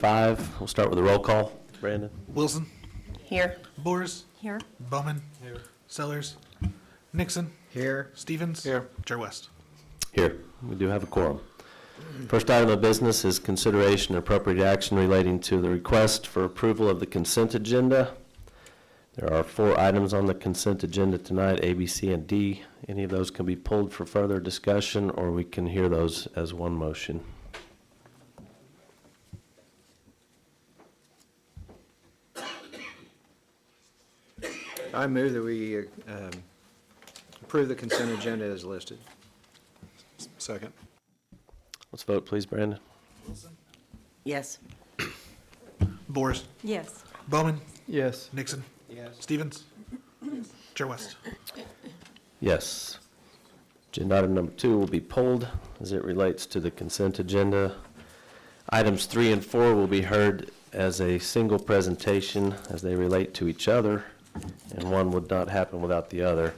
5. We'll start with a roll call. Brandon? Wilson. Here. Boers. Here. Bowman. Here. Sellers. Nixon. Here. Stevens. Here. Chair West. Here. We do have a quorum. First item of business is consideration and appropriate action relating to the request for approval of the consent agenda. There are 4 items on the consent agenda tonight, A, B, C, and D. Any of those can be pulled for further discussion, or we can hear those as one motion. I move that we approve the consent agenda as listed. Second. Let's vote, please, Brandon. Yes. Boers. Yes. Bowman. Yes. Nixon. Yes. Stevens. Chair West. Yes. Agenda item number 2 will be pulled as it relates to the consent agenda. Items 3 and 4 will be heard as a single presentation as they relate to each other, and one would not happen without the other.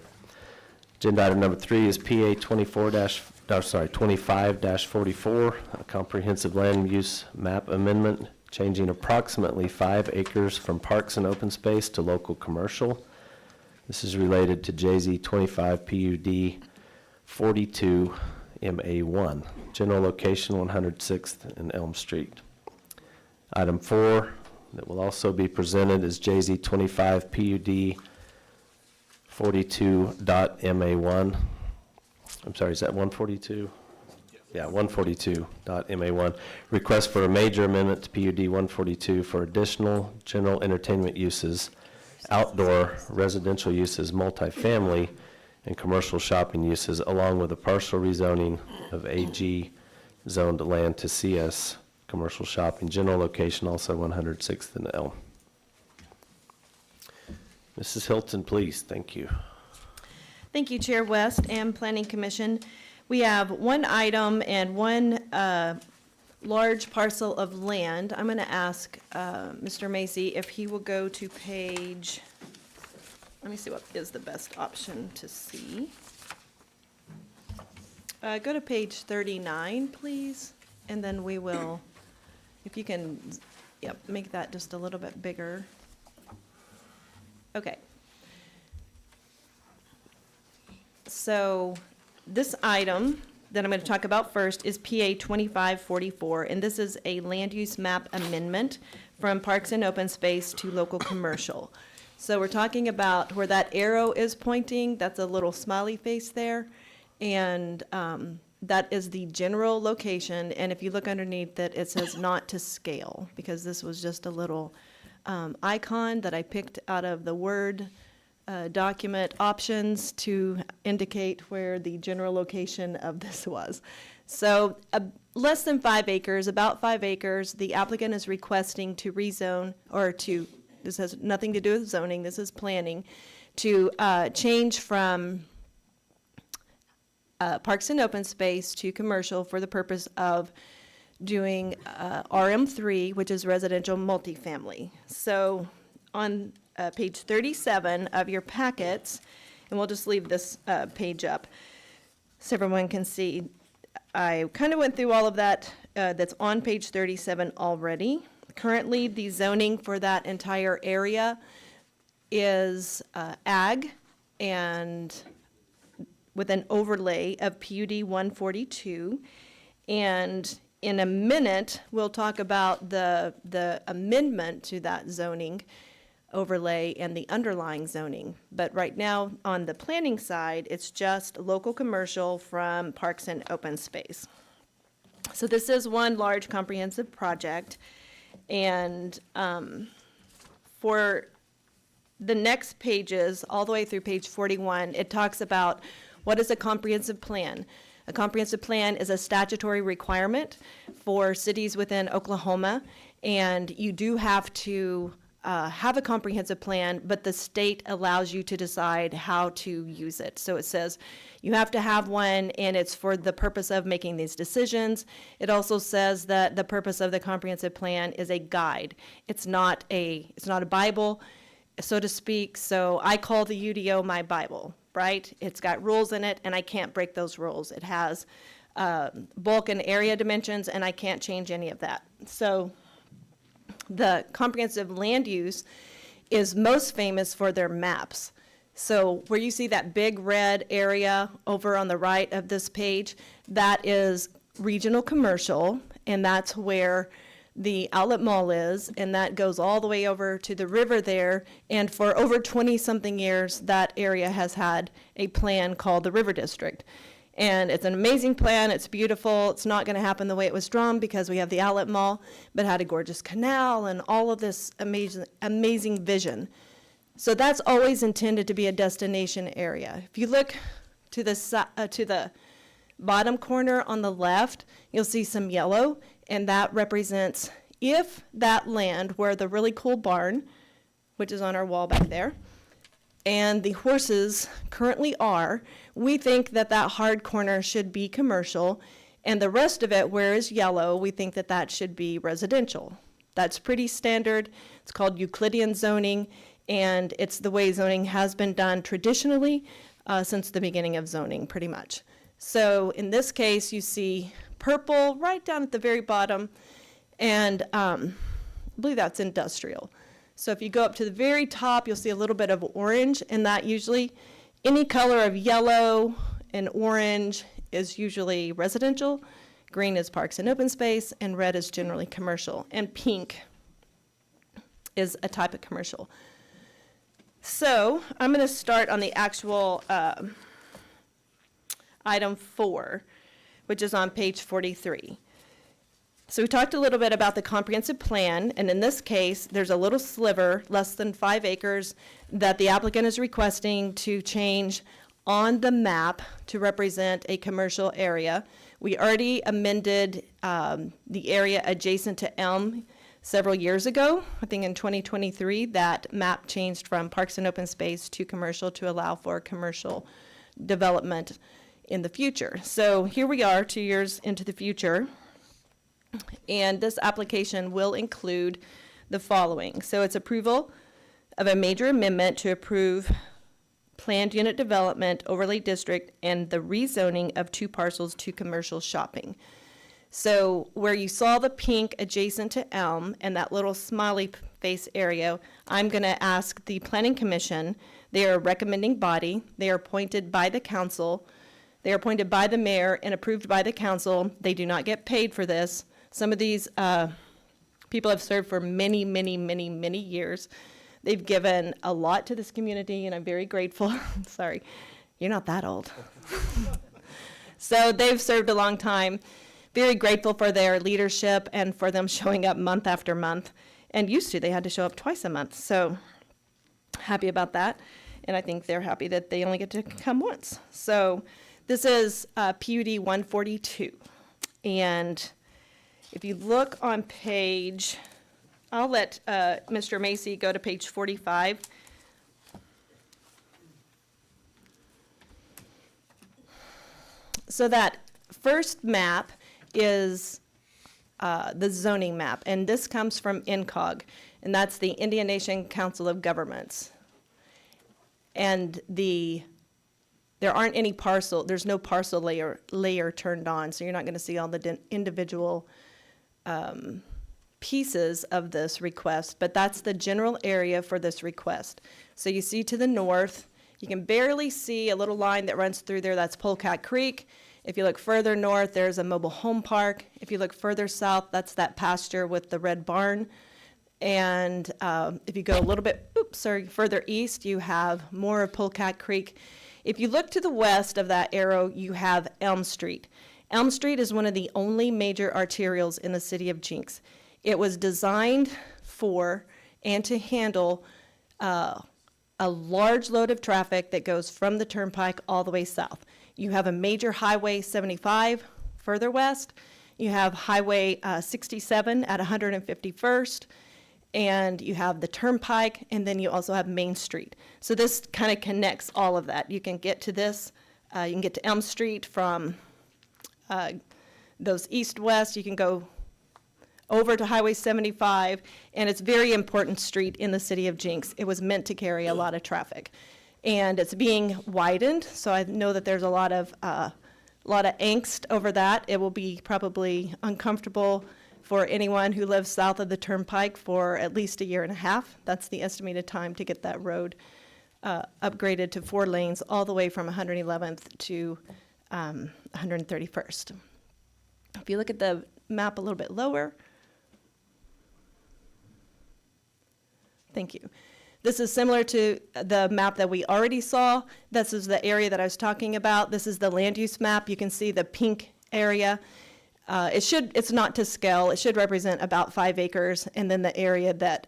Agenda item number 3 is PA 25-44, a comprehensive land use map amendment, changing approximately 5 acres from parks and open space to local commercial. This is related to JZ 25 PUD 42 MA1, general location 106th and Elm Street. Item 4 that will also be presented is JZ 25 PUD 42.MA1. I'm sorry, is that 142? Yeah, 142.MA1. Request for a major amendment to PUD 142 for additional general entertainment uses, outdoor residential uses, multifamily, and commercial shopping uses, along with a partial rezoning of AG zoned land to CS commercial shopping, general location also 106th and Elm. Mrs. Hilton, please. Thank you. Thank you, Chair West and Planning Commission. We have one item and one large parcel of land. I'm going to ask Mr. Macy if he will go to page, let me see what is the best option to see. Go to page 39, please, and then we will, if you can, yep, make that just a little bit bigger. Okay. So this item that I'm going to talk about first is PA 2544, and this is a land use map amendment from Parks and Open Space to local commercial. So we're talking about where that arrow is pointing, that's a little smiley face there, and that is the general location, and if you look underneath it, it says not to scale, because this was just a little icon that I picked out of the Word document options to indicate where the general location of this was. So less than 5 acres, about 5 acres, the applicant is requesting to rezone, or to, this has nothing to do with zoning, this is planning, to change from Parks and Open Space to commercial for the purpose of doing RM3, which is residential multifamily. So on page 37 of your packets, and we'll just leave this page up so everyone can see. I kind of went through all of that that's on page 37 already. Currently, the zoning for that entire area is ag, and with an overlay of PUD 142. And in a minute, we'll talk about the amendment to that zoning overlay and the underlying zoning. But right now, on the planning side, it's just local commercial from Parks and Open Space. So this is one large comprehensive project. And for the next pages, all the way through page 41, it talks about what is a comprehensive plan. A comprehensive plan is a statutory requirement for cities within Oklahoma, and you do have to have a comprehensive plan, but the state allows you to decide how to use it. So it says you have to have one, and it's for the purpose of making these decisions. It also says that the purpose of the comprehensive plan is a guide. It's not a Bible, so to speak. So I call the UDO my Bible, right? It's got rules in it, and I can't break those rules. It has bulk and area dimensions, and I can't change any of that. So The comprehensive land use is most famous for their maps. So where you see that big red area over on the right of this page, that is regional commercial, and that's where the outlet mall is, and that goes all the way over to the river there. And for over 20-something years, that area has had a plan called the River District. And it's an amazing plan, it's beautiful, it's not gonna happen the way it was drawn because we have the outlet mall, but had a gorgeous canal and all of this amazing vision. So that's always intended to be a destination area. If you look to the bottom corner on the left, you'll see some yellow, and that represents if that land where the really cool barn, which is on our wall back there, and the horses currently are, we think that that hard corner should be commercial, and the rest of it, where is yellow, we think that that should be residential. That's pretty standard. It's called Euclidean zoning, and it's the way zoning has been done traditionally since the beginning of zoning, pretty much. So in this case, you see purple right down at the very bottom, and I believe that's industrial. So if you go up to the very top, you'll see a little bit of orange, and that usually, any color of yellow and orange is usually residential, green is parks and open space, and red is generally commercial, and pink is a type of commercial. So I'm going to start on the actual item 4, which is on page 43. So we talked a little bit about the comprehensive plan, and in this case, there's a little sliver, less than 5 acres, that the applicant is requesting to change on the map to represent a commercial area. We already amended the area adjacent to Elm several years ago. I think in 2023, that map changed from parks and open space to commercial to allow for commercial development in the future. So here we are, 2 years into the future. And this application will include the following. So it's approval of a major amendment to approve planned unit development overlay district and the rezoning of 2 parcels to commercial shopping. So where you saw the pink adjacent to Elm and that little smiley face area, I'm going to ask the Planning Commission. They are a recommending body. They are appointed by the council. They are appointed by the mayor and approved by the council. They do not get paid for this. Some of these people have served for many, many, many, many years. They've given a lot to this community, and I'm very grateful. Sorry, you're not that old. So they've served a long time. Very grateful for their leadership and for them showing up month after month. And used to, they had to show up twice a month. So happy about that. And I think they're happy that they only get to come once. So this is PUD 142. And if you look on page, I'll let Mr. Macy go to page 45. So that first map is the zoning map, and this comes from INCOG, and that's the Indian Nation Council of Governments. And there aren't any there's no parcel layer turned on, so you're not going to see all the individual pieces of this request, but that's the general area for this request. So you see to the north, you can barely see a little line that runs through there, that's Polecat Creek. If you look further north, there's a mobile home park. If you look further south, that's that pasture with the red barn. And if you go a little bit, further east, you have more of Polecat Creek. If you look to the west of that arrow, you have Elm Street. Elm Street is one of the only major arterials in the city of Jenks. It was designed for and to handle a large load of traffic that goes from the turnpike all the way south. You have a major Highway 75 further west. You have Highway 67 at 151st, and you have the turnpike, and then you also have Main Street. So this kind of connects all of that. You can get to this, you can get to Elm Street from those east-west. You can go over to Highway 75, and it's a very important street in the city of Jenks. It was meant to carry a lot of traffic. And it's being widened, so I know that there's a lot of angst over that. It will be probably uncomfortable for anyone who lives south of the Turnpike for at least a year and a half. That's the estimated time to get that road upgraded to 4 lanes all the way from 111th to 131st. If you look at the map a little bit lower, thank you. This is similar to the map that we already saw. This is the area that I was talking about. This is the land use map. You can see the pink area. It's not to scale. It should represent about 5 acres. And then the area that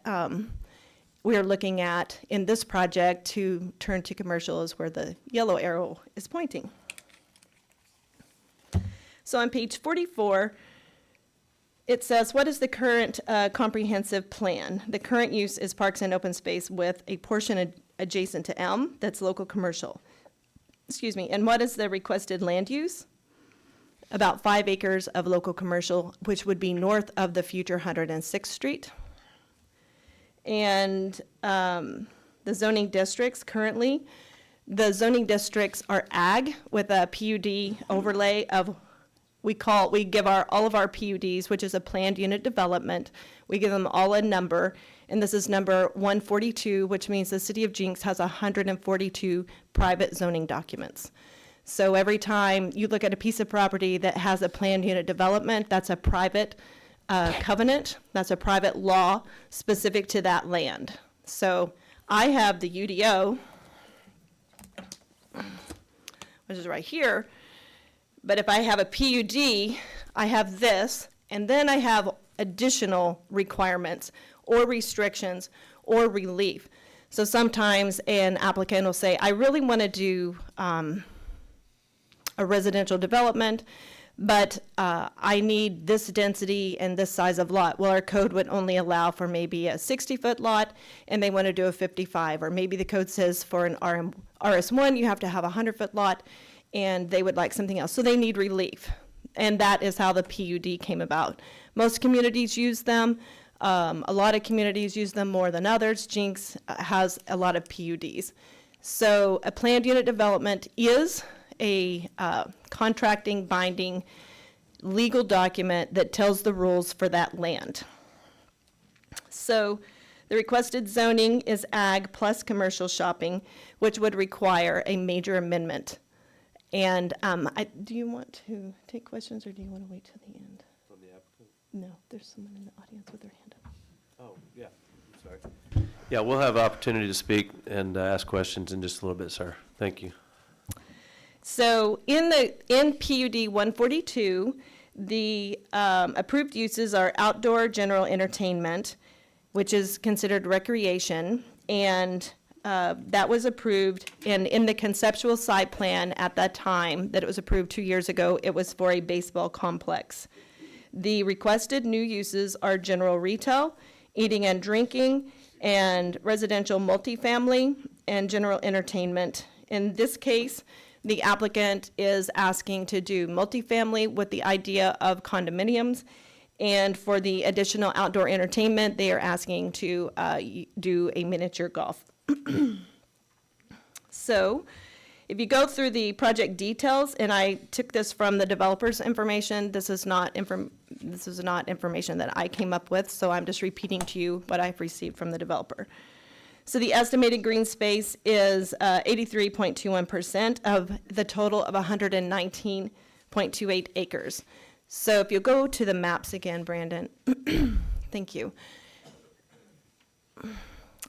we're looking at in this project to turn to commercial is where the yellow arrow is pointing. So on page 44, it says, what is the current comprehensive plan? The current use is parks and open space with a portion adjacent to M that's local commercial. Excuse me. And what is the requested land use? About 5 acres of local commercial, which would be north of the future 106th Street. And the zoning districts currently, the zoning districts are ag with a PUD overlay of we give all of our PUDs, which is a planned unit development, we give them all a number, and this is number 142, which means the city of Jenks has 142 private zoning documents. So every time you look at a piece of property that has a planned unit development, that's a private covenant, that's a private law specific to that land. So I have the UDO, which is right here. But if I have a PUD, I have this, and then I have additional requirements or restrictions or relief. So sometimes an applicant will say, I really want to do a residential development, but I need this density and this size of lot. Well, our code would only allow for maybe a 60-foot lot, and they want to do a 55. Or maybe the code says for an RS1, you have to have a 100-foot lot, and they would like something else. So they need relief. And that is how the PUD came about. Most communities use them. A lot of communities use them more than others. Jenks has a lot of PUDs. So a planned unit development is a contracting, binding, legal document that tells the rules for that land. So the requested zoning is ag plus commercial shopping, which would require a major amendment. And do you want to take questions, or do you want to wait till the end? From the applicant? No, there's someone in the audience with their hand up. Oh, yeah, sorry. Yeah, we'll have opportunity to speak and ask questions in just a little bit, sir. Thank you. So in PUD 142, the approved uses are outdoor general entertainment, which is considered recreation, and that was approved in the conceptual site plan at that time that it was approved 2 years ago. It was for a baseball complex. The requested new uses are general retail, eating and drinking, and residential multifamily, and general entertainment. In this case, the applicant is asking to do multifamily with the idea of condominiums. And for the additional outdoor entertainment, they are asking to do a miniature golf. So if you go through the project details, and I took this from the developer's information, this is not information that I came up with, so I'm just repeating to you what I've received from the developer. So the estimated green space is 83.21% of the total of 119.28 acres. So if you go to the maps again, Brandon, thank you. I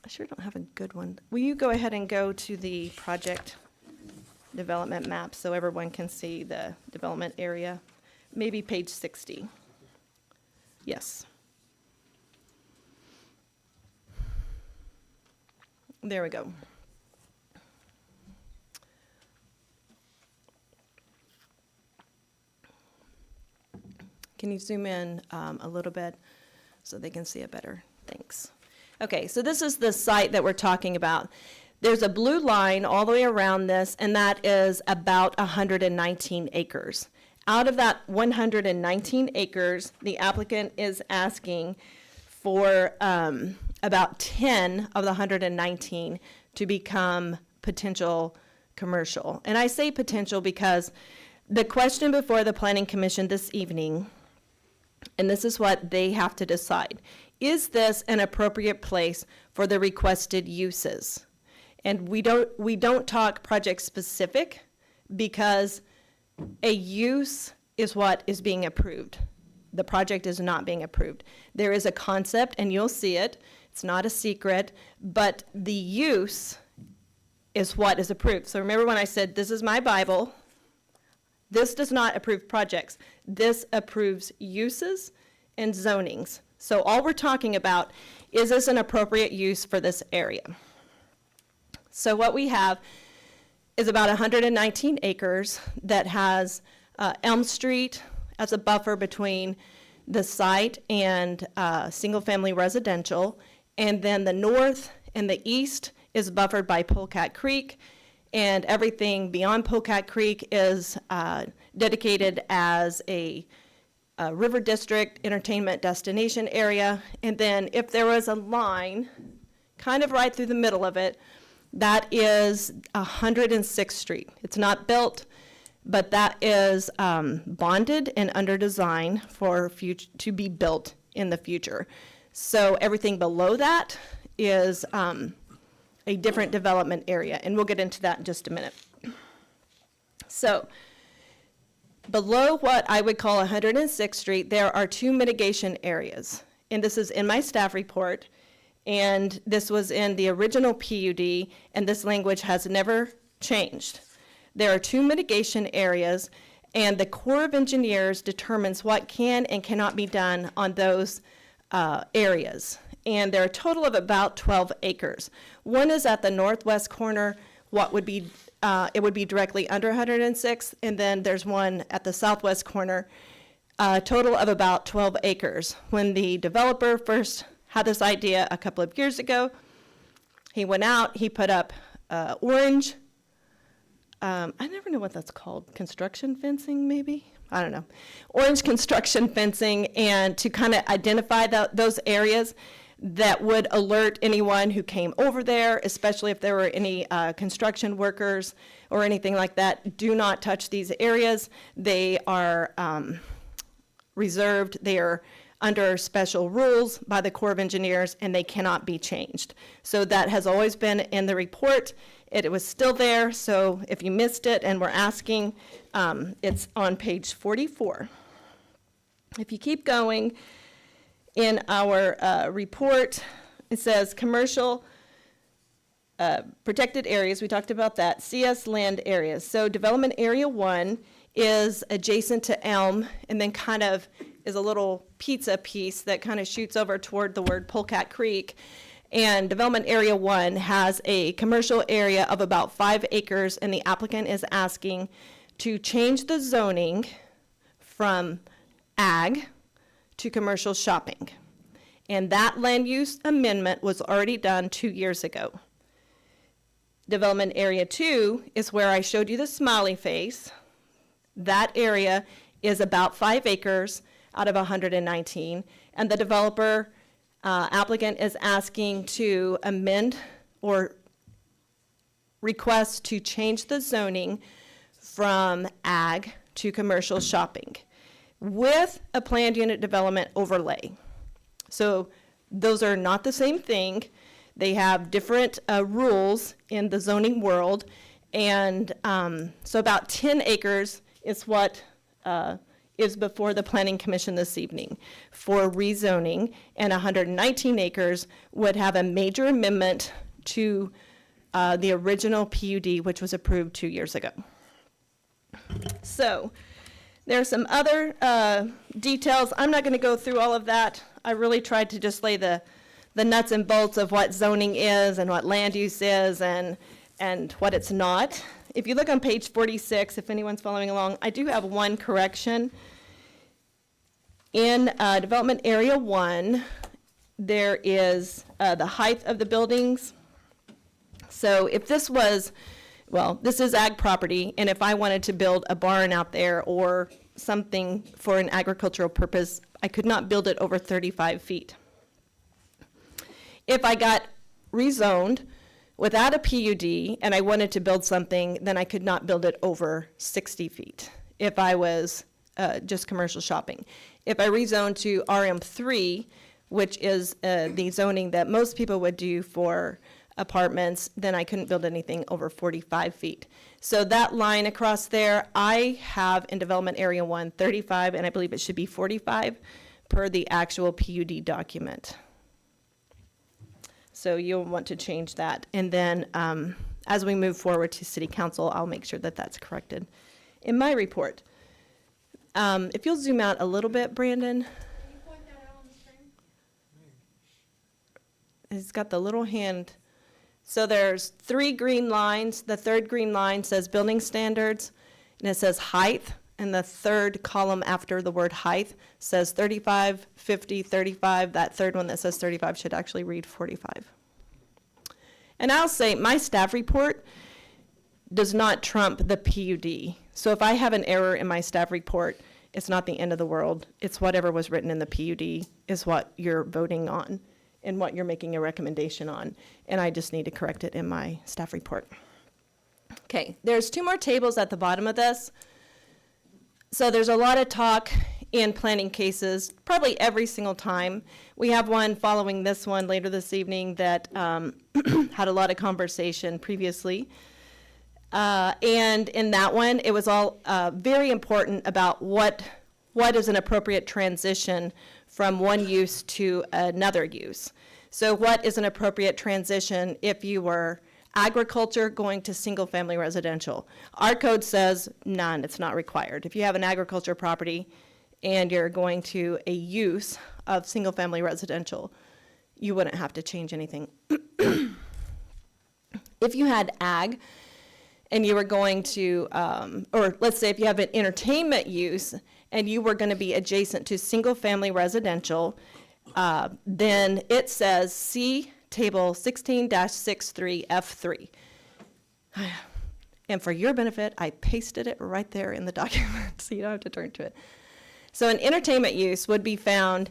sure don't have a good one. Will you go ahead and go to the project development map so everyone can see the development area? Maybe page 60. Yes. There we go. Can you zoom in a little bit so they can see it better? Thanks. Okay, so this is the site that we're talking about. There's a blue line all the way around this, and that is about 119 acres. Out of that 119 acres, the applicant is asking for about 10 of the 119 to become potential commercial. And I say potential because the question before the Planning Commission this evening And this is what they have to decide. Is this an appropriate place for the requested uses? And we don't talk project specific because a use is what is being approved. The project is not being approved. There is a concept, and you'll see it. It's not a secret, but the use is what is approved. So remember when I said, this is my Bible. This does not approve projects. This approves uses and zonings. So all we're talking about is this an appropriate use for this area? So what we have is about 119 acres that has Elm Street as a buffer between the site and single-family residential, and then the north and the east is buffered by Polecat Creek, and everything beyond Polecat Creek is dedicated as a river district entertainment destination area. And then if there was a line kind of right through the middle of it, that is 106th Street. It's not built, but that is bonded and under design for to be built in the future. So everything below that is a different development area, and we'll get into that in just a minute. So below what I would call 106th Street, there are two mitigation areas, and this is in my staff report, and this was in the original PUD, and this language has never changed. There are two mitigation areas, and the Corps of Engineers determines what can and cannot be done on those areas. And there are a total of about 12 acres. One is at the northwest corner, what would be, it would be directly under 106, and then there's one at the southwest corner, a total of about 12 acres. When the developer first had this idea a couple of years ago, he went out, he put up orange, I never know what that's called, construction fencing maybe? I don't know. Orange construction fencing, and to kind of identify those areas that would alert anyone who came over there, especially if there were any construction workers or anything like that. Do not touch these areas. They are reserved. They are under special rules by the Corps of Engineers, and they cannot be changed. So that has always been in the report. It was still there, so if you missed it and were asking, it's on page 44. If you keep going, in our report, it says commercial protected areas, we talked about that, CS land areas. So development area 1 is adjacent to Elm, and then kind of is a little pizza piece that kind of shoots over toward the word Polecat Creek. And development area 1 has a commercial area of about 5 acres, and the applicant is asking to change the zoning from ag to commercial shopping. And that land use amendment was already done 2 years ago. Development area 2 is where I showed you the smiley face. That area is about 5 acres out of 119, and the developer applicant is asking to amend or request to change the zoning from ag to commercial shopping with a planned unit development overlay. So those are not the same thing. They have different rules in the zoning world, and so about 10 acres is what is before the Planning Commission this evening for rezoning, and 119 acres would have a major amendment to the original PUD, which was approved 2 years ago. So there are some other details. I'm not going to go through all of that. I really tried to just lay the nuts and bolts of what zoning is and what land use is and what it's not. If you look on page 46, if anyone's following along, I do have one correction. In development area 1, there is the height of the buildings. So if this was, well, this is ag property, and if I wanted to build a barn out there or something for an agricultural purpose, I could not build it over 35 feet. If I got rezoned without a PUD and I wanted to build something, then I could not build it over 60 feet. If I was just commercial shopping. If I rezone to RM3, which is the zoning that most people would do for apartments, then I couldn't build anything over 45 feet. So that line across there, I have in Development Area 1, 35, and I believe it should be 45 per the actual PUD document. So you'll want to change that. And then as we move forward to City Council, I'll make sure that that's corrected in my report. If you'll zoom out a little bit, Brandon. He's got the little hand. So there's 3 green lines. The third green line says building standards, and it says height. And the third column after the word height says 35, 50, 35. That third one that says 35 should actually read 45. And I'll say my staff report does not trump the PUD. So if I have an error in my staff report, it's not the end of the world. It's whatever was written in the PUD is what you're voting on and what you're making a recommendation on. And I just need to correct it in my staff report. Okay, there's 2 more tables at the bottom of this. So there's a lot of talk in planning cases, probably every single time. We have one following this one later this evening that had a lot of conversation previously. And in that one, it was all very important about what is an appropriate transition from one use to another use. So what is an appropriate transition if you were agriculture going to single-family residential? Our code says none, it's not required. If you have an agriculture property and you're going to a use of single-family residential, you wouldn't have to change anything. If you had ag and you were going to, or let's say if you have an entertainment use and you were going to be adjacent to single-family residential, then it says see table 16-63F3. And for your benefit, I pasted it right there in the document, so you don't have to turn to it. So an entertainment use would be found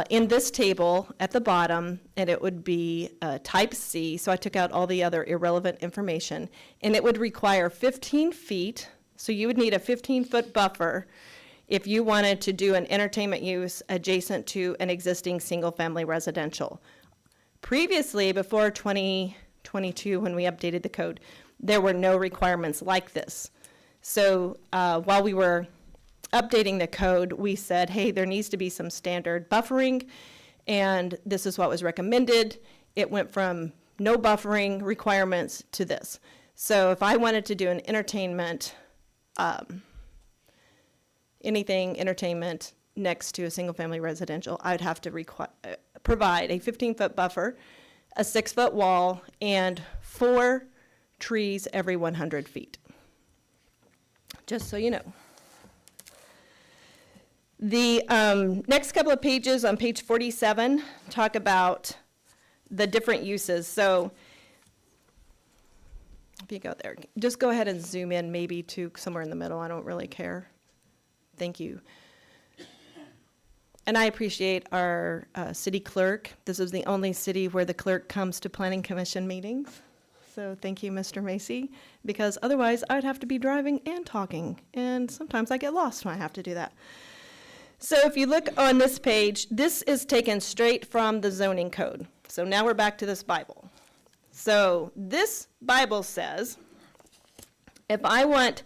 in this table at the bottom, and it would be type C, so I took out all the other irrelevant information, and it would require 15 feet, so you would need a 15-foot buffer if you wanted to do an entertainment use adjacent to an existing single-family residential. Previously, before 2022, when we updated the code, there were no requirements like this. So while we were updating the code, we said, hey, there needs to be some standard buffering, and this is what was recommended. It went from no buffering requirements to this. So if I wanted to do an entertainment, anything entertainment next to a single-family residential, I'd have to provide a 15-foot buffer, a 6-foot wall, and 4 trees every 100 feet. Just so you know. The next couple of pages on page 47 talk about the different uses. So if you go there, just go ahead and zoom in maybe to somewhere in the middle. I don't really care. Thank you. And I appreciate our city clerk. This is the only city where the clerk comes to planning commission meetings. So thank you, Mr. Macy, because otherwise I'd have to be driving and talking. And sometimes I get lost when I have to do that. So if you look on this page, this is taken straight from the zoning code. So now we're back to this Bible. So this Bible says, if I want,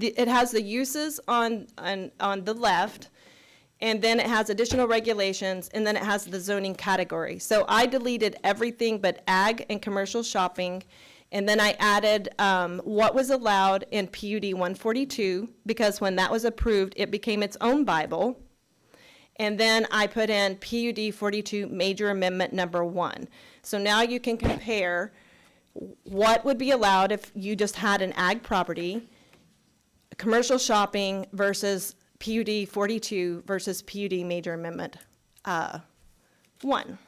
it has the uses on the left, and then it has additional regulations, and then it has the zoning category. So I deleted everything but ag and commercial shopping, and then I added what was allowed in PUD 142, because when that was approved, it became its own Bible. And then I put in PUD 42 Major Amendment number 1. So now you can compare what would be allowed if you just had an ag property, commercial shopping versus PUD 42 versus PUD Major Amendment 1.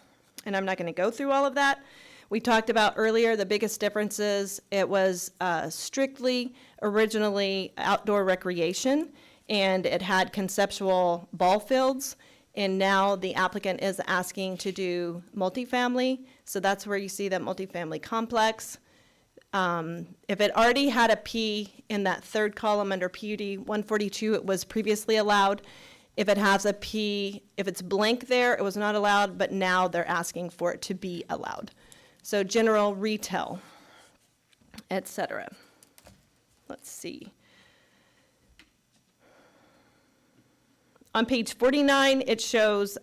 And I'm not going to go through all of that. We talked about earlier the biggest differences. It was strictly originally outdoor recreation, and it had conceptual ball fields, and now the applicant is asking to do multifamily, so that's where you see that multifamily complex. If it already had a P in that third column under PUD 142, it was previously allowed. If it has a P, if it's blank there, it was not allowed, but now they're asking for it to be allowed. So general retail, et cetera. Let's see. On page 49, it shows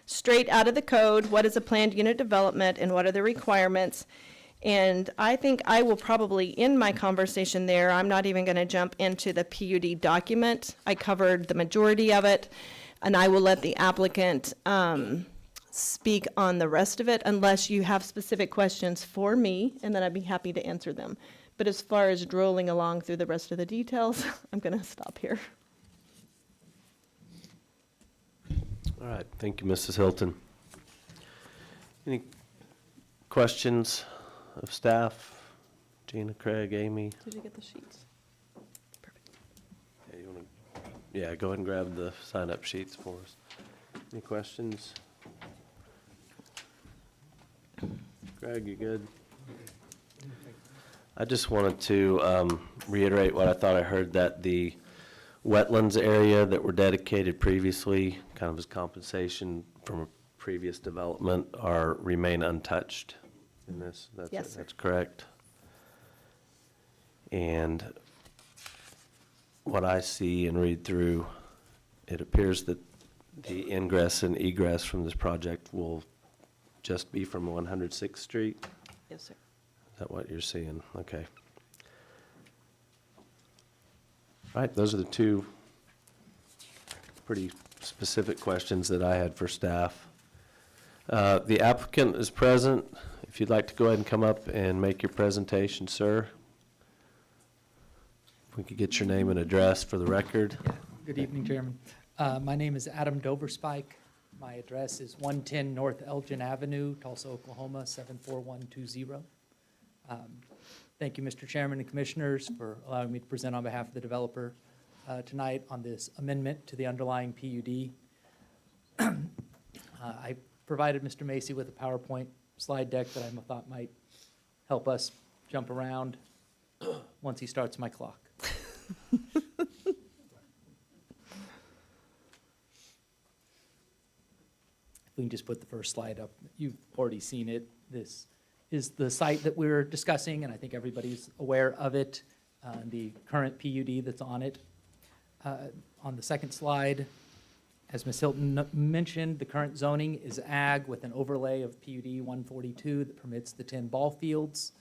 straight out of the code, what is a planned unit development and what are the requirements. And I think I will probably end my conversation there. I'm not even going to jump into the PUD document. I covered the majority of it, and I will let the applicant speak on the rest of it unless you have specific questions for me, and then I'd be happy to answer them. But as far as drooling along through the rest of the details, I'm going to stop here. All right, thank you, Mrs. Hilton. Any questions of staff? Gina, Craig, Amy? Did you get the sheets? Perfect. Yeah, you wanna, yeah, go ahead and grab the sign-up sheets for us. Any questions? Greg, you good? I just wanted to reiterate what I thought I heard, that the wetlands area that were dedicated previously, kind of as compensation from a previous development, remain untouched in this. Yes, sir. That's correct. And what I see and read through, it appears that the ingress and egress from this project will just be from 106th Street. Yes, sir. Is that what you're seeing? Okay. All right, those are the two pretty specific questions that I had for staff. The applicant is present. If you'd like to go ahead and come up and make your presentation, sir. If we could get your name and address for the record. Good evening, Chairman. My name is Adam Doverspike. My address is 110 North Elgin Avenue, Tulsa, Oklahoma, 74120. Thank you, Mr. Chairman and Commissioners, for allowing me to present on behalf of the developer tonight on this amendment to the underlying PUD. I provided Mr. Macy with a PowerPoint slide deck that I thought might help us jump around once he starts my clock. We can just put the first slide up. You've already seen it. This is the site that we're discussing, and I think everybody's aware of it, the current PUD that's on it. On the second slide, as Ms. Hilton mentioned, the current zoning is ag with an overlay of PUD 142 that permits the 10 ball fields,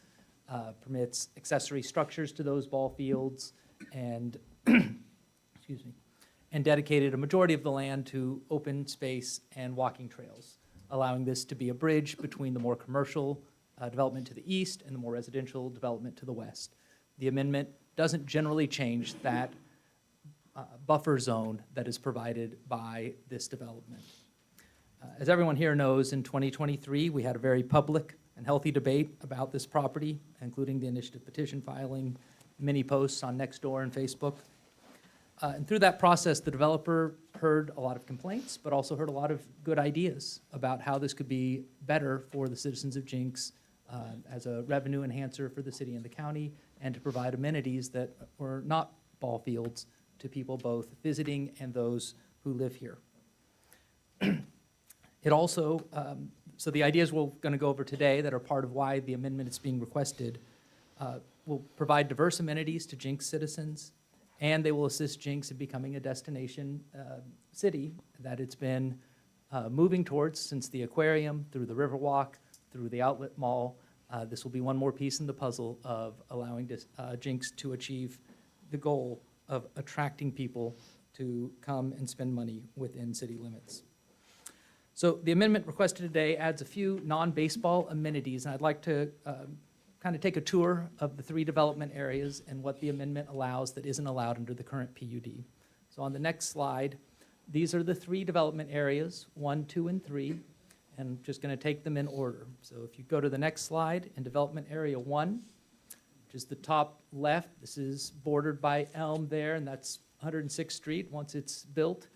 permits accessory structures to those ball fields, and excuse me, and dedicated a majority of the land to open space and walking trails, allowing this to be a bridge between the more commercial development to the east and the more residential development to the west. The amendment doesn't generally change that buffer zone that is provided by this development. As everyone here knows, in 2023, we had a very public and healthy debate about this property, including the initiative petition filing, many posts on Nextdoor and Facebook. And through that process, the developer heard a lot of complaints, but also heard a lot of good ideas about how this could be better for the citizens of Jenks as a revenue enhancer for the city and the county, and to provide amenities that were not ball fields to people both visiting and those who live here. It also, so the ideas we're going to go over today that are part of why the amendment is being requested will provide diverse amenities to Jenks citizens, and they will assist Jenks in becoming a destination city that it's been moving towards since the aquarium, through the Riverwalk, through the outlet mall. This will be one more piece in the puzzle of allowing Jenks to achieve the goal of attracting people to come and spend money within city limits. So the amendment requested today adds a few non-baseball amenities, and I'd like to kind of take a tour of the three development areas and what the amendment allows that isn't allowed under the current PUD. So on the next slide, these are the three development areas, 1, 2, and 3, and I'm just going to take them in order. So if you go to the next slide, in development area 1, which is the top left, this is bordered by Elm there, and that's 106th Street once it's built.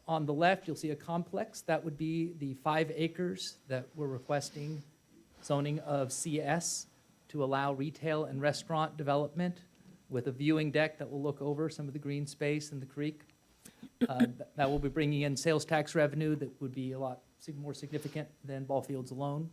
On the left, you'll see a complex. That would be the 5 acres that we're requesting zoning of CS. to allow retail and restaurant development with a viewing deck that will look over some of the green space and the creek. That will be bringing in sales tax revenue that would be a lot more significant than ball fields alone.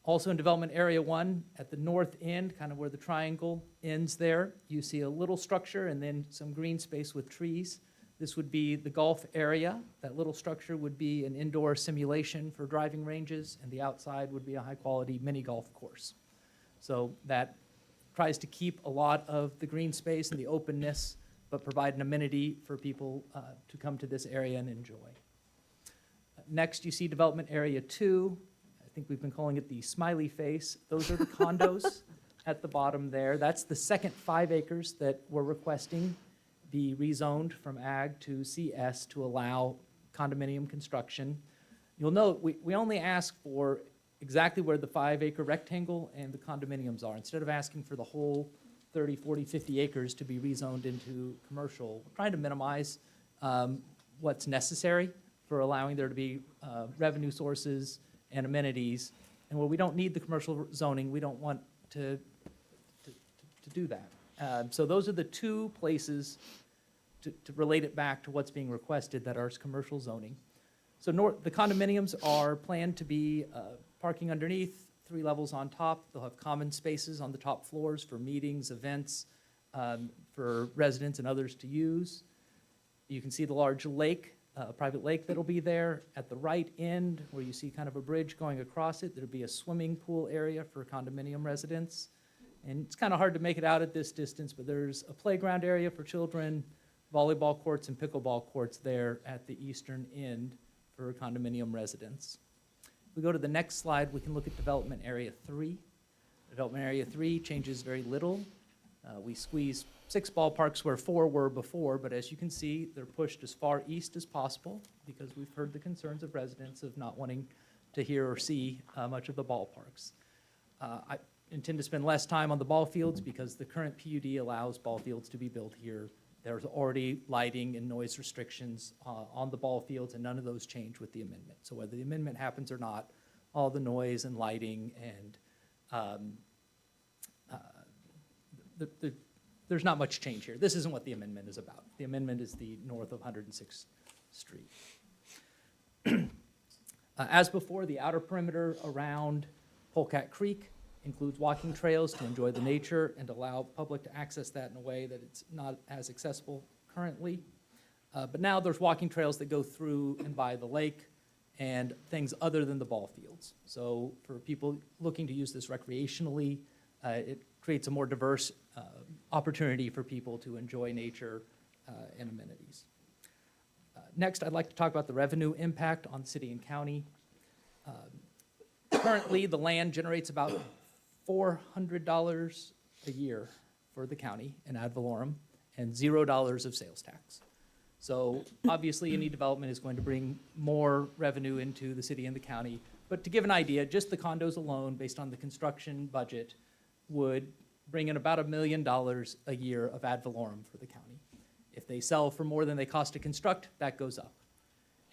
Also in Development Area 1, at the north end, kind of where the triangle ends there, you see a little structure and then some green space with trees. This would be the golf area. That little structure would be an indoor simulation for driving ranges, and the outside would be a high-quality mini golf course. So that tries to keep a lot of the green space and the openness, but provide an amenity for people to come to this area and enjoy. Next, you see Development Area 2. I think we've been calling it the smiley face. Those are the condos at the bottom there. That's the second 5 acres that we're requesting be rezoned from ag to CS to allow condominium construction. You'll note we only ask for exactly where the 5-acre rectangle and the condominiums are. Instead of asking for the whole 30, 40, 50 acres to be rezoned into commercial, we're trying to minimize what's necessary for allowing there to be revenue sources and amenities. And where we don't need the commercial zoning, we don't want to do that. So those are the 2 places to relate it back to what's being requested that are commercial zoning. So the condominiums are planned to be parking underneath, 3 levels on top. They'll have common spaces on the top floors for meetings, events, for residents and others to use. You can see the large lake, private lake that'll be there. At the right end, where you see kind of a bridge going across it, there'll be a swimming pool area for condominium residents. And it's kind of hard to make it out at this distance, but there's a playground area for children, volleyball courts and pickleball courts there at the eastern end for condominium residents. If we go to the next slide, we can look at Development Area 3. Development Area 3 changes very little. We squeeze 6 ballparks where 4 were before, but as you can see, they're pushed as far east as possible because we've heard the concerns of residents of not wanting to hear or see much of the ballparks. I intend to spend less time on the ball fields because the current PUD allows ball fields to be built here. There's already lighting and noise restrictions on the ball fields, and none of those change with the amendment. So whether the amendment happens or not, all the noise and lighting and there's not much change here. This isn't what the amendment is about. The amendment is the north of 106th Street. As before, the outer perimeter around Polecat Creek includes walking trails to enjoy the nature and allow public to access that in a way that it's not as accessible currently. But now there's walking trails that go through and by the lake and things other than the ball fields. So for people looking to use this recreationally, it creates a more diverse opportunity for people to enjoy nature and amenities. Next, I'd like to talk about the revenue impact on city and county. Currently, the land generates about $400 a year for the county in ad valorem and $0 of sales tax. So obviously, any development is going to bring more revenue into the city and the county. But to give an idea, just the condos alone, based on the construction budget, would bring in about $1 million a year of ad valorem for the county. If they sell for more than they cost to construct, that goes up.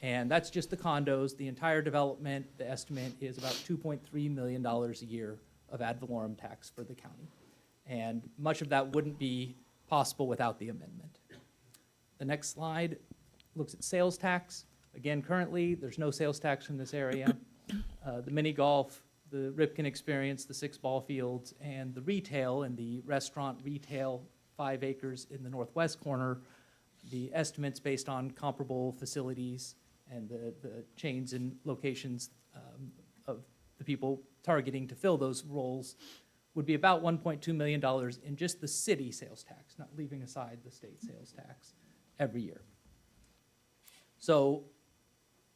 And that's just the condos. The entire development, the estimate is about $2.3 million a year of ad valorem tax for the county. And much of that wouldn't be possible without the amendment. The next slide looks at sales tax. Again, currently, there's no sales tax in this area. The mini golf, the Ripken experience, the 6 ball fields, and the retail and the restaurant retail 5 acres in the northwest corner, the estimates based on comparable facilities and the chains and locations of the people targeting to fill those roles would be about $1.2 million in just the city sales tax, not leaving aside the state sales tax every year. So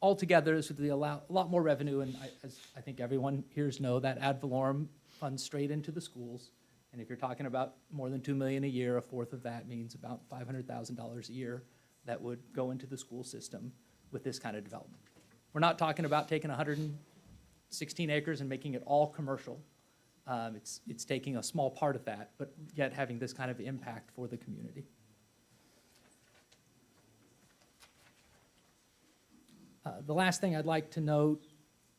altogether, this would be a lot more revenue, and as I think everyone here knows, that ad valorem funds straight into the schools. And if you're talking about more than $2 million a year, a fourth of that means about $500,000 a year that would go into the school system with this kind of development. We're not talking about taking 116 acres and making it all commercial. It's taking a small part of that, but yet having this kind of impact for the community. The last thing I'd like to note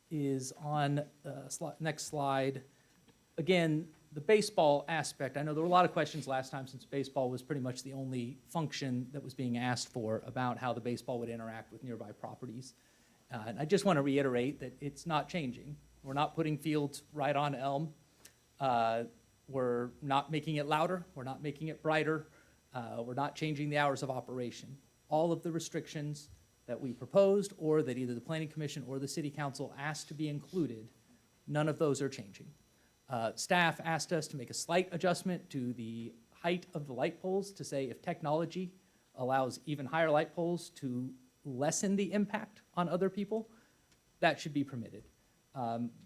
is on the next slide, again, the baseball aspect, I know there were a lot of questions last time since baseball was pretty much the only function that was being asked for about how the baseball would interact with nearby properties. And I just want to reiterate that it's not changing. We're not putting fields right on Elm. We're not making it louder. We're not making it brighter. We're not changing the hours of operation. All of the restrictions that we proposed or that either the Planning Commission or the City Council asked to be included, none of those are changing. Staff asked us to make a slight adjustment to the height of the light poles to say if technology allows even higher light poles to lessen the impact on other people, that should be permitted.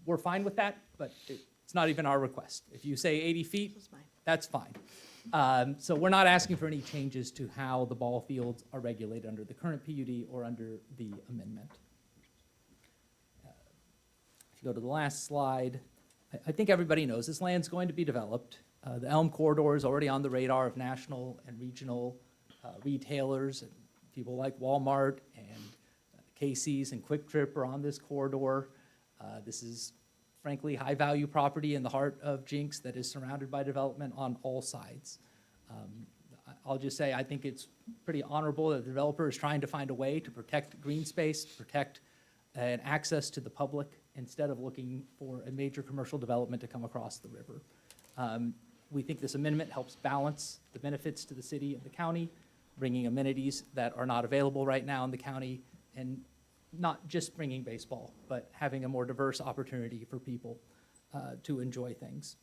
We're fine with that, but it's not even our request. If you say 80 feet, that's fine. So we're not asking for any changes to how the ball fields are regulated under the current PUD or under the amendment. If you go to the last slide, I think everybody knows this land's going to be developed. The Elm corridor is already on the radar of national and regional retailers, and people like Walmart and Casey's and Quick Trip are on this corridor. This is frankly high-value property in the heart of Jenks that is surrounded by development on all sides. I'll just say I think it's pretty honorable that the developer is trying to find a way to protect green space, to protect and access to the public instead of looking for a major commercial development to come across the river. We think this amendment helps balance the benefits to the city and the county, bringing amenities that are not available right now in the county, and not just bringing baseball, but having a more diverse opportunity for people to enjoy things.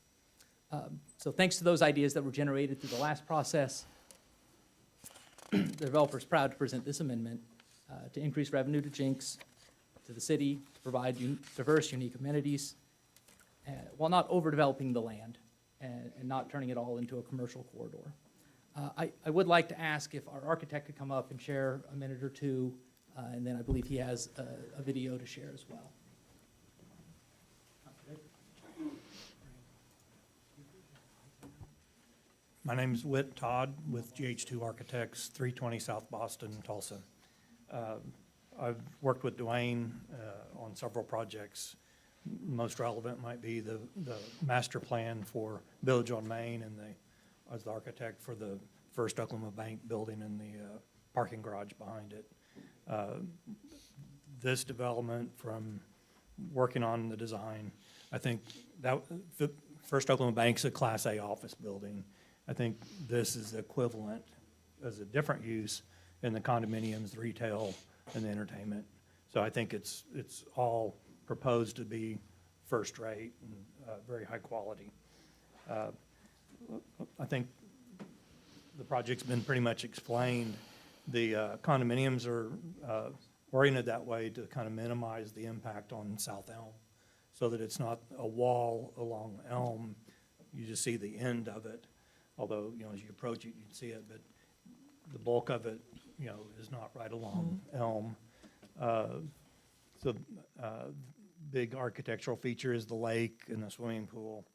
So thanks to those ideas that were generated through the last process, the developer is proud to present this amendment to increase revenue to Jenks, to the city, to provide diverse, unique amenities, while not overdeveloping the land and not turning it all into a commercial corridor. I would like to ask if our architect could come up and share a minute or two, and then I believe he has a video to share as well. My name is Whit Todd with GH2 Architects, 320 South Boston, Tulsa. I've worked with Dwayne on several projects. Most relevant might be the master plan for Village on Main, and I was the architect for the first Oklahoma Bank building and the parking garage behind it. This development, from working on the design, I think that the first Oklahoma Bank's a Class A office building. I think this is equivalent as a different use in the condominiums, the retail, and the entertainment. So I think it's all proposed to be first rate and very high quality. I think the project's been pretty much explained. The condominiums are oriented that way to kind of minimize the impact on South Elm, so that it's not a wall along Elm. You just see the end of it. Although, as you approach it, you can see it, but the bulk of it, is not right along Elm. Big architectural feature is the lake and the swimming pool.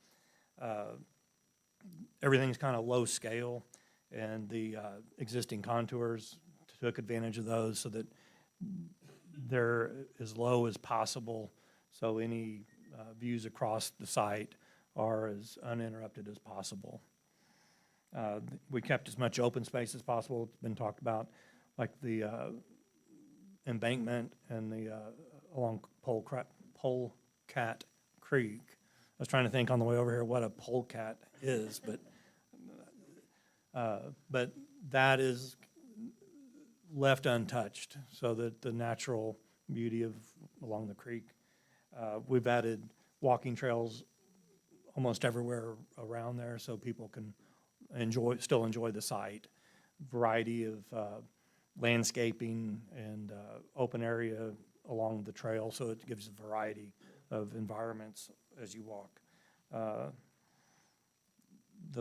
Everything's kind of low scale, and the existing contours took advantage of those so that they're as low as possible, so any views across the site are as uninterrupted as possible. We kept as much open space as possible. It's been talked about, like the embankment and the along Polecat Creek. I was trying to think on the way over here what a polecat is, but that is left untouched, so that the natural beauty of along the creek. We've added walking trails almost everywhere around there, so people can still enjoy the site. Variety of landscaping and open area along the trail, so it gives a variety of environments as you walk. The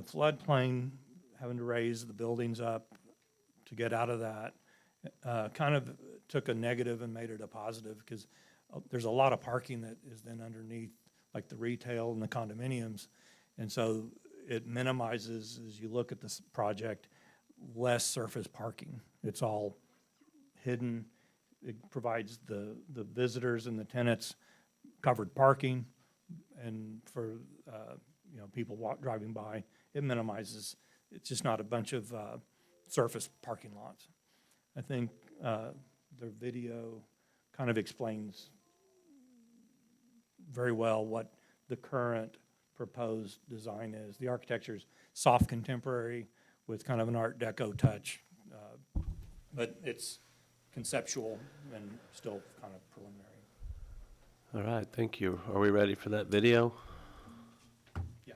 floodplain, having to raise the buildings up to get out of that, kind of took a negative and made it a positive, because there's a lot of parking that is then underneath, like the retail and the condominiums. And so it minimizes, as you look at this project, less surface parking. It's all hidden. It provides the visitors and the tenants covered parking, and for people driving by. It minimizes, it's just not a bunch of surface parking lots. I think their video kind of explains very well what the current proposed design is. The architecture's soft contemporary with kind of an Art Deco touch, but it's conceptual and still kind of preliminary. All right, thank you. Are we ready for that video? Yeah.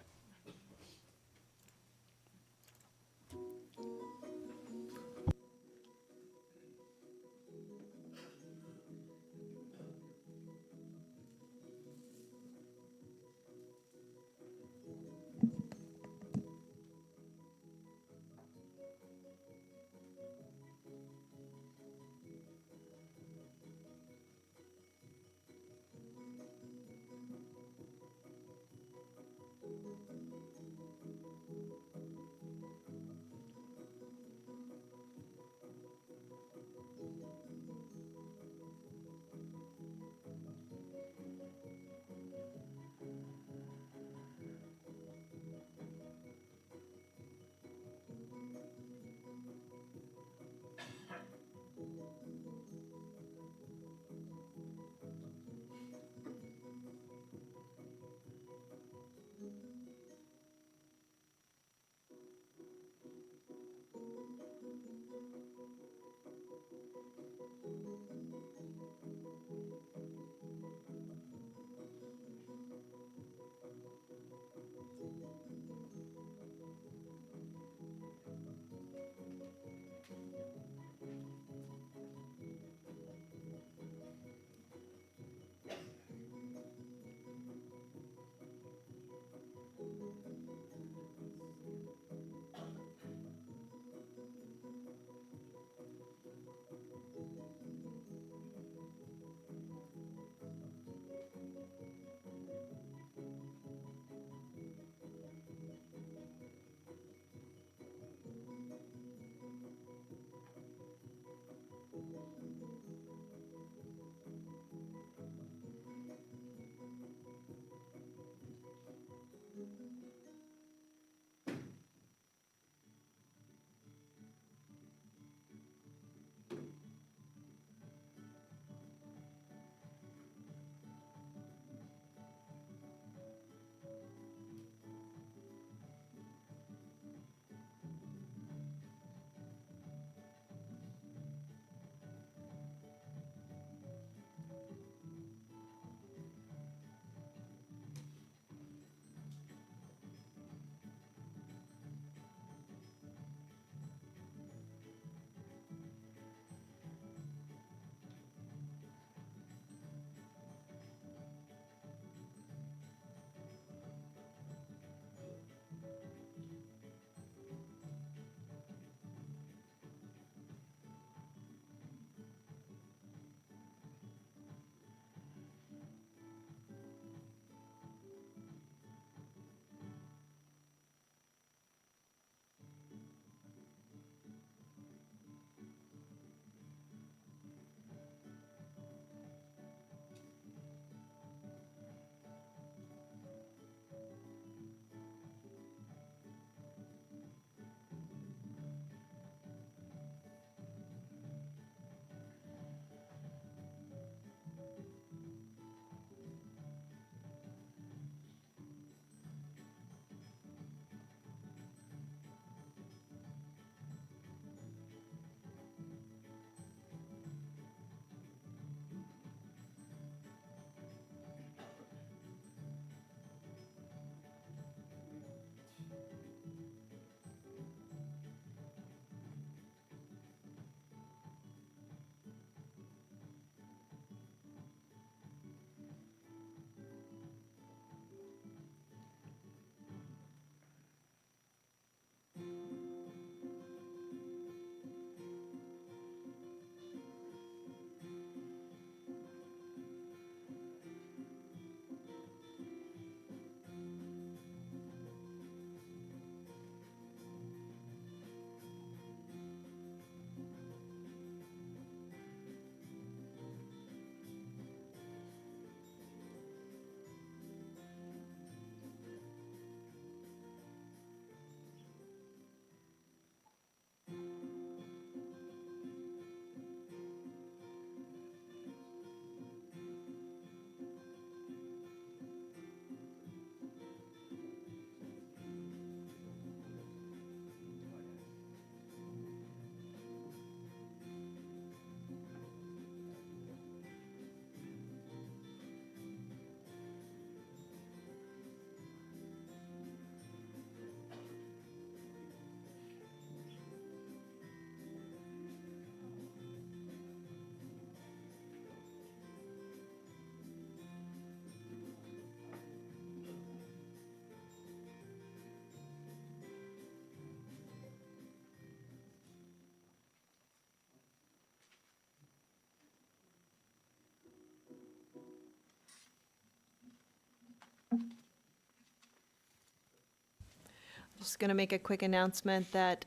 just going to make a quick announcement that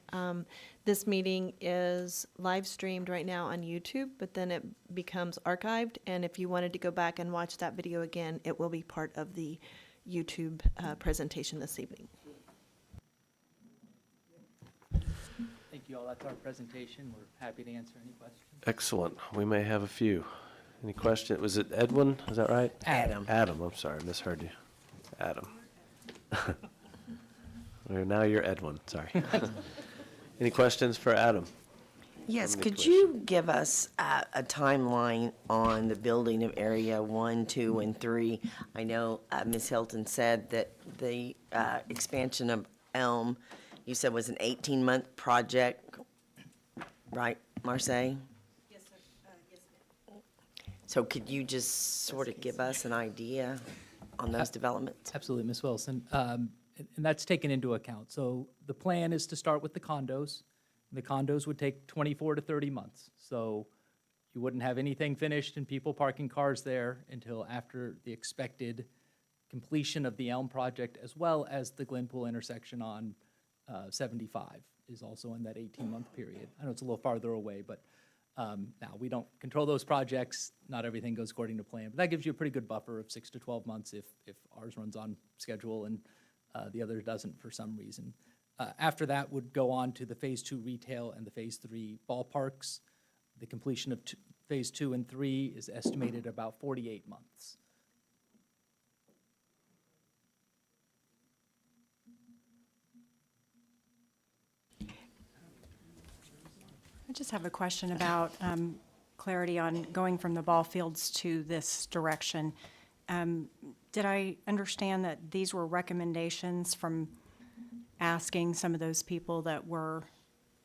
this meeting is live streamed right now on YouTube, but then it becomes archived. And if you wanted to go back and watch that video again, it will be part of the YouTube presentation this evening. Thank you all. That's our presentation. We're happy to answer any questions. Excellent. We may have a few. Any question? Was it Edwin? Is that right? Adam. Adam, I'm sorry, misheard you. Adam. Well, now you're Edwin, sorry. Any questions for Adam? Yes, Any could you give us a timeline on the building of Area 1, 2, and 3? I know Ms. Hilton said that the expansion of Elm, you said was an 18-month project, right, Marseille? Yes, sir. Yes, ma'am. So could you just sort of give us an idea on those developments? Absolutely, Ms. Wilson. And that's taken into account. So the plan is to start with the condos. The condos would take 24 to 30 months. So you wouldn't have anything finished and people parking cars there until after the expected completion of the Elm project, as well as the Glenpool intersection on 75 is also in that 18-month period. I know it's a little farther away, but now we don't control those projects. Not everything goes according to plan, but that gives you a pretty good buffer of 6 to 12 months if ours runs on schedule and the other doesn't for some reason. After that would go on to the Phase 2 retail and the Phase 3 ballparks. The completion of Phase 2 and 3 is estimated about 48 months. I just have a question about clarity on going from the ball fields to this direction. Did I understand that these were recommendations from asking some of those people that were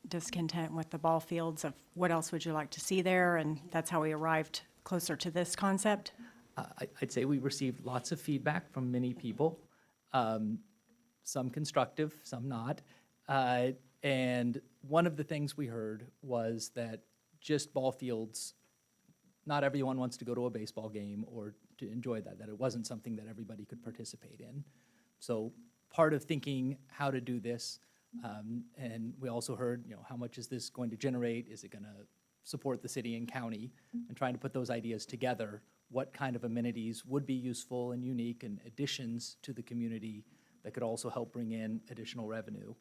discontent with the ball fields of what else would you like to see there? And that's how we arrived closer to this concept? I'd say we received lots of feedback from many people, some constructive, some not. And one of the things we heard was that just ball fields, not everyone wants to go to a baseball game or to enjoy that it wasn't something that everybody could participate in. So part of thinking how to do this, and we also heard, how much is this going to generate? Is it going to support the city and county? And trying to put those ideas together, what kind of amenities would be useful and unique and additions to the community that could also help bring in additional revenue.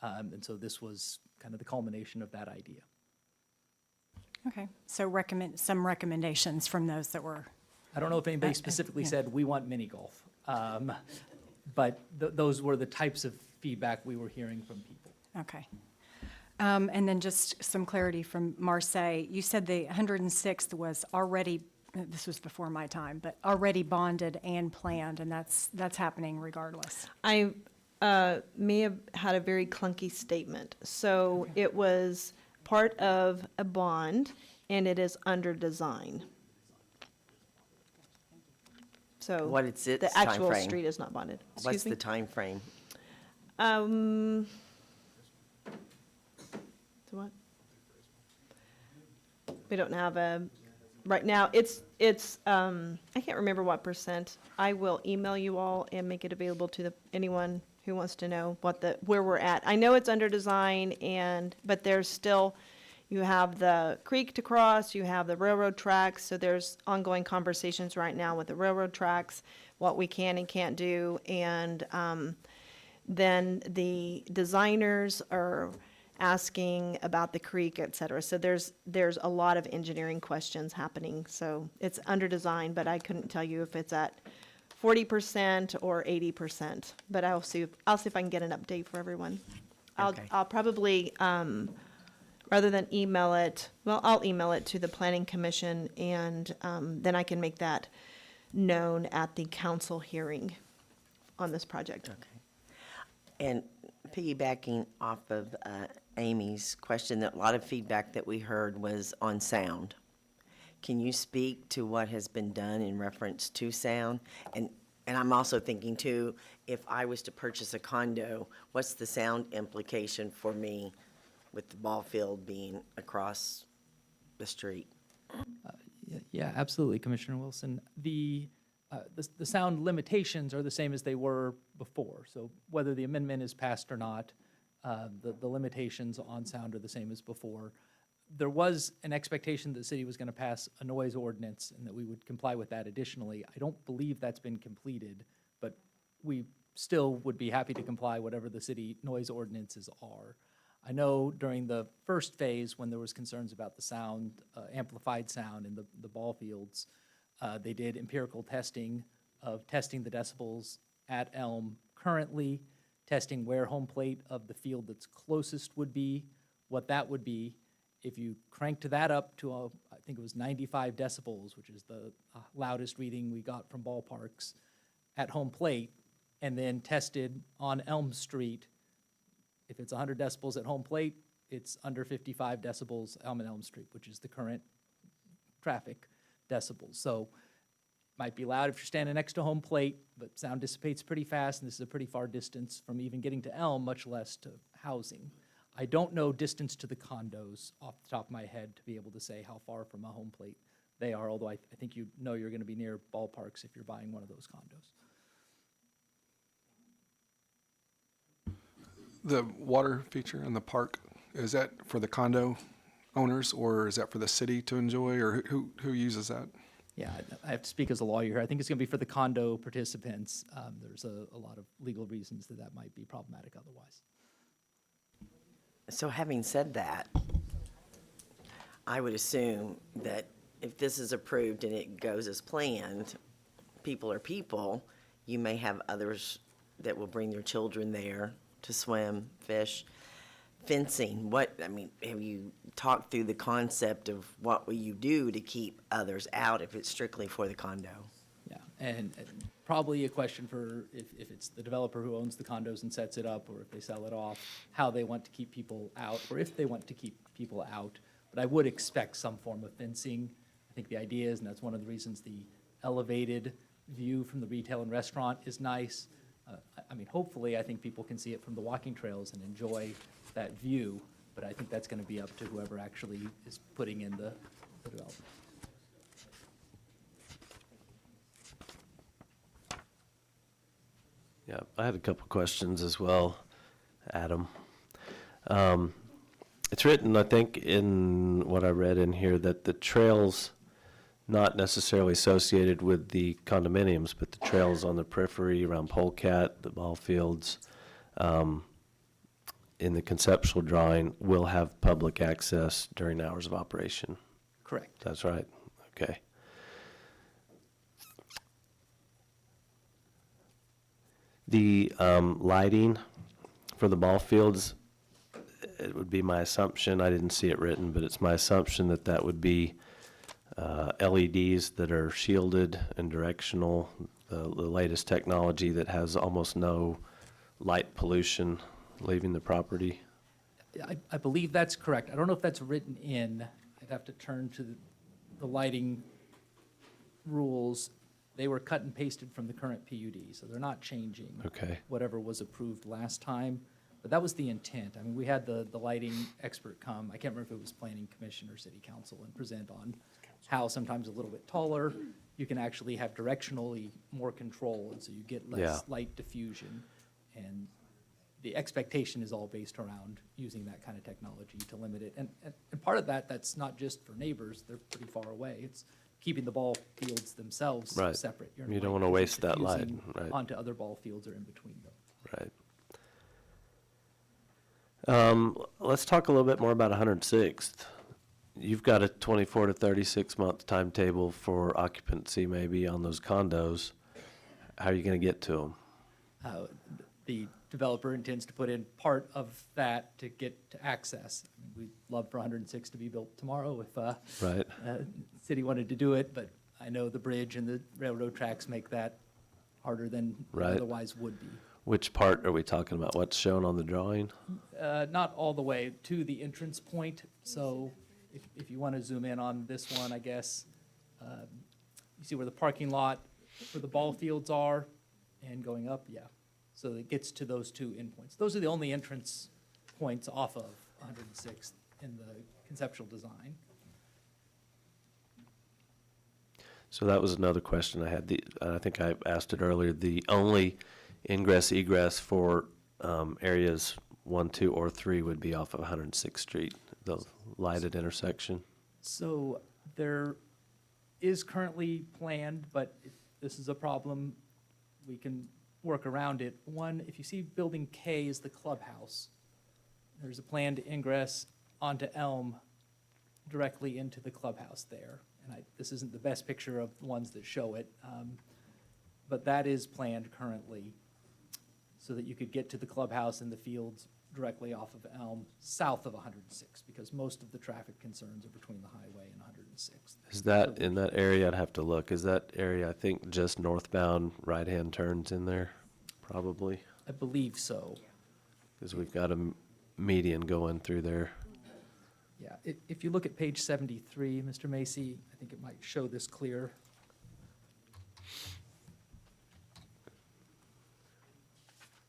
And so this was kind of the culmination of that idea. Okay, so some recommendations from those that were, I don't know if anybody specifically yeah. said, we want mini golf. But those were the types of feedback we were hearing from people. okay. And then just some clarity from Marseille. You said the 106th was already, this was before my time, but already bonded and planned, and that's happening regardless. I may have had a very clunky statement. So it was part of a bond, and it is under design. So What is its the actual timeframe? street is not bonded. What's Excuse the me? time frame? The what? We don't have a, right now, it's, I can't remember what percent. I will email you all and make it available to anyone who wants to know where we're at. I know it's under design but there's still, you have the creek to cross, you have the railroad tracks, so there's ongoing conversations right now with the railroad tracks, what we can and can't do, and then the designers are asking about the creek, et cetera. So there's a lot of engineering questions happening, so it's under design, but I couldn't tell you if it's at 40% or 80%, but I'll see if I can get an update for everyone. Okay. I'll probably, rather than email it, I'll email it to the planning commission, and then I can make that known at the council hearing on this project. Okay. And piggybacking off of Amy's question, that a lot of feedback that we heard was on sound. Can you speak to what has been done in reference to sound? And I'm also thinking too, if I was to purchase a condo, what's the sound implication for me with the ball field being across the street? Yeah, absolutely, Commissioner Wilson. The sound limitations are the same as they were before. So whether the amendment is passed or not, the limitations on sound are the same as before. There was an expectation that the city was going to pass a noise ordinance and that we would comply with that additionally. I don't believe that's been completed, but we still would be happy to comply whatever the city noise ordinances are. I know during the first phase, when there was concerns about the sound, amplified sound in the ball fields, they did empirical testing of testing the decibels at Elm currently, testing where home plate of the field that's closest would be, what that would be. If you cranked that up to, I think it was 95 decibels, which is the loudest reading we got from ballparks at home plate, and then tested on Elm Street, if it's 100 decibels at home plate, it's under 55 decibels on Elm Street, which is the current traffic decibels. So might be loud if you're standing next to home plate, but sound dissipates pretty fast, and this is a pretty far distance from even getting to Elm, much less to housing. I don't know distance to the condos off the top of my head to be able to say how far from a home plate they are, although I think you know you're going to be near ballparks if you're buying one of those condos. The water feature in the park, is that for the condo owners or is that for the city to enjoy, or who uses that? Yeah, I have to speak as a lawyer here. I think it's going to be for the condo participants. There's a lot of legal reasons that might be problematic otherwise. So having said that, I would assume that if this is approved and it goes as planned, people are people, you may have others that will bring their children there to swim, fish. Fencing, have you talked through the concept of what will you do to keep others out if it's strictly for the condo? Yeah, and probably a question for if it's the developer who owns the condos and sets it up, or if they sell it off, how they want to keep people out, or if they want to keep people out. But I would expect some form of fencing. I think the idea is, and that's one of the reasons the elevated view from the retail and restaurant is nice. Hopefully, I think people can see it from the walking trails and enjoy that view, but I think that's going to be up to whoever actually is putting in the development. Yeah, I had a couple questions as well, Adam. It's written, I think, in what I read in here, that the trails not necessarily associated with the condominiums, but the trails on the periphery around Polecat, the ball fields, in the conceptual drawing will have public access during hours of operation. Correct. That's right. Okay. The lighting for the ball fields, it would be my assumption, I didn't see it written, but it's my assumption that that would be LEDs that are shielded and directional, the latest technology that has almost no light pollution leaving the property. I believe that's correct. I don't know if that's written in. I'd have to turn to the lighting rules. They were cut and pasted from the current PUD, so they're not changing Okay. whatever was approved last time. But that was the intent. We had the lighting expert come, I can't remember if it was planning commission or city council, and present on how sometimes a little bit taller, you can actually have directionally more control, and so you get less Yeah. light diffusion. And the expectation is all based around using that kind of technology to limit it. And part of that's not just for neighbors, they're pretty far away. It's keeping the ball fields themselves Right. separate. Your You don't light wanna isn't waste that light, diffusing right. onto other ball fields or in between them. Right. Let's talk a little bit more about 106th. You've got a 24 to 36 month timetable for occupancy maybe on those condos. How are you going to get to them? The developer intends to put in part of that to get to access. We'd love for 106 to be built tomorrow if Right. city wanted to do it, but I know the bridge and the railroad tracks make that harder than it Right. otherwise would be. Which part are we talking about? What's shown on the drawing? Not all the way to the entrance point, so if you want to zoom in on this one, I guess, you see where the parking lot for the ball fields are, and going up, yeah. So it gets to those two endpoints. Those are the only entrance points off of 106th in the conceptual design. So that was another question I had. I think I asked it earlier. The only ingress egress for areas 1, 2, or 3 would be off of 106th Street, the lighted intersection. So there is currently planned, but if this is a problem, we can work around it. One, if you see Building K is the clubhouse, there's a planned ingress onto Elm directly into the clubhouse there. And this isn't the best picture of the ones that show it, but that is planned currently so that you could get to the clubhouse and the fields directly off of Elm, south of 106, because most of the traffic concerns are between the highway and 106. Is that, in that area, I'd have to look, is that area, I think, just northbound right-hand turns in there, probably? I believe so. Because we've got a median going through there. Yeah, if you look at page 73, Mr. Macy, I think it might show this clear.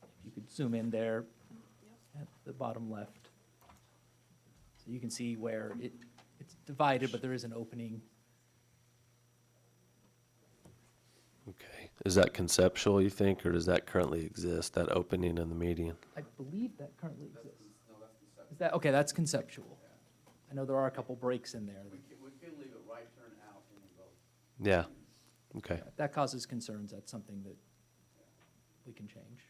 If you could zoom in there at the bottom left. So you can see where it's divided, but there is an opening. Okay. Is that conceptual, you think, or does that currently exist, that opening in the median? I believe that currently exists. Is that, okay, that's conceptual. I know there are a couple breaks in there. We can leave a right turn out in the road. Yeah, okay. If that causes concerns, that's something that we can change.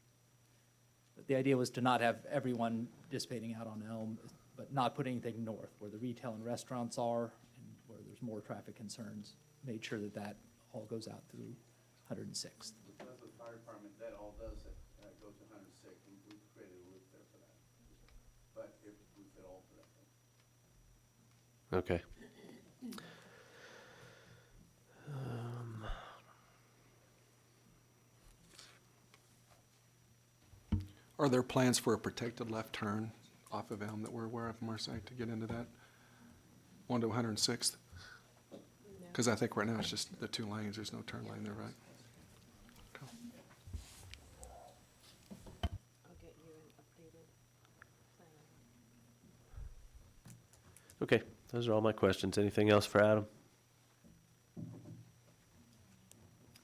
But the idea was to not have everyone dissipating out on Elm, but not put anything north, where the retail and restaurants are, and where there's more traffic concerns. Made sure that that all goes out through 106th. Because of the fire department, that all does go to 106, and we created a loop there for that. But if we could alter that. Okay. Are there plans for a protected left turn off of Elm that we're aware of from our site to get into that? 1 to 106th? Because I think right now it's just the 2 lanes, there's no turn lane there, right? Okay. Okay, those are all my questions. Anything else for Adam?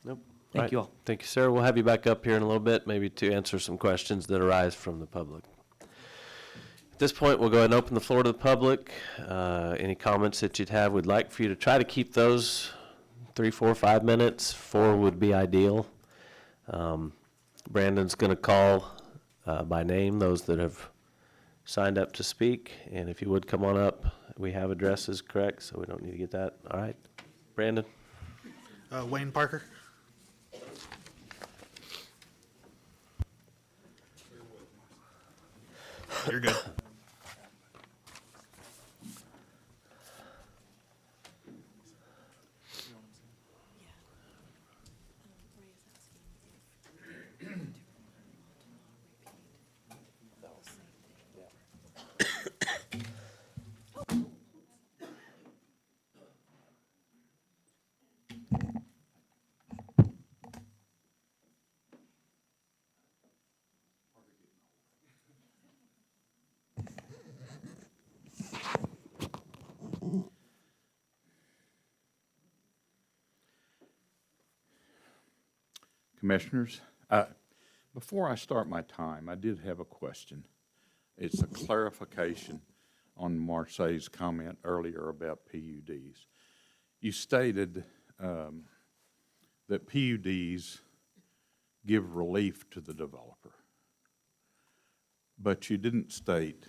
Nope. Thank you all. Thank you, sir. We'll have you back up here in a little bit, maybe to answer some questions that arise from the public. At this point, we'll go ahead and open the floor to the public. Any comments that you'd have, we'd like for you to try to keep those 3, 4, 5 minutes. 4 would be ideal. Brandon's going to call by name those that have signed up to speak, and if you would come on up, we have addresses correct, so we don't need to get that. All right, Brandon? Wayne Parker. You're good. Commissioners, before I start my time, I did have a question. It's a clarification on Marseille's comment earlier about PUDs. You stated that PUDs give relief to the developer, but you didn't state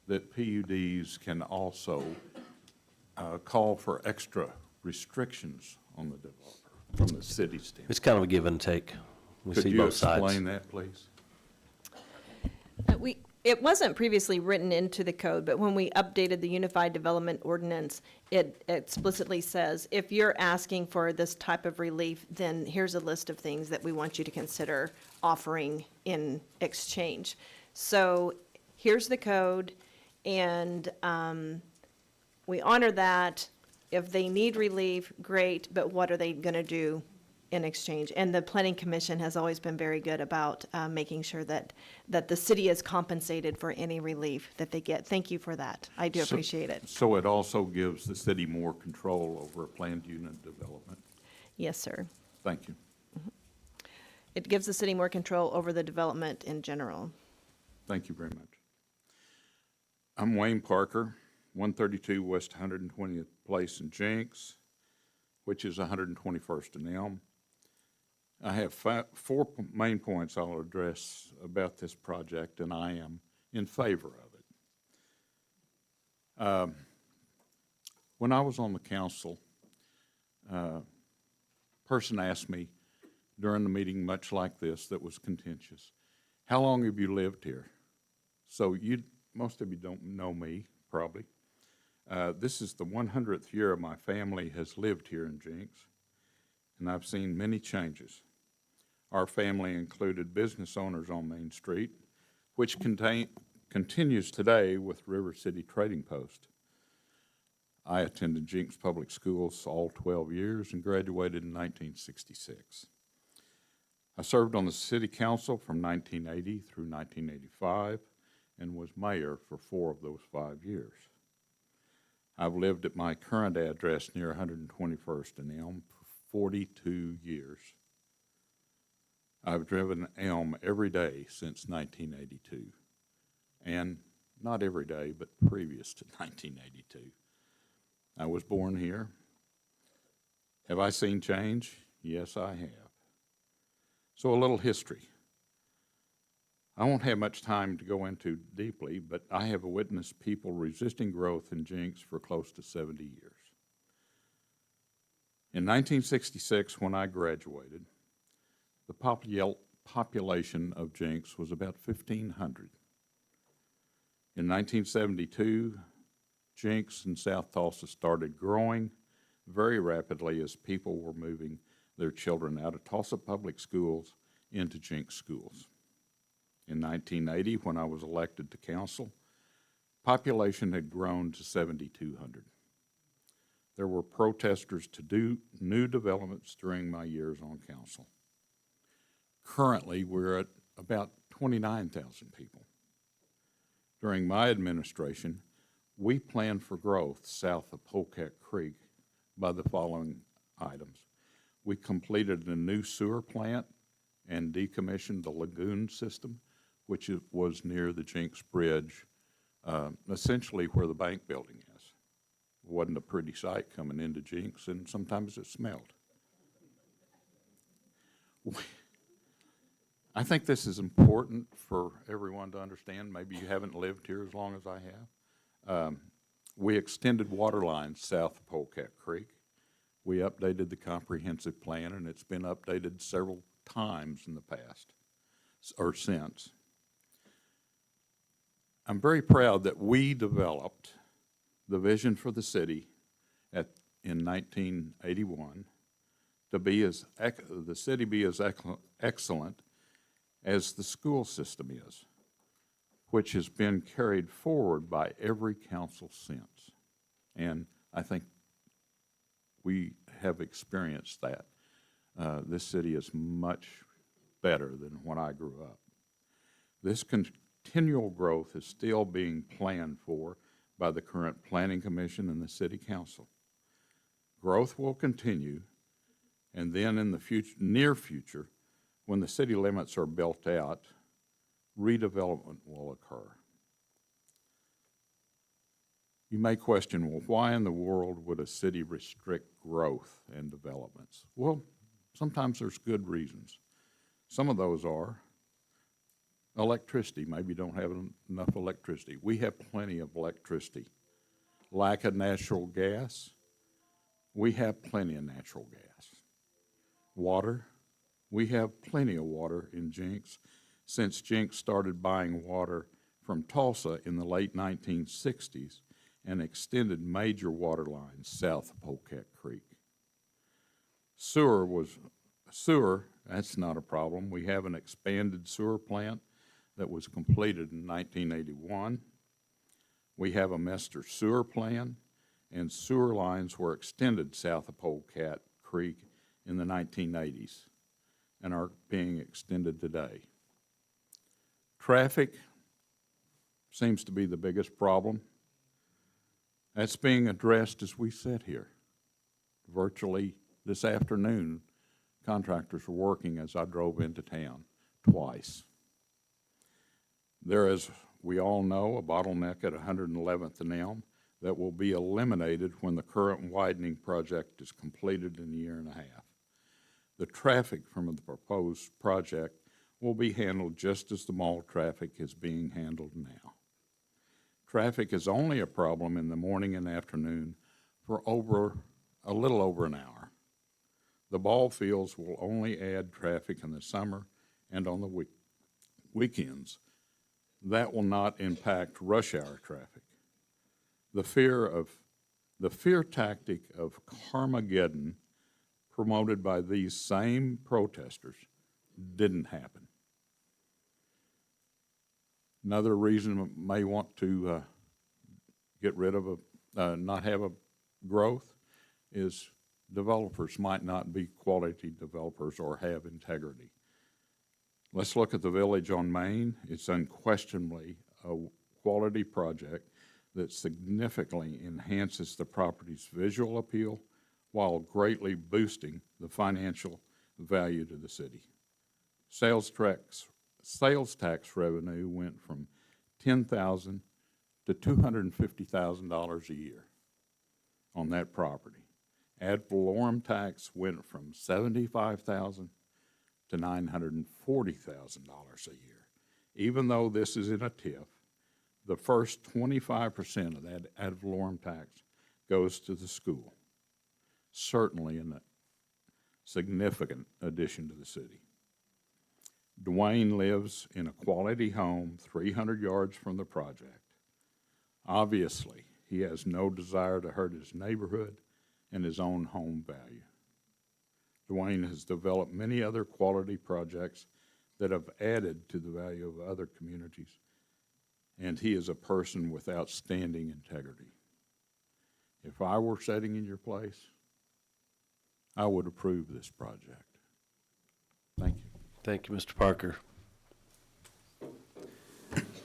that PUDs can also call for extra restrictions on the developer from the city standpoint. It's kind of a give and take. We Could see you both sides. explain that, please? It wasn't previously written into the code, but when we updated the Unified Development Ordinance, it explicitly says, if you're asking for this type of relief, then here's a list of things that we want you to consider offering in exchange. So here's the code, and we honor that. If they need relief, great, but what are they going to do in exchange? And the Planning Commission has always been very good about making sure that the city is compensated for any relief that they get. Thank you for that. I do appreciate it. So it also gives the city more control over planned unit development? Yes, sir. Thank you. It gives the city more control over the development in general. Thank you very much. I'm Wayne Parker, 132 West 120th Place in Jenks, which is 121st and Elm. I have four main points I'll address about this project, and I am in favor of it. When I was on the council, a person asked me during the meeting, much like this, that was contentious, how long have you lived here? So most of you don't know me, probably. This is the 100th year my family has lived here in Jenks, and I've seen many changes. Our family included business owners on Main Street, which continues today with River City Trading Post. I attended Jenks Public Schools all 12 years and graduated in 1966. I served on the city council from 1980 through 1985 and was mayor for 4 of those 5 years. I've lived at my current address near 121st and Elm for 42 years. I've driven Elm every day since 1982, and not every day, but previous to 1982. I was born here. Have I seen change? Yes, I have. So a little history. I won't have much time to go into deeply, but I have witnessed people resisting growth in Jenks for close to 70 years. In 1966, when I graduated, the population of Jenks was about 1,500. In 1972, Jenks and South Tulsa started growing very rapidly as people were moving their children out of Tulsa public schools into Jenks schools. In 1980, when I was elected to council, population had grown to 7,200. There were protesters to do new developments during my years on council. Currently, we're at about 29,000 people. During my administration, we plan for growth south of Polecat Creek by the following items. We completed a new sewer plant and decommissioned the lagoon system, which was near the Jenks Bridge, essentially where the bank building is. It wasn't a pretty sight coming into Jenks, and sometimes it smelled. I think this is important for everyone to understand. Maybe you haven't lived here as long as I have. We extended water lines south of Polecat Creek. We updated the comprehensive plan, and it's been updated several times in the past, or since. I'm very proud that we developed the vision for the city in 1981 to be the city be as excellent as the school system is, which has been carried forward by every council since. And I think we have experienced that. This city is much better than when I grew up. This continual growth is still being planned for by the current Planning Commission and the City Council. Growth will continue, and then in the near future, when the city limits are built out, redevelopment will occur. You may question, well, why in the world would a city restrict growth and developments? Well, sometimes there's good reasons. Some of those are electricity. Maybe you don't have enough electricity. We have plenty of electricity. Lack of natural gas. We have plenty of natural gas. Water. We have plenty of water in Jenks since Jenks started buying water from Tulsa in the late 1960s and extended major water lines south of Polecat Creek. Sewer, that's not a problem. We have an expanded sewer plant that was completed in 1981. We have a master sewer plan, and sewer lines were extended south of Polecat Creek in the 1980s and are being extended today. Traffic seems to be the biggest problem. That's being addressed as we sit here. Virtually This afternoon, contractors were working as I drove into town twice. There is, we all know, a bottleneck at 111th and Elm that will be eliminated when the current widening project is completed in a year and a half. The traffic from the proposed project will be handled just as the mall traffic is being handled now. Traffic is only a problem in the morning and afternoon for a little over an hour. The ball fields will only add traffic in the summer and on the weekends. That will not impact rush hour traffic. The fear tactic of Carmageddon promoted by these same protesters didn't happen. Another reason may want to get rid of not have a growth is developers might not be quality developers or have integrity. Let's look at the Village on Main. It's unquestionably a quality project that significantly enhances the property's visual appeal while greatly boosting the financial value to the city. Sales tax revenue went from $10,000 to $250,000 a year on that property. Ad valorem tax went from $75,000 to $940,000 a year. Even though this is in a TIF, the first 25% of that ad valorem tax goes to the school. Certainly a significant addition to the city. Dwayne lives in a quality home 300 yards from the project. Obviously, he has no desire to hurt his neighborhood and his own home value. Dwayne has developed many other quality projects that have added to the value of other communities, and he is a person with outstanding integrity. If I were sitting in your place, I would approve this project. Thank you. Thank you, Mr. Parker.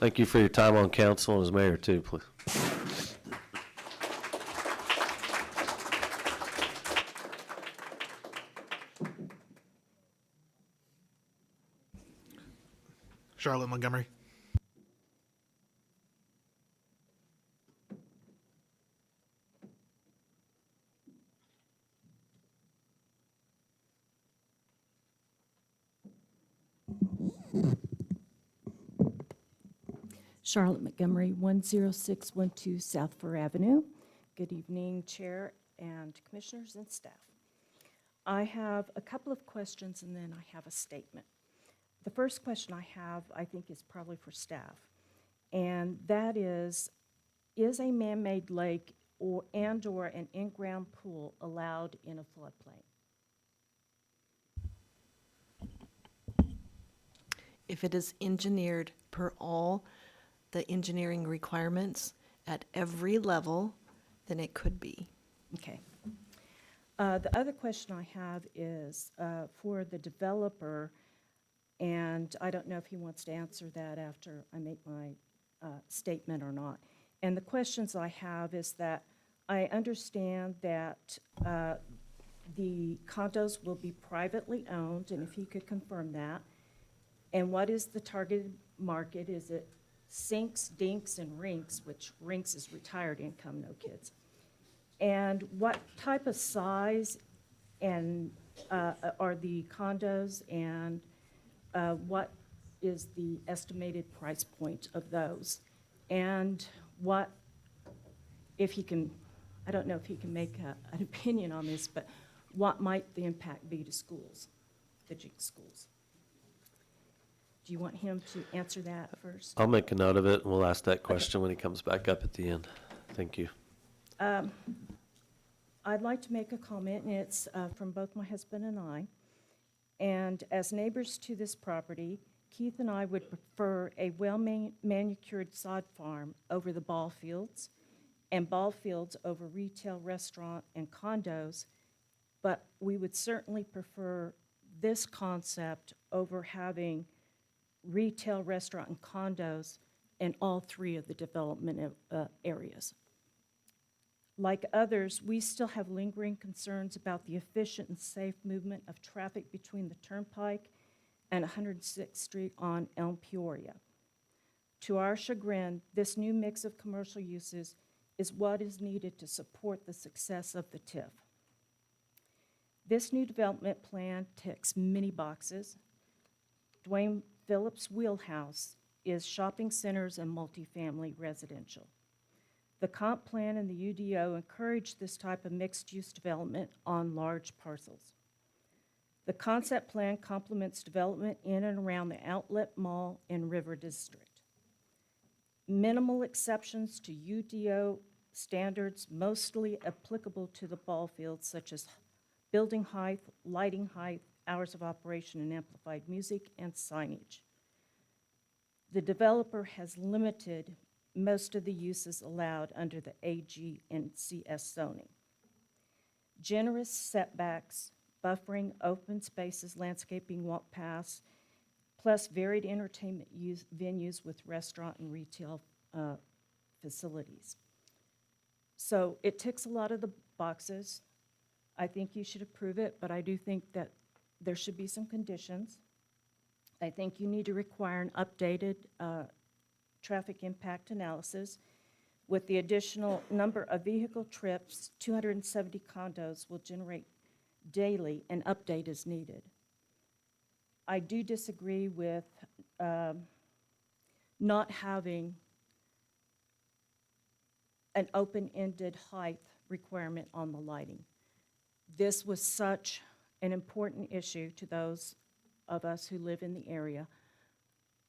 Thank you for your time on council and as mayor too, please. Charlotte Montgomery. Charlotte Montgomery, 10612 South Fur Avenue. Good evening, Chair and Commissioners and staff. I have a couple of questions and then I have a statement. The first question I have, I think, is probably for staff, and that is a man-made lake or an in-ground pool allowed in a floodplain? If it is engineered per all the engineering requirements at every level, then it could be. Okay. The other question I have is for the developer, and I don't know if he wants to answer that after I make my statement or not. And the questions I have is that I understand that the condos will be privately owned, and if he could confirm that. And what is the targeted market? Is it sinks, dinks, and rinks, which rinks is retired income, no kids? And what type of size and are the condos, and what is the estimated price point of those? And what, if he can, I don't know if he can make an opinion on this, but what might the impact be to schools, the Jenks schools? Do you want him to answer that first? I'll make a note of it, and we'll ask that question when he comes back up at the end. Thank you. I'd like to make a comment, and it's from both my husband and I. And as neighbors to this property, Keith and I would prefer a well-manicured sod farm over the ball fields, and ball fields over retail, restaurant, and condos. But we would certainly prefer this concept over having retail, restaurant, and condos in all three of the development areas. Like others, we still have lingering concerns about the efficient and safe movement of traffic between the Turnpike and 106th Street on Elm Peoria. To our chagrin, this new mix of commercial uses is what is needed to support the success of the TIF. This new development plan ticks many boxes. Dwayne Phillips' wheelhouse is shopping centers and multifamily residential. The comp plan and the UDO encourage this type of mixed-use development on large parcels. The concept plan complements development in and around the Outlet Mall and River District. Minimal exceptions to UDO standards mostly applicable to the ball fields, such as building height, lighting height, hours of operation, and amplified music and signage. The developer has limited most of the uses allowed under the AG and CS zoning. Generous setbacks, buffering, open spaces, landscaping, walk paths, plus varied entertainment venues with restaurant and retail facilities. So it ticks a lot of the boxes. I think you should approve it, but I do think that there should be some conditions. I think you need to require an updated traffic impact analysis. With the additional number of vehicle trips, 270 condos will generate daily. An update is needed. I do disagree with not having an open-ended height requirement on the lighting. This was such an important issue to those of us who live in the area.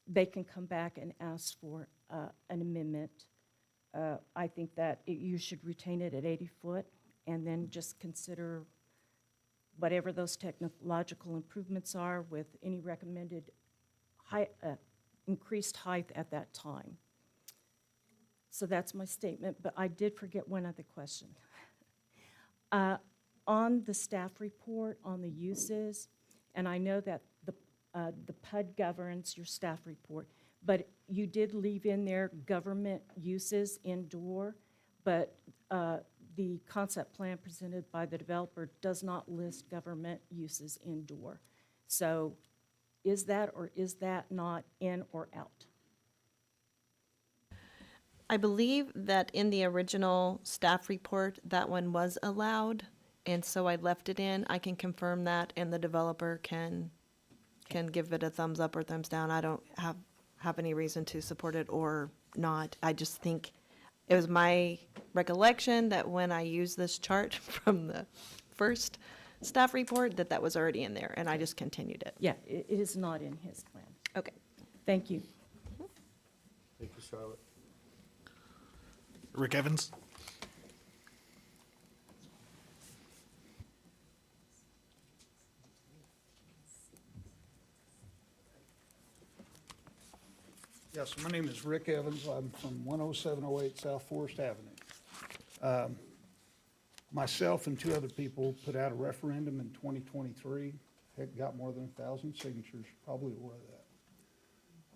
They can come back and ask for an amendment. I think that you should retain it at 80 foot and then just consider whatever those technological improvements are with any recommended increased height at that time. So that's my statement, but I did forget one other question. On the staff report on the uses, and I know that the PUD governs your staff report, but you did leave in there government uses indoor, but the concept plan presented by the developer does not list government uses indoor. So is that or is that not in or out? I believe that in the original staff report, that one was allowed, and so I left it in. I can confirm that, and the developer can give it a thumbs up or thumbs down. I don't have any reason to support it or not. I just think it was my recollection that when I used this chart from the first staff report, that was already in there, and I just continued it. Yeah, it is not in his plan. Okay. Thank you. Thank you, Charlotte. Rick Evans. Yes, my name is Rick Evans. I'm from 10708 South Forest Avenue. Myself and two other people put out a referendum in 2023. It got more than 1,000 signatures, you're probably aware of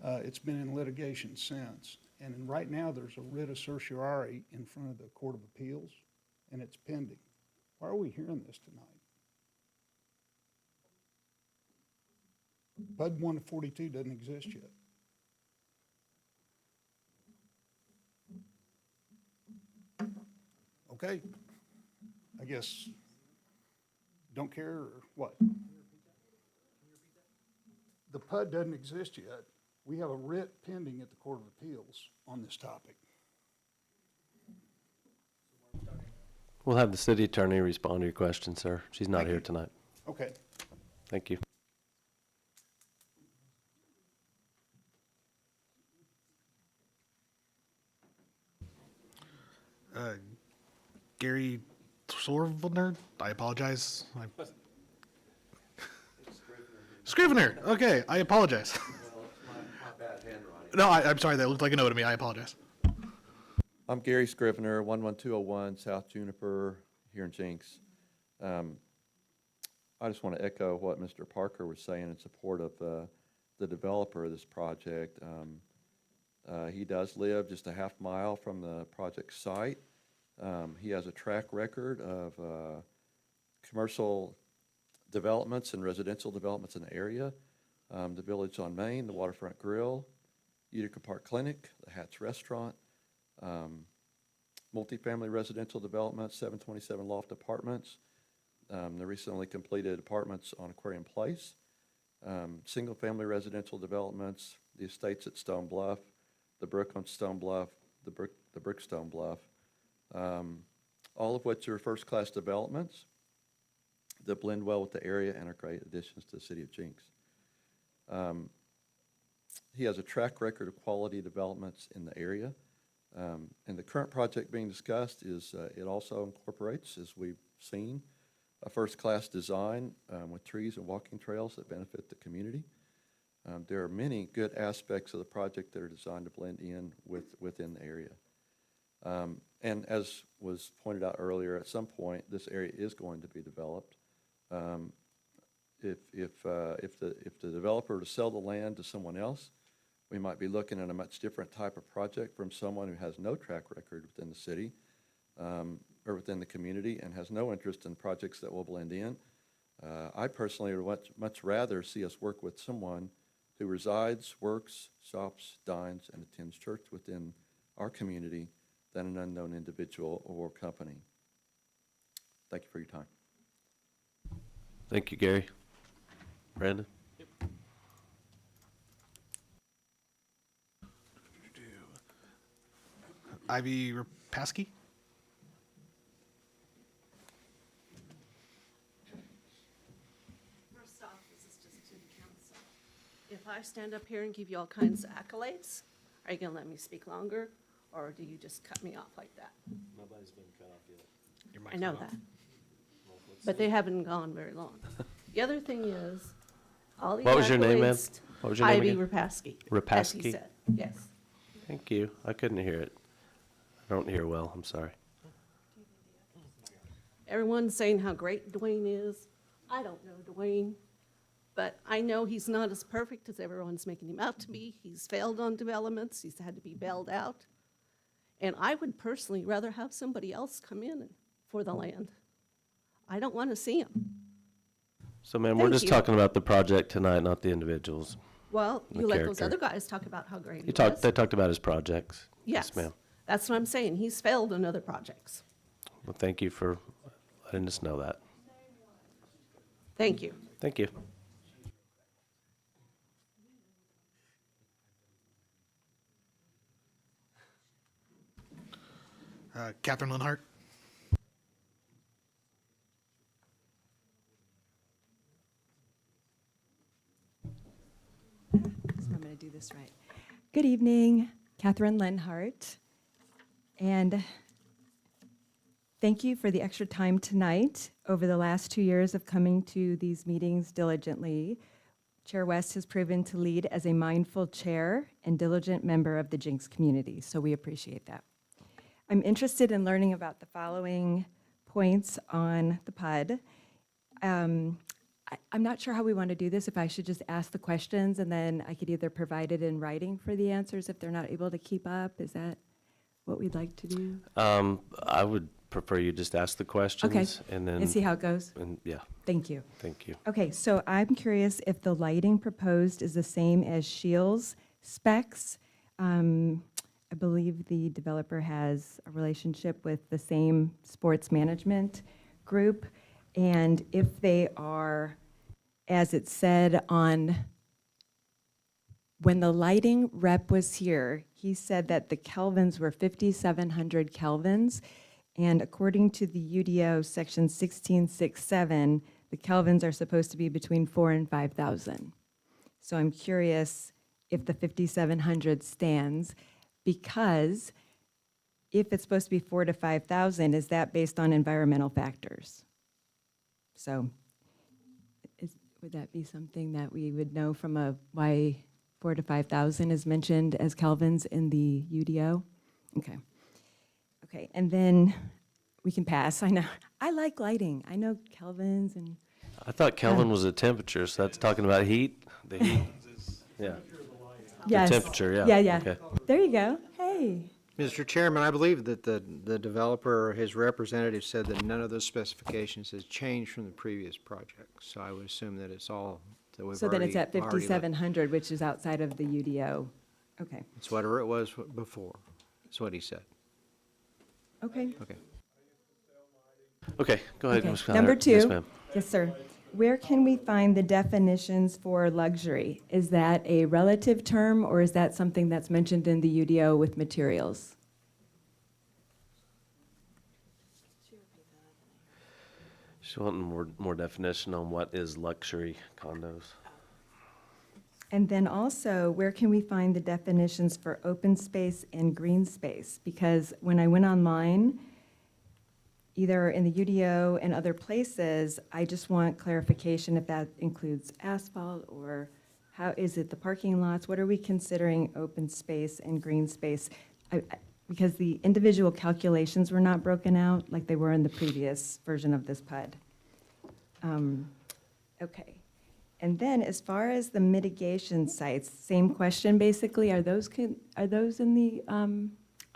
that. It's been in litigation since. And right now, there's a writ of certiorari in front of the Court of Appeals, and it's pending. Why are we hearing this tonight? PUD 142 doesn't exist yet. Okay, I guess, don't care or what? The PUD doesn't exist yet. We have a writ pending at the Court of Appeals on this topic. We'll have the city attorney respond to your question, sir. She's not Thank here you. tonight. Okay. Thank you. Gary Sorvner. I apologize. Scrivener. Okay, I apologize. No, I'm sorry. That looked like an O to me. I apologize. I'm Gary Scrivener, 11201 South Juniper here in Jenks. I just want to echo what Mr. Parker was saying in support of the developer of this project. He does live just a half mile from the project site. He has a track record of commercial developments and residential developments in the area. The Village on Main, the Waterfront Grill, Utica Park Clinic, the Hatch Restaurant, multifamily residential developments, 727 Loft Apartments, the recently completed apartments on Aquarium Place, single-family residential developments, the estates at Stone Bluff, the Brook on Stone Bluff, the Brookstone Bluff, all of which are first-class developments that blend well with the area and are great additions to the city of Jenks. He has a track record of quality developments in the area. And the current project being discussed is, it also incorporates, as we've seen, a first-class design with trees and walking trails that benefit the community. There are many good aspects of the project that are designed to blend in within the area. And as was pointed out earlier, at some point, this area is going to be developed. If the developer were to sell the land to someone else, we might be looking at a much different type of project from someone who has no track record within the city or within the community and has no interest in projects that will blend in. I personally would much rather see us work with someone who resides, works, shops, dines, and attends church within our community than an unknown individual or company. Thank you for your time. Thank you, Gary. Brandon? Ivy Rapaski? First off, this is just to the council. If I stand up here and give you all kinds of accolades, are you gonna let me speak longer, or do you just cut me off like that? Nobody's been cut off yet. Your I know mic's off. that. But they haven't gone very long. The other thing is, all these What was your name, ma'am? accolades- What was your name Ivy again? Rapaski. As Rapaski? he said, yes. Thank you. I couldn't hear it. I don't hear well. I'm sorry. Everyone's saying how great Dwayne is. I don't know Dwayne, but I know he's not as perfect as everyone's making him out to be. He's failed on developments. He's had to be bailed out. And I would personally rather have somebody else come in for the land. I don't want to see him. So, ma'am, we're Thank just you. talking about the project tonight, not the individuals. Well, The you let those character. other guys talk about how great he They was. talked about his projects. Yes, ma'am. that's what I'm saying. He's failed on other projects. Well, thank you for letting us know that. Thank you. Thank you. Catherine Linhart? So I'm going to do this right. Good evening, Catherine Lenhart. And thank you for the extra time tonight. Over the last 2 years of coming to these meetings diligently, Chair West has proven to lead as a mindful chair and diligent member of the Jenks community, so we appreciate that. I'm interested in learning about the following points on the PUD. I'm not sure how we want to do this, if I should just ask the questions and then I could either provide it in writing for the answers if they're not able to keep up. Is that what we'd like to do? I would prefer you just ask the questions and then. And see how it goes? And, yeah, Thank you. thank you. Okay, so I'm curious if the lighting proposed is the same as Shields specs. I believe the developer has a relationship with the same sports management group. And if they are, as it said on, when the lighting rep was here, he said that the kelvins were 5,700 kelvins. And according to the UDO section 1667, the kelvins are supposed to be between 4,000 and 5,000. So I'm curious if the 5,700 stands, because if it's supposed to be 4,000 to 5,000, is that based on environmental factors? So would that be something that we would know from why 4,000 to 5,000 is mentioned as kelvins in the UDO? Okay. Okay, and then we can pass. I know, I like lighting. I know kelvins and. I thought Kelvin was a temperature, so that's talking about heat? The heat? Yeah. Yes. temperature, yeah. Yeah, yeah. Okay. There you go. Hey. Mr. Chairman, I believe that the developer or his representative said that none of those specifications has changed from the previous project. So I would assume that it's all, that we've So then it's at already let- 5,700, which is outside of the UDO. Okay, It's whatever it was before. That's what he said. okay. Okay. Okay, go ahead, Okay. Ms. Conner. Number Yes, two. ma'am. Yes, sir. Where can we find the definitions for luxury? Is that a relative term, or is that something that's mentioned in the UDO with materials? She's wanting more definition on what is luxury condos. And then also, where can we find the definitions for open space and green space? Because when I went online, either in the UDO and other places, I just want clarification if that includes asphalt, or how is it the parking lots? What are we considering open space and green space? Because the individual calculations were not broken out like they were in the previous version of this PUD. Okay. And then as far as the mitigation sites, same question basically. Are those in the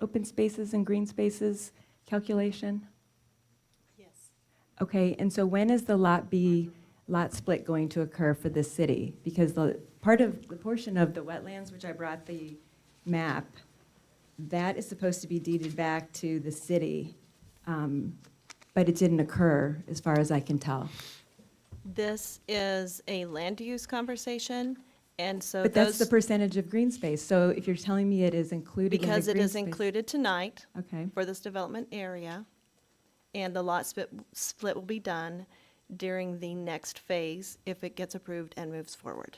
open spaces and green spaces calculation? Yes. Okay, and so when is the lot split going to occur for the city? Because the portion of the wetlands, which I brought the map, that is supposed to be deeded back to the city, but it didn't occur, as far as I can tell. This is a land use conversation, and so But that's the those, percentage of green space, so if you're telling me it is included in the green because space. it is included tonight Okay, for this development area, and the lot split will be done during the next phase if it gets approved and moves forward.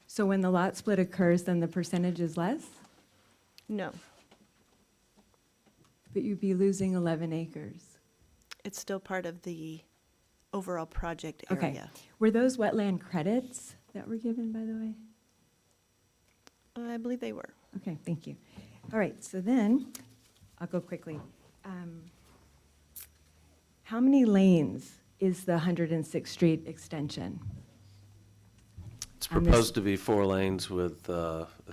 so when the lot split occurs, then the percentage is less? No, But you'd be losing 11 acres. it's still part of the overall project Okay. area. Were those wetland credits that were given, by the way? I believe they were. Okay, thank you. All right, so then, I'll go quickly. How many lanes is the 106th Street extension? It's On this- proposed to be 4 lanes with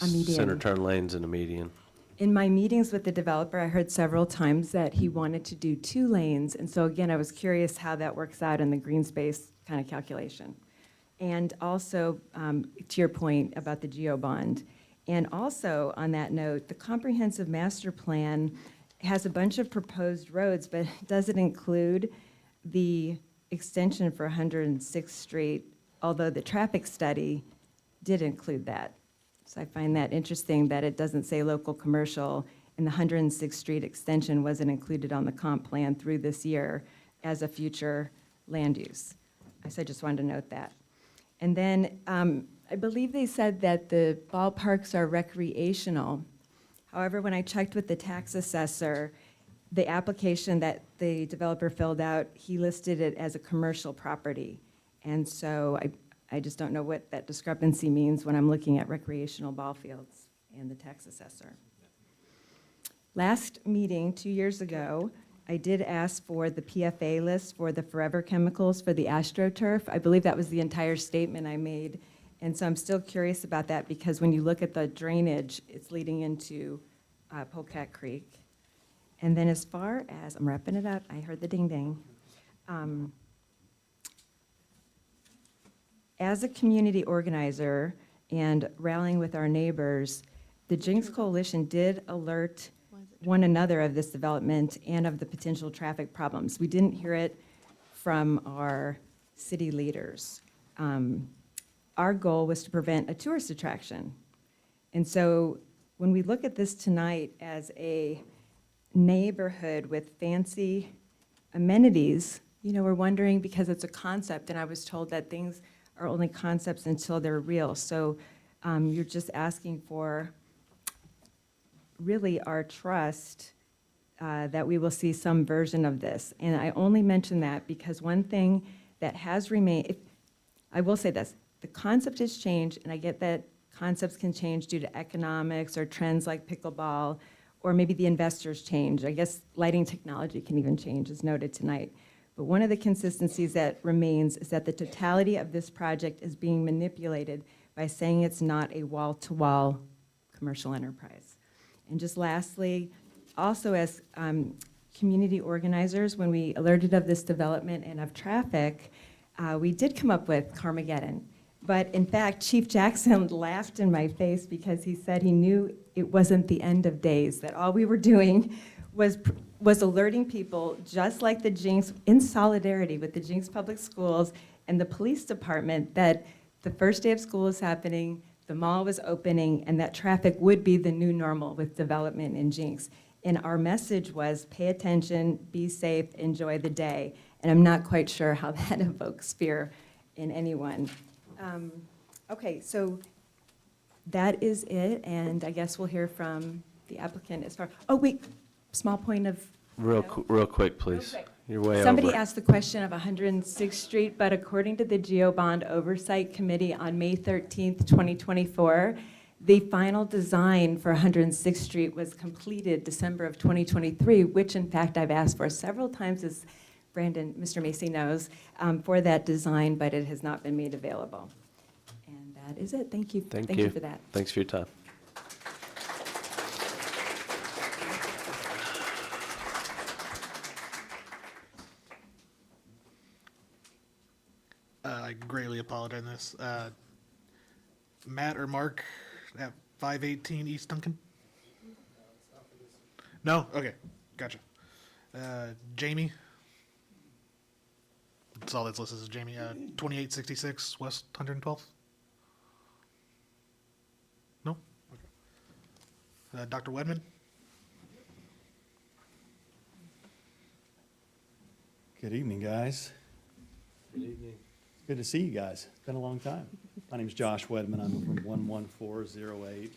median. center turn lanes and a median. In my meetings with the developer, I heard several times that he wanted to do 2 lanes, and so again, I was curious how that works out in the green space kind of calculation. And also, to your point about the geo bond, and also on that note, the comprehensive master plan has a bunch of proposed roads, but doesn't include the extension for 106th Street, although the traffic study did include that. So I find that interesting that it doesn't say local commercial, and the 106th Street extension wasn't included on the comp plan through this year as a future land use. So I just wanted to note that. And then I believe they said that the ballparks are recreational. However, when I checked with the tax assessor, the application that the developer filled out, he listed it as a commercial property. And so I just don't know what that discrepancy means when I'm looking at recreational ball fields and the tax assessor. Last meeting, 2 years ago, I did ask for the PFA list for the forever chemicals for the AstroTurf. I believe that was the entire statement I made. And so I'm still curious about that because when you look at the drainage, it's leading into Polecat Creek. And then as far as, I'm wrapping it up, I heard the ding ding. As a community organizer and rallying with our neighbors, the Jenks Coalition did alert one another of this development and of the potential traffic problems. We didn't hear it from our city leaders. Our goal was to prevent a tourist attraction. And so when we look at this tonight as a neighborhood with fancy amenities, you know, we're wondering because it's a concept, and I was told that things are only concepts until they're real. So you're just asking for really our trust that we will see some version of this. And I only mention that because one thing that has remained, I will say this, the concept has changed, and I get that concepts can change due to economics or trends like pickleball, or maybe the investors change. I guess lighting technology can even change, as noted tonight. But one of the consistencies that remains is that the totality of this project is being manipulated by saying it's not a wall-to-wall commercial enterprise. And just lastly, also as community organizers, when we alerted of this development and of traffic, we did come up with Carmageddon. But in fact, Chief Jackson laughed in my face because he said he knew it wasn't the end of days, that all we were doing was alerting people, just like the Jenks, in solidarity with the Jenks Public Schools and the police department, that the first day of school is happening, the mall was opening, and that traffic would be the new normal with development in Jenks. And our message was, pay attention, be safe, enjoy the day. And I'm not quite sure how that evokes fear in anyone. Okay, so that is it, and I guess we'll hear from the applicant as far, oh, wait, small point of. Real quick, please. quick. You're way over. Somebody asked the question of 106th Street, but according to the GeoBond Oversight Committee on May 13th, 2024, the final design for 106th Street was completed December of 2023, which in fact I've asked for several times, as Brandon, Mr. Macy knows, for that design, but it has not been made available. And that is it. Thank you. Thank you for that. Thanks for your time. I greatly apologize on this. Matt or Mark at 518 East Duncan? No? Okay, gotcha. Jamie? That's all that's listed is Jamie. 2866 West 112th? No? Okay. Dr. Wedman? Good evening, guys. Good evening. Good to see you guys. It's been a long time. My name's Josh Wedman. I'm from 11408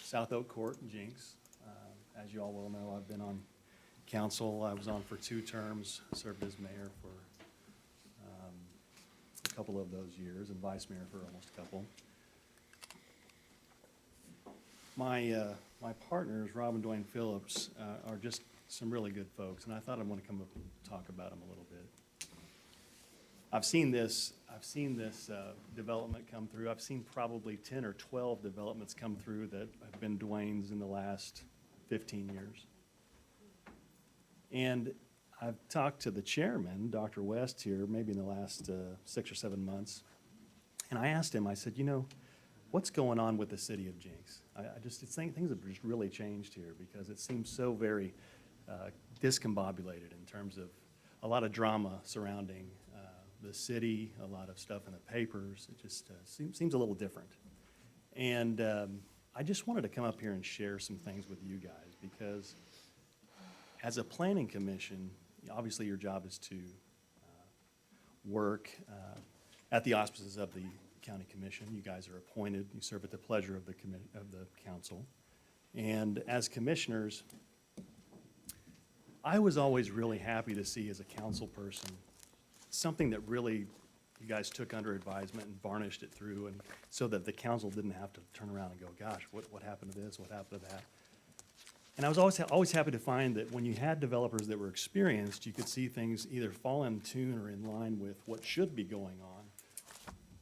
South Oak Court in Jenks. As you all well know, I've been on council. I was on for 2 terms, served as mayor for a couple of those years, and vice mayor for almost a couple. My partners, Rob and Dwayne Phillips, are just some really good folks, and I thought I'd want to come up and talk about them a little bit. I've seen this development come through. I've seen probably 10 or 12 developments come through that have been Dwayne's in the last 15 years. And I've talked to the chairman, Dr. West here, maybe in the last 6 or 7 months. And I asked him, I said, you know, what's going on with the city of Jenks? Things have just really changed here because it seems so very discombobulated in terms of a lot of drama surrounding the city, a lot of stuff in the papers. It just seems a little different. And I just wanted to come up here and share some things with you guys because as a planning commission, obviously your job is to work at the auspices of the county commission. You guys are appointed. You serve at the pleasure of the council. And as commissioners, I was always really happy to see as a council person something that really you guys took under advisement and varnished it through, and so that the council didn't have to turn around and go, gosh, what happened to this, what happened to that? And I was always happy to find that when you had developers that were experienced, you could see things either fall in tune or in line with what should be going on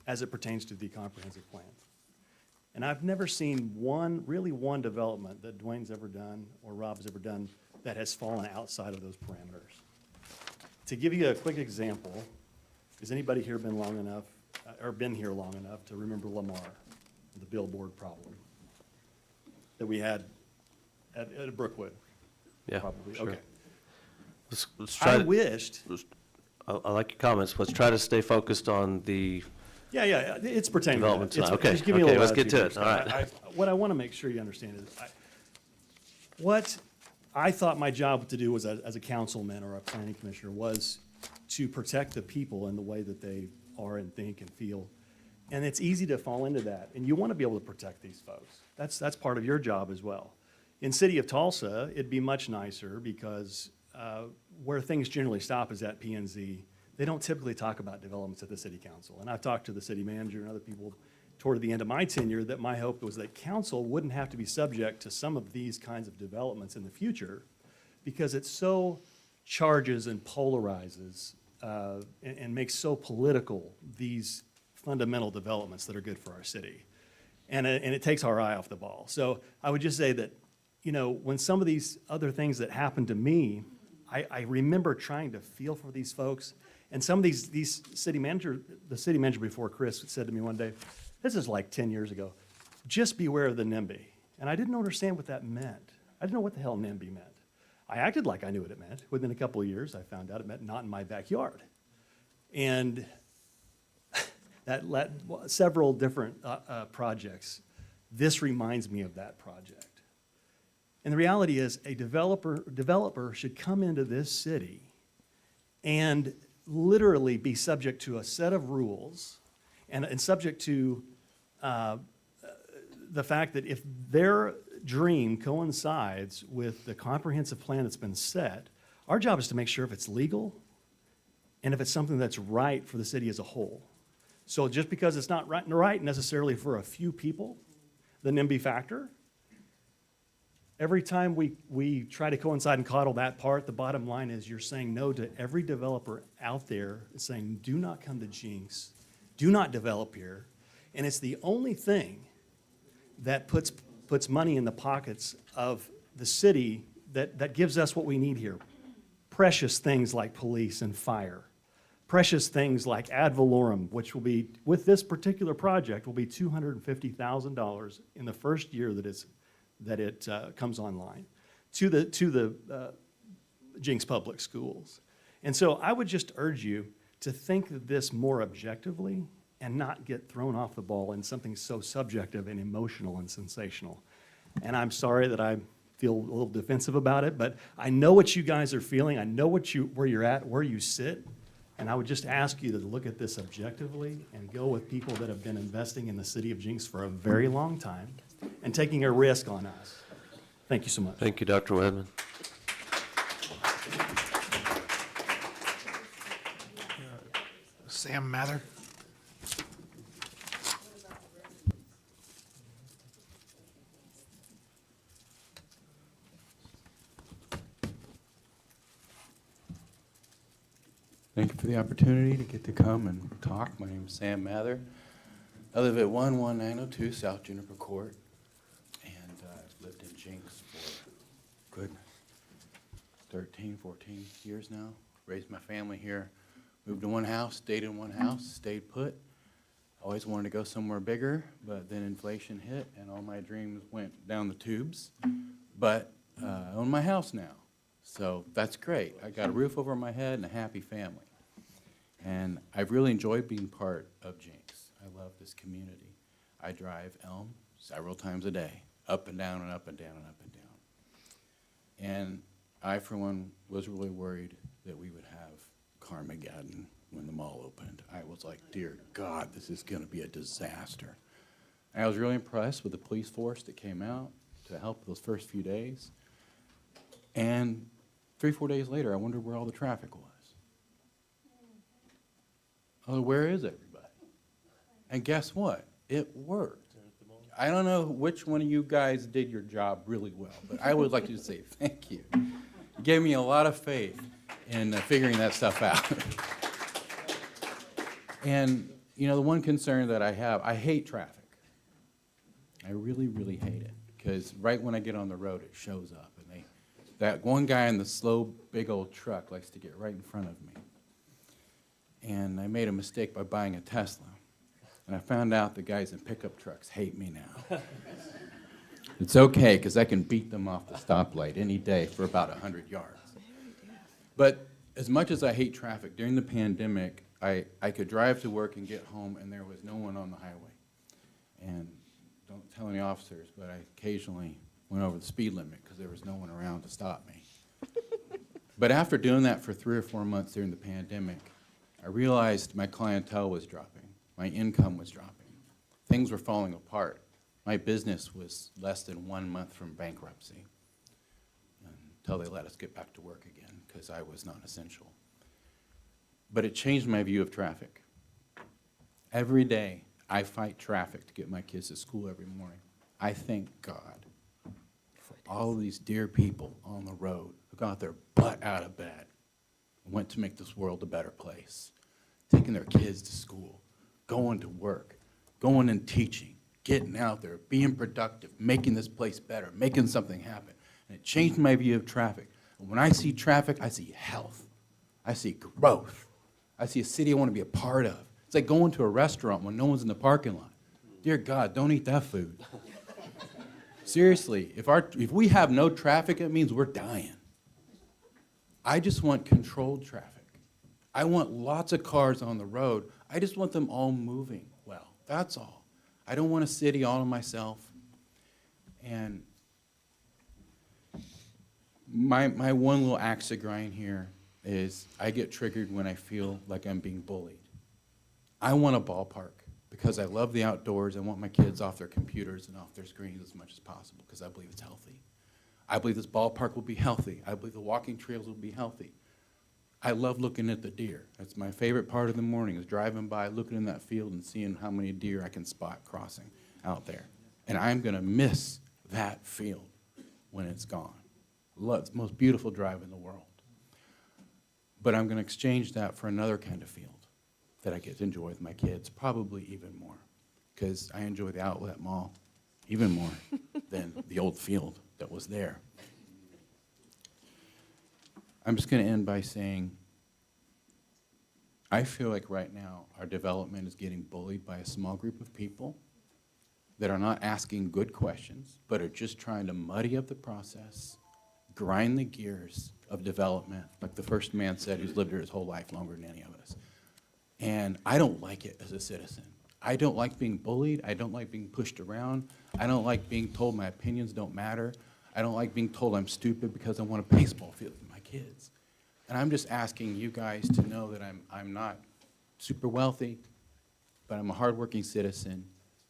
as it pertains to the comprehensive plan. And I've never seen one development that Dwayne's ever done or Rob's ever done that has fallen outside of those parameters. To give you a quick example, has anybody here been long enough, or been here long enough to remember Lamar, the billboard problem that we had at Brookwood? Yeah, Probably, sure. okay. Let's try I to- wished, I like your comments. Let's try to stay focused on the yeah, it's pertaining to that. development tonight. It's- Okay, just give me a okay, little let's get to latitude it. here. All right. What I want to make sure you understand is, what I thought my job to do was, as a councilman or a planning commissioner, was to protect the people in the way that they are and think and feel. And it's easy to fall into that, and you want to be able to protect these folks. That's part of your job as well. In city of Tulsa, it'd be much nicer because where things generally stop is at P&Z. They don't typically talk about developments at the city council. And I've talked to the city manager and other people toward the end of my tenure that my hope was that council wouldn't have to be subject to some of these kinds of developments in the future because it so charges and polarizes and makes so political these fundamental developments that are good for our city. And it takes our eye off the ball. So I would just say that you know, when some of these other things that happened to me, I remember trying to feel for these folks. And some of these city manager, the city manager before Chris said to me one day, this is like 10 years ago, just beware of the NIMBY. And I didn't understand what that meant. I didn't know what the hell NIMBY meant. I acted like I knew what it meant. Within a couple of years, I found out it meant not in my backyard. And that led several different projects. This reminds me of that project. And the reality is, a developer should come into this city and literally be subject to a set of rules and subject to the fact that if their dream coincides with the comprehensive plan that's been set, our job is to make sure if it's legal and if it's something that's right for the city as a whole. So just because it's not right necessarily for a few people, the NIMBY factor, every time we try to coincide and coddle that part, the bottom line is you're saying no to every developer out there, saying do not come to Jenks, do not develop here. And it's the only thing that puts money in the pockets of the city that gives us what we need here. Precious things like police and fire. Precious things like ad valorem, which will be, with this particular project, will be $250,000 in the first year that it comes online to the Jenks Public Schools. And so I would just urge you to think of this more objectively and not get thrown off the ball in something so subjective and emotional and sensational. And I'm sorry that I feel a little defensive about it, but I know what you guys are feeling. I know where you're at, where you sit. And I would just ask you to look at this objectively and go with people that have been investing in the city of Jenks for a very long time and taking a risk on us. Thank you so much. Thank you, Dr. Wedman. Sam Mather. Thank you for the opportunity to get to come and talk. My name is Sam Mather. I live at 11902 South Juniper Court, and I've lived in Jenks for good 13, 14 years now. Raised my family here, moved to one house, stayed in one house, stayed put. Always wanted to go somewhere bigger, but then inflation hit and all my dreams went down the tubes. But I own my house now, so that's great. I got a roof over my head and a happy family. And I've really enjoyed being part of Jenks. I love this community. I drive Elm several times a day, up and down and up and down and up and down. And I, for one, was really worried that we would have Carmageddon when the mall opened. I was like, dear God, this is going to be a disaster. And I was really impressed with the police force that came out to help those first few days. And 3-4 days later, I wondered where all the traffic was. Oh, where is everybody? And guess what? It worked. I don't know which one of you guys did your job really well, but I would like to say thank you. You gave me a lot of faith in figuring that stuff out. And, you know, the one concern that I have, I hate traffic. I really, really hate it, because right when I get on the road, it shows up. And that one guy in the slow, big old truck likes to get right in front of me. And I made a mistake by buying a Tesla. And I found out the guys in pickup trucks hate me now. It's okay, because I can beat them off the stoplight any day for about 100 yards. But as much as I hate traffic, during the pandemic, I could drive to work and get home, and there was no one on the highway. And don't tell any officers, but I occasionally went over the speed limit because there was no one around to stop me. But after doing that for 3 or 4 months during the pandemic, I realized my clientele was dropping. My income was dropping. Things were falling apart. My business was less than 1 month from bankruptcy until they let us get back to work again because I was non-essential. But it changed my view of traffic. Every day, I fight traffic to get my kids to school every morning. I thank God for all of these dear people on the road who got their butt out of bed and went to make this world a better place, taking their kids to school, going to work, going and teaching, getting out there, being productive, making this place better, making something happen. And it changed my view of traffic. When I see traffic, I see health. I see growth. I see a city I want to be a part of. It's like going to a restaurant when no one's in the parking lot. Dear God, don't eat that food. Seriously, if we have no traffic, it means we're dying. I just want controlled traffic. I want lots of cars on the road. I just want them all moving well. That's all. I don't want a city all to myself. And my one little axe to grind here is I get triggered when I feel like I'm being bullied. I want a ballpark because I love the outdoors. I want my kids off their computers and off their screens as much as possible because I believe it's healthy. I believe this ballpark will be healthy. I believe the walking trails will be healthy. I love looking at the deer. That's my favorite part of the morning is driving by, looking in that field and seeing how many deer I can spot crossing out there. And I'm going to miss that field when it's gone. It's the most beautiful drive in the world. But I'm going to exchange that for another kind of field that I get to enjoy with my kids, probably even more, because I enjoy the outlet mall even more than the old field that was there. I'm just going to end by saying I feel like right now our development is getting bullied by a small group of people that are not asking good questions, but are just trying to muddy up the process, grind the gears of development, like the first man said who's lived here his whole life longer than any of us. And I don't like it as a citizen. I don't like being bullied. I don't like being pushed around. I don't like being told my opinions don't matter. I don't like being told I'm stupid because I want a baseball field for my kids. And I'm just asking you guys to know that I'm not super wealthy, but I'm a hardworking citizen.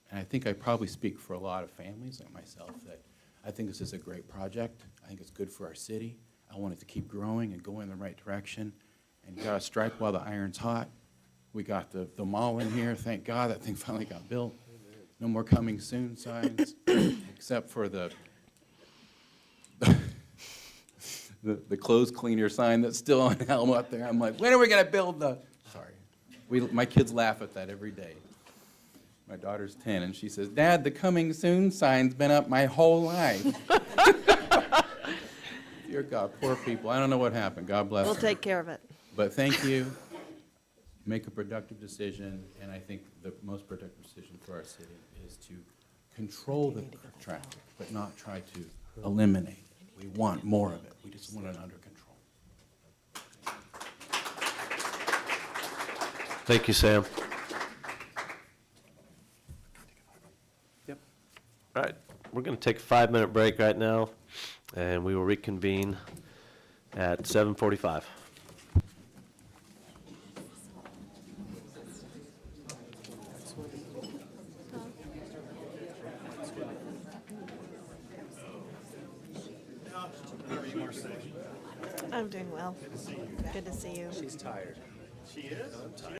And I think I probably speak for a lot of families like myself that I think this is a great project. I think it's good for our city. I want it to keep growing and going in the right direction. And you gotta strike while the iron's hot. We got the mall in here, thank God, that thing finally got built. No more coming soon signs, except for the clothes cleaner sign that's still on Elm up there. I'm like, when are we gonna build the, sorry. My kids laugh at that every day. My daughter's 10, and she says, Dad, the coming soon sign's been up my whole life. Dear God, poor people. I don't know what happened. God bless We'll them. take care of it. But thank you. Make a productive decision, and I think the most productive decision for our city is to control the traffic, but not try to eliminate it. We want more of it. We just want it under control. Thank you, Sam. Yep. All right, we're going to take a 5-minute break right now, and we will reconvene at 7:45. I'm doing well. Good to see you. She's tired. She is? I'm tired.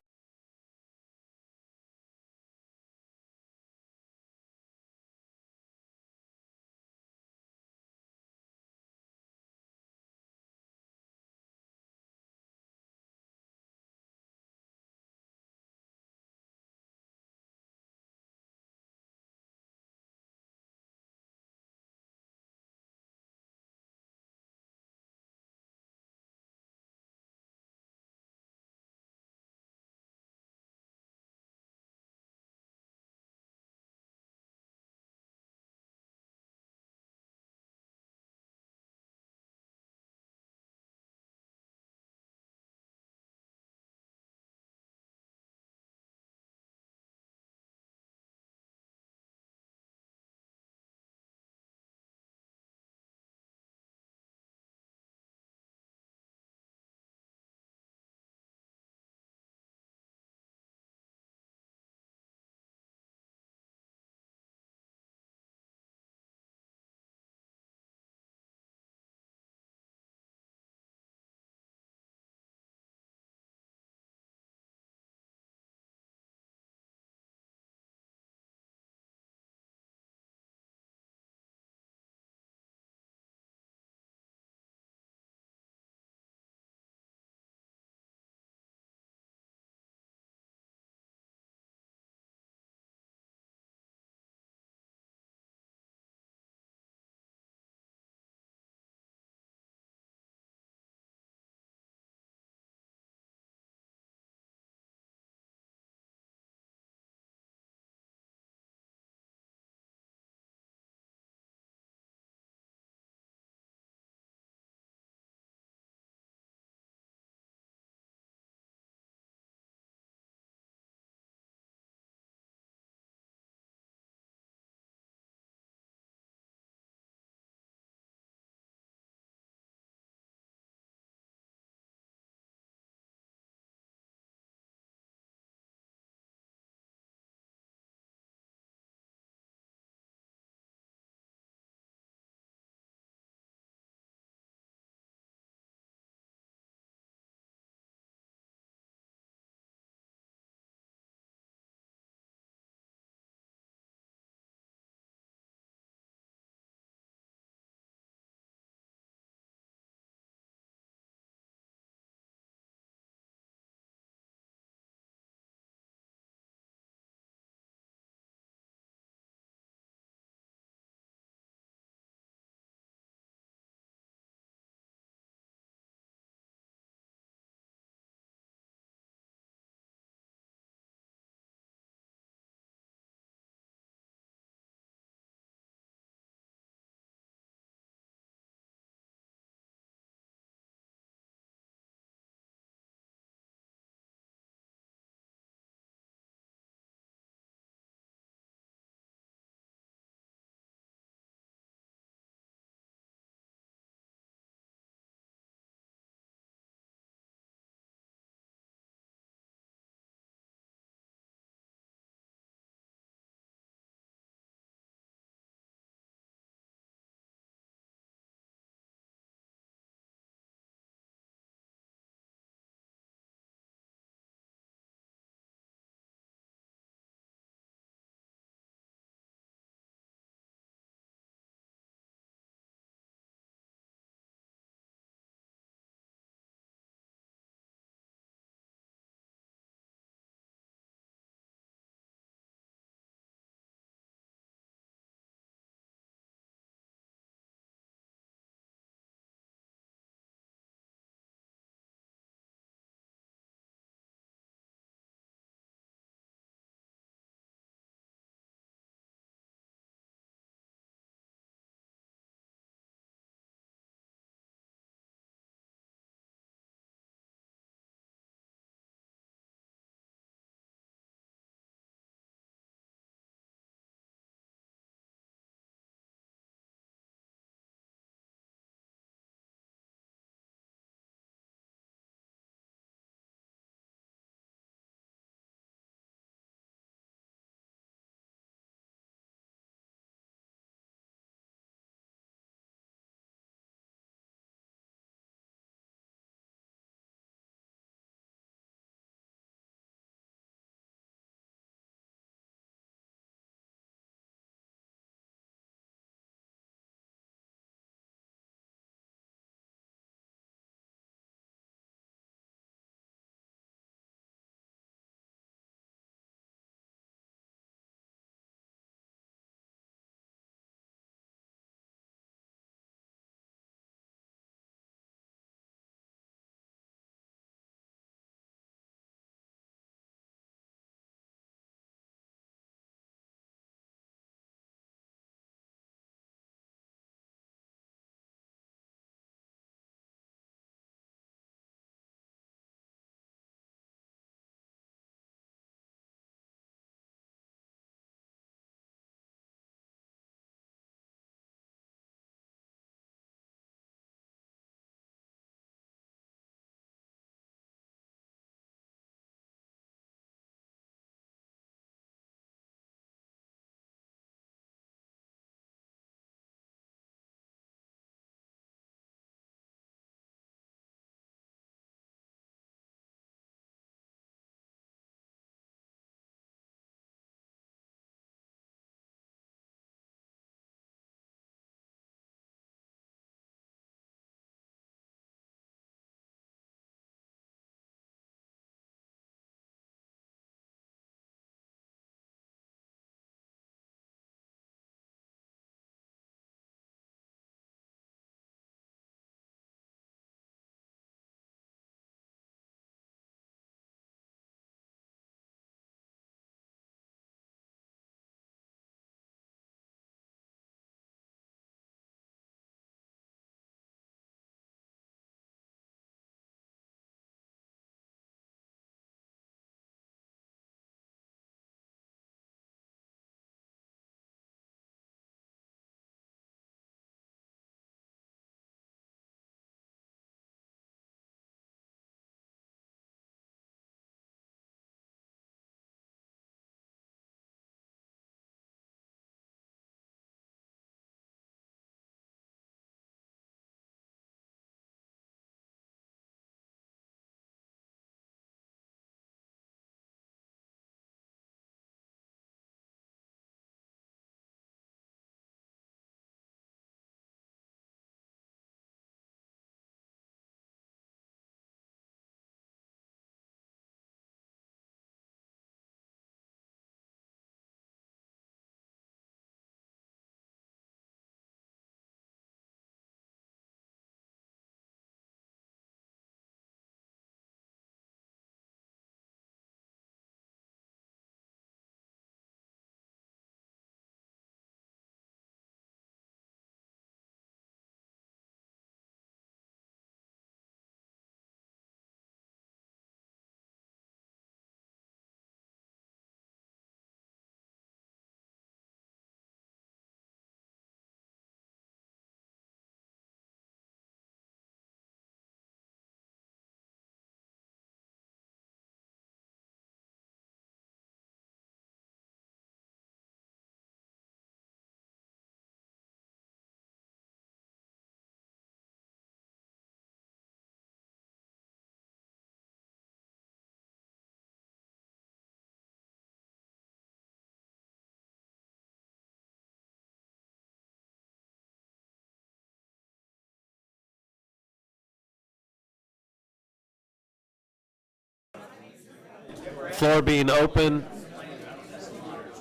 floor being open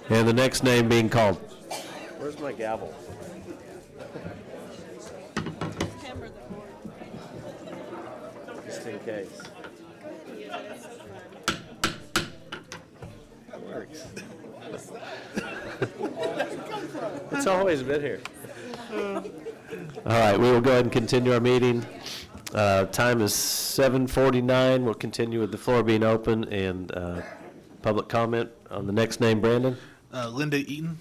and the next name being called. Where's my gavel? Just in case. It works. It's always been here. All right, we will go ahead and continue our meeting. Time is 7:49. We'll continue with the floor being open and public comment on the next name, Brandon. Linda Eaton.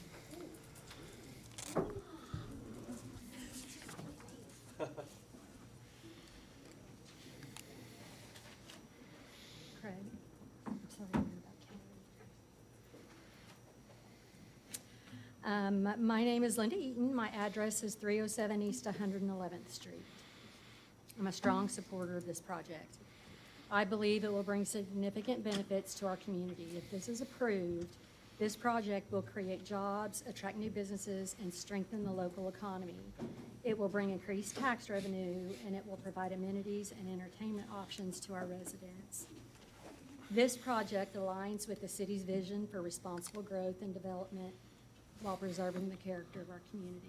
Craig, I'm sorry to hear about Karen. My name is Linda Eaton. My address is 307 East 111th Street. I'm a strong supporter of this project. I believe it will bring significant benefits to our community. If this is approved, this project will create jobs, attract new businesses, and strengthen the local economy. It will bring increased tax revenue, and it will provide amenities and entertainment options to our residents. This project aligns with the city's vision for responsible growth and development while preserving the character of our community.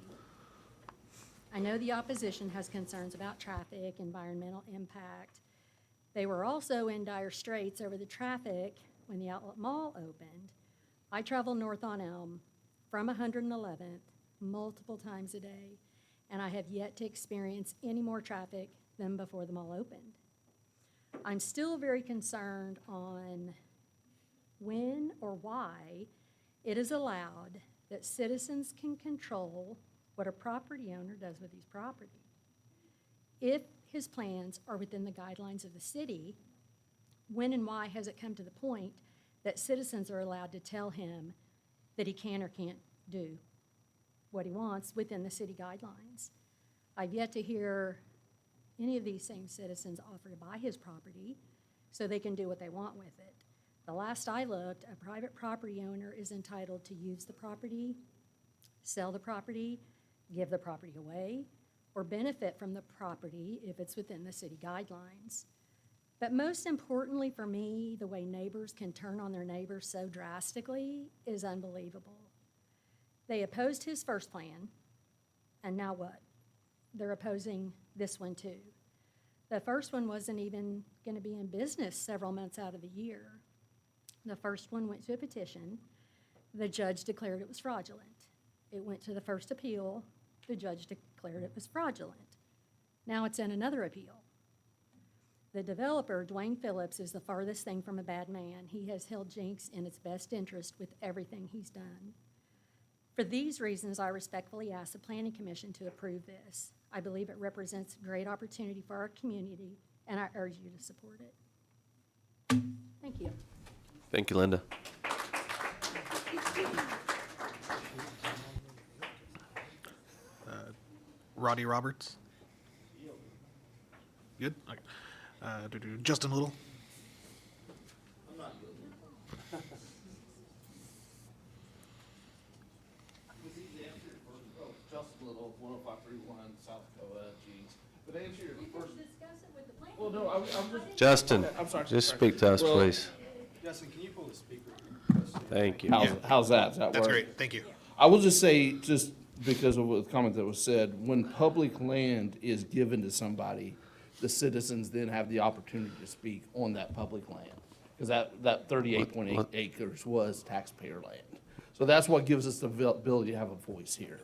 I know the opposition has concerns about traffic, environmental impact. They were also in dire straits over the traffic when the Outlet Mall opened. I travel north on Elm from 111th multiple times a day, and I have yet to experience any more traffic than before the mall opened. I'm still very concerned on when or why it is allowed that citizens can control what a property owner does with his property. If his plans are within the guidelines of the city, when and why has it come to the point that citizens are allowed to tell him that he can or can't do what he wants within the city guidelines? I've yet to hear any of these same citizens offer to buy his property so they can do what they want with it. The last I looked, a private property owner is entitled to use the property, sell the property, give the property away, or benefit from the property if it's within the city guidelines. But most importantly for me, the way neighbors can turn on their neighbors so drastically is unbelievable. They opposed his first plan, and now what? They're opposing this one too. The first one wasn't even going to be in business several months out of the year. The first one went to a petition. The judge declared it was fraudulent. It went to the first appeal. The judge declared it was fraudulent. Now it's in another appeal. The developer, Dwayne Phillips, is the farthest thing from a bad man. He has held Jenks in its best interest with everything he's done. For these reasons, I respectfully ask the Planning Commission to approve this. I believe it represents a great opportunity for our community, and I urge you to support it. Thank you. Thank you, Linda. Roddy Roberts. Good. Okay. Justin Little. I'm not good. Justin Little, 10531 South Dakota, Jenks. But to answer your first. Discuss it with the planning. Well, no, I'm just. Justin, Okay, I'm sorry. just Sorry. speak to us, Well, please. Justin, can you pull the speaker? Thank you. How's that? Does that work? That's great. Thank you. I will just say, just because of the comment that was said, when public land is given to somebody, the citizens then have the opportunity to speak on that public land. Because that 38.8 acres was taxpayer land. So that's what gives us the ability to have a voice here.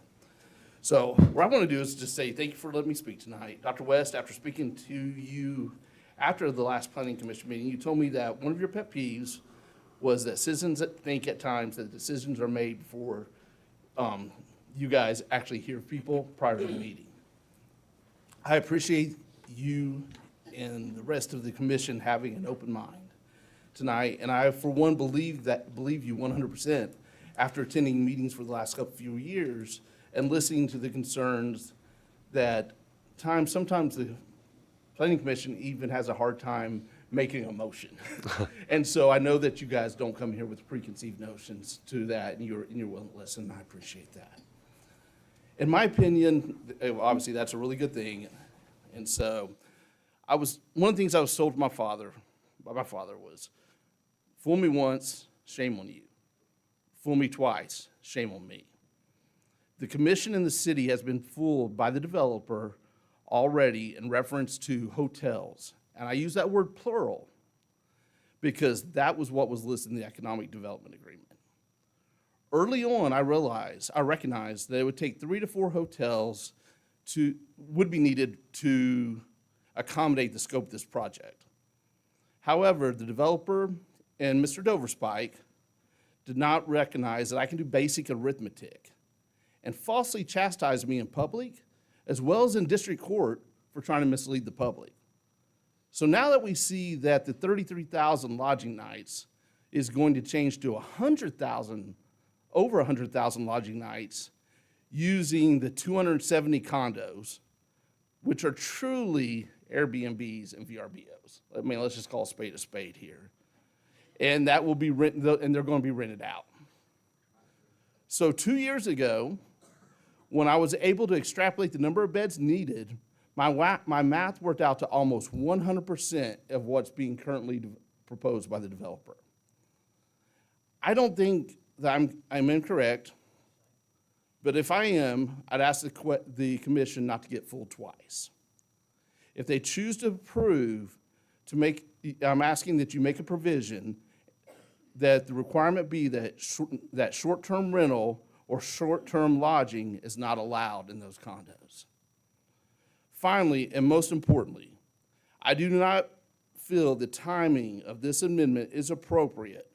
So what I want to do is just say thank you for letting me speak tonight. Dr. West, after speaking to you after the last planning commission meeting, you told me that one of your pet peeves was that citizens think at times that decisions are made before you guys actually hear people prior to the meeting. I appreciate you and the rest of the commission having an open mind tonight, and I, for one, believe you 100% after attending meetings for the last few years and listening to the concerns that sometimes the planning commission even has a hard time making a motion. And so I know that you guys don't come here with preconceived notions to that, and you're willing to listen, and I appreciate that. In my opinion, obviously that's a really good thing. And so one of the things I was told by my father was, Fool me once, shame on you. Fool me twice, shame on me. The commission and the city has been fooled by the developer already in reference to hotels. And I use that word plural because that was what was listed in the economic development agreement. Early on, I recognized that it would take 3 to 4 hotels would be needed to accommodate the scope of this project. However, the developer and Mr. Doverspike did not recognize that I can do basic arithmetic and falsely chastised me in public as well as in district court for trying to mislead the public. So now that we see that the 33,000 lodging nights is going to change to 100,000, over 100,000 lodging nights using the 270 condos, which are truly Airbnbs and VRBOs. I mean, let's just call a spade here. And that will be rented, and they're going to be rented out. So 2 years ago, when I was able to extrapolate the number of beds needed, my math worked out to almost 100% of what's being currently proposed by the developer. I don't think that I'm incorrect, but if I am, I'd ask the commission not to get fooled twice. If they choose to approve, I'm asking that you make a provision that the requirement be that short-term rental or short-term lodging is not allowed in those condos. Finally, and most importantly, I do not feel the timing of this amendment is appropriate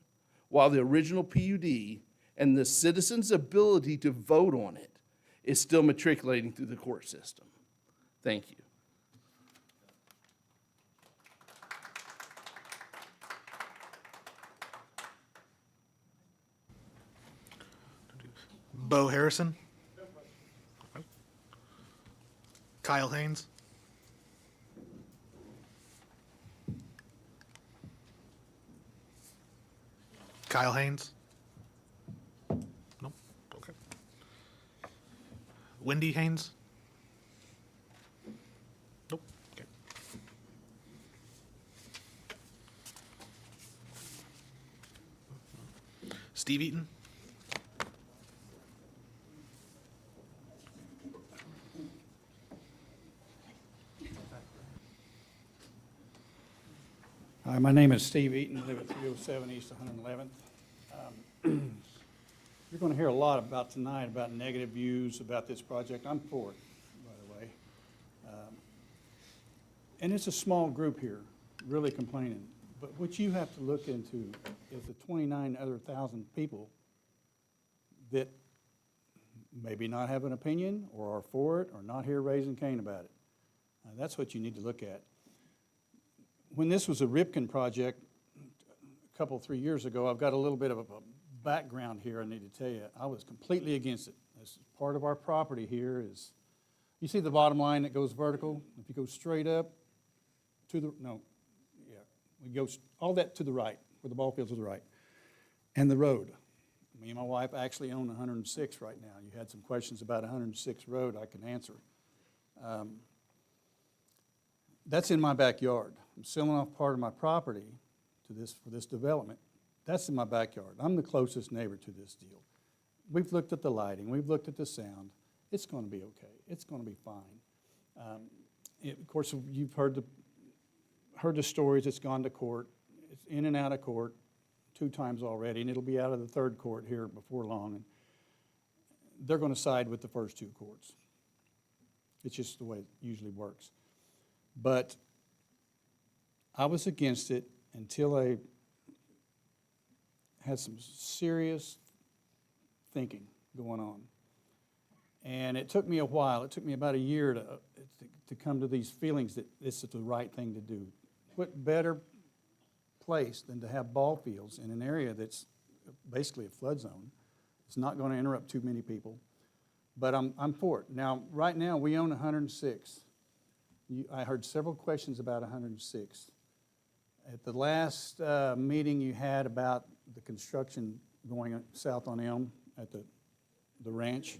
while the original PUD and the citizens' ability to vote on it is still matriculating through the court system. Thank you. Bo Harrison. Kyle Haynes. Kyle Haynes. Nope. Okay. Wendy Haynes. Nope. Okay. Steve Eaton. Hi, my name is Steve Eaton, I live at 307 East 111th. You're going to hear a lot about tonight about negative views about this project. I'm for it, by the way. And it's a small group here, really complaining. But what you have to look into is the 29 other thousand people that maybe not have an opinion or are for it or not here raising Cain about it. That's what you need to look at. When this was a Ripken project a couple, 3 years ago, I've got a little bit of a background here I need to tell you. I was completely against it. This is part of our property here is, you see the bottom line that goes vertical? If you go straight up to the, no, yeah, we go all that to the right, where the ball field's to the right. And the road. Me and my wife actually own 106 right now. You had some questions about 106 Road I can answer. That's in my backyard. I'm selling off part of my property to this, for this development. That's in my backyard. I'm the closest neighbor to this deal. We've looked at the lighting. We've looked at the sound. It's going to be okay. It's going to be fine. Of course, you've heard the stories. It's gone to court. It's in and out of court 2 times already, and it'll be out of the 3rd court here before long. And they're going to side with the first 2 courts. It's just the way it usually works. But I was against it until I had some serious thinking going on. And it took me a while. It took me about a year to come to these feelings that this is the right thing to do. What better place than to have ball fields in an area that's basically a flood zone? It's not going to interrupt too many people. But I'm for it. Now, right now, we own 106. I heard several questions about 106. At the last meeting you had about the construction going south on Elm at the ranch,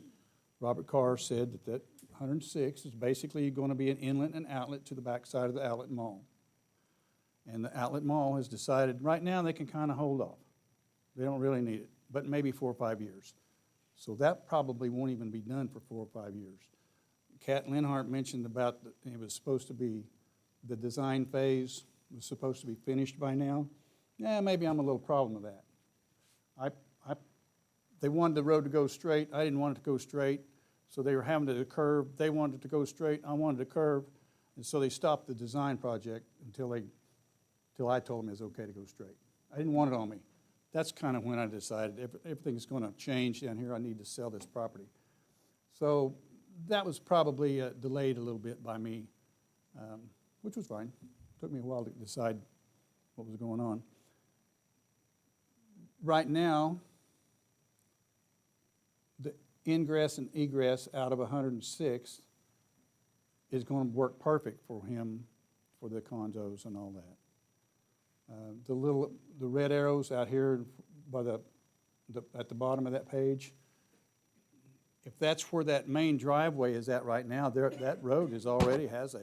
Robert Carr said that 106 is basically going to be an inlet and outlet to the backside of the outlet mall. And the Outlet Mall has decided, right now, they can kind of hold off. They don't really need it, but maybe 4 or 5 years. So that probably won't even be done for 4 or 5 years. Kat Linhart mentioned about, it was supposed to be, the design phase was supposed to be finished by now. Yeah, maybe I'm a little problem with that. They wanted the road to go straight, I didn't want it to go straight, so they were having it to curve. They wanted it to go straight, I wanted it to curve, and so they stopped the design project until I told them it was okay to go straight. I didn't want it on me. That's kind of when I decided if everything's going to change down here, I need to sell this property. So that was probably delayed a little bit by me, which was fine. Took me a while to decide what was going on. Right now, the ingress and egress out of 106th is going to work perfect for him, for the condos and all that. The red arrows out here by at the bottom of that page, if that's where that main driveway is at right now, that road already has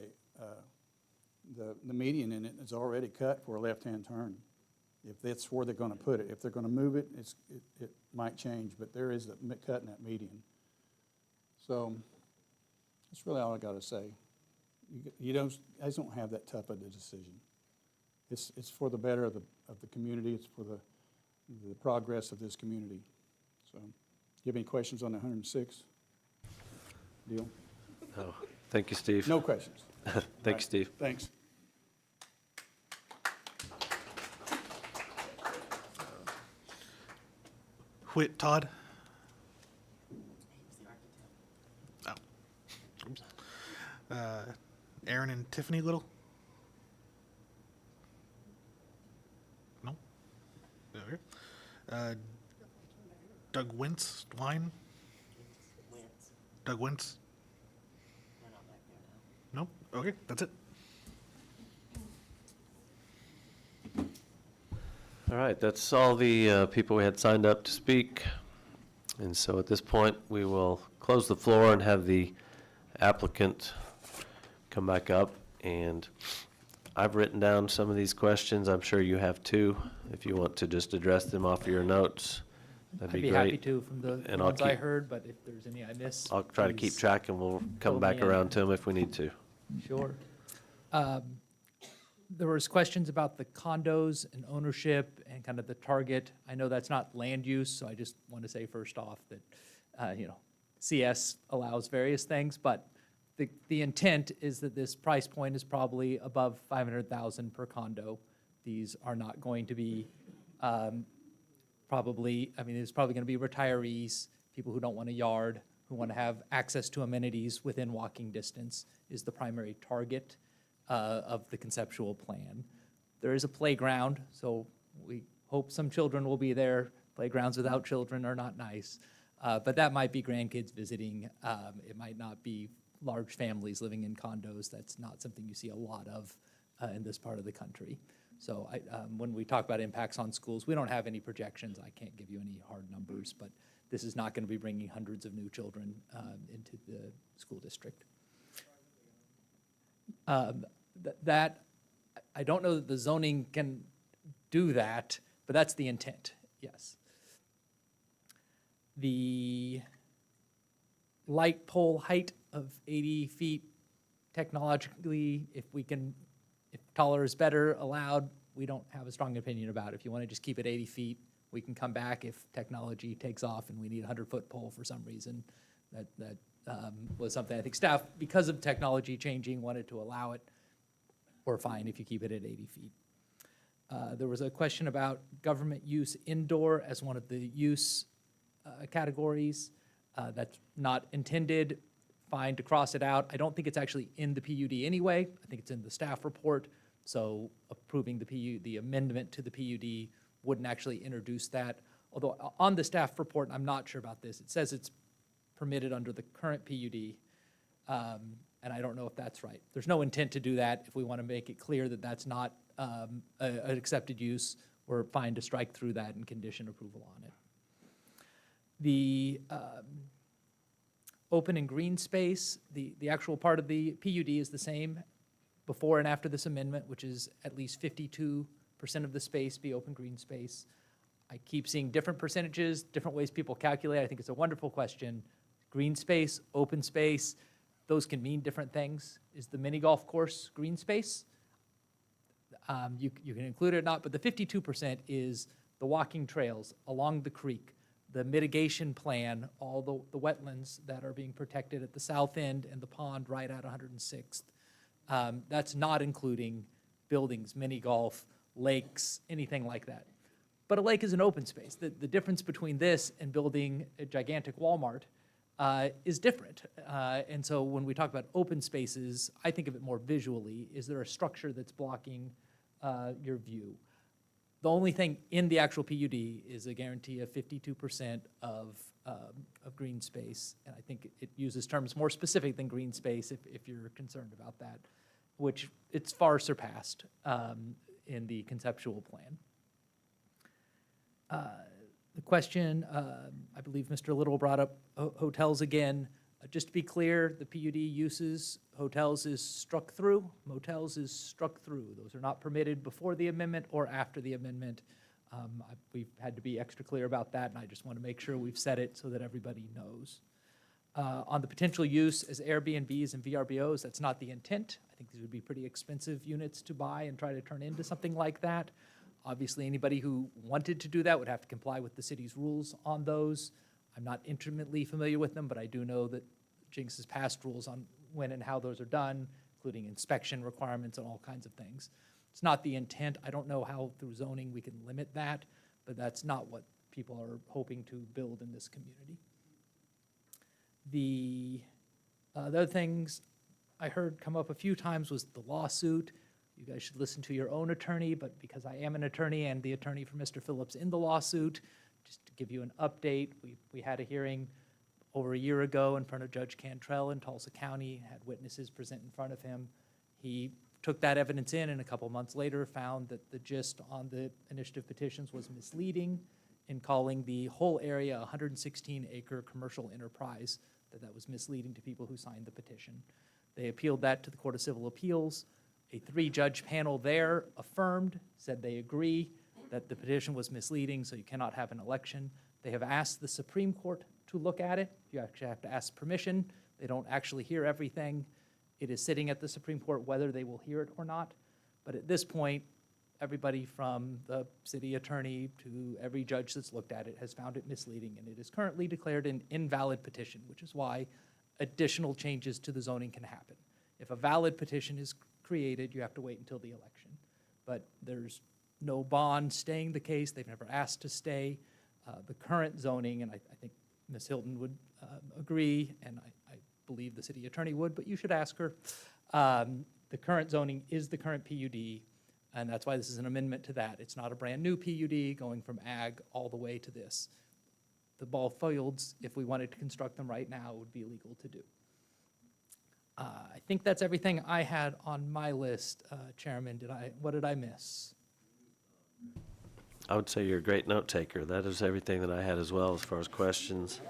the median in it is already cut for a left-hand turn. If that's where they're going to put it. If they're going to move it, it might change, but there is a cut in that median. So that's really all I got to say. I just don't have that tough of a decision. It's for the better of the community. It's for the progress of this community. So, do you have any questions on the 106 deal? Oh, thank you, Steve. No questions. Thank you, Steve. Thanks. Whit Todd. Oh. Oops. Aaron and Tiffany Little. No. Okay. Doug Wentz, Wine. Doug Wentz. No. Okay, that's it. All right, that's all the people we had signed up to speak. And so at this point, we will close the floor and have the applicant come back up. And I've written down some of these questions. I'm sure you have too. If you want to just address them off of your notes, that'd be great. I'd be happy to from the And I'll ones I keep- heard, but if there's any I missed. I'll try to keep please track and we'll come fill back me in. around to them if we need to. Sure. There was questions about the condos and ownership and kind of the target. I know that's not land use, so I just want to say first off that, CS allows various things, but the intent is that this price point is probably above 500,000 per condo. These are not going to be there's probably going to be retirees, people who don't want a yard, who want to have access to amenities within walking distance is the primary target of the conceptual plan. There is a playground, so we hope some children will be there. Playgrounds without children are not nice, but that might be grandkids visiting. It might not be large families living in condos. That's not something you see a lot of in this part of the country. So when we talk about impacts on schools, we don't have any projections. I can't give you any hard numbers, but this is not going to be bringing hundreds of new children into the school district. That, I don't know that the zoning can do that, but that's the intent, yes. The light pole height of 80 feet, technologically, if taller is better allowed, we don't have a strong opinion about it. If you want to just keep it 80 feet, we can come back if technology takes off and we need a 100-foot pole for some reason. That was something I think staff, because of technology changing, wanted to allow it. We're fine if you keep it at 80 feet. There was a question about government use indoor as one of the use categories. That's not intended. Fine to cross it out. I don't think it's actually in the PUD anyway. I think it's in the staff report. So approving the amendment to the PUD wouldn't actually introduce that. Although on the staff report, I'm not sure about this. It says it's permitted under the current PUD, and I don't know if that's right. There's no intent to do that. If we want to make it clear that that's not an accepted use, we're fine to strike through that and condition approval on it. The open and green space, the actual part of the PUD is the same before and after this amendment, which is at least 52% of the space be open green space. I keep seeing different percentages, different ways people calculate. I think it's a wonderful question. Green space, open space, those can mean different things. Is the mini golf course green space? You can include it or not, but the 52% is the walking trails along the creek, the mitigation plan, all the wetlands that are being protected at the south end and the pond right at 106th. That's not including buildings, mini golf, lakes, anything like that. But a lake is an open space. The difference between this and building a gigantic Walmart is different. And so when we talk about open spaces, I think of it more visually. Is there a structure that's blocking your view? The only thing in the actual PUD is a guarantee of 52% of green space. And I think it uses terms more specific than green space if you're concerned about that, which it's far surpassed in the conceptual plan. The question, I believe Mr. Little brought up hotels again. Just to be clear, the PUD uses hotels is struck through, motels is struck through. Those are not permitted before the amendment or after the amendment. We've had to be extra clear about that, and I just want to make sure we've said it so that everybody knows. On the potential use as Airbnbs and VRBOs, that's not the intent. I think these would be pretty expensive units to buy and try to turn into something like that. Obviously, anybody who wanted to do that would have to comply with the city's rules on those. I'm not intimately familiar with them, but I do know that Jenks has passed rules on when and how those are done, including inspection requirements and all kinds of things. It's not the intent. I don't know how through zoning we can limit that, but that's not what people are hoping to build in this community. The other things I heard come up a few times was the lawsuit. You guys should listen to your own attorney, but because I am an attorney and the attorney for Mr. Phillips in the lawsuit, just to give you an update, we had a hearing over a year ago in front of Judge Cantrell in Tulsa County, had witnesses present in front of him. He took that evidence in and a couple months later found that the gist on the initiative petitions was misleading in calling the whole area a 116-acre commercial enterprise, that was misleading to people who signed the petition. They appealed that to the Court of Civil Appeals. A 3-judge panel there affirmed, said they agree that the petition was misleading, so you cannot have an election. They have asked the Supreme Court to look at it. You actually have to ask permission. They don't actually hear everything. It is sitting at the Supreme Court whether they will hear it or not. But at this point, everybody from the city attorney to every judge that's looked at it has found it misleading, and it is currently declared an invalid petition, which is why additional changes to the zoning can happen. If a valid petition is created, you have to wait until the election. But there's no bond staying the case. They've never asked to stay. The current zoning, and I think Ms. Hilton would agree, and I believe the city attorney would, but you should ask her. The current zoning is the current PUD, and that's why this is an amendment to that. It's not a brand-new PUD going from ag all the way to this. The ball fields, if we wanted to construct them right now, would be illegal to do. I think that's everything I had on my list, Chairman. What did I miss? I would say you're a great note taker. That is everything that I had as well as far as questions.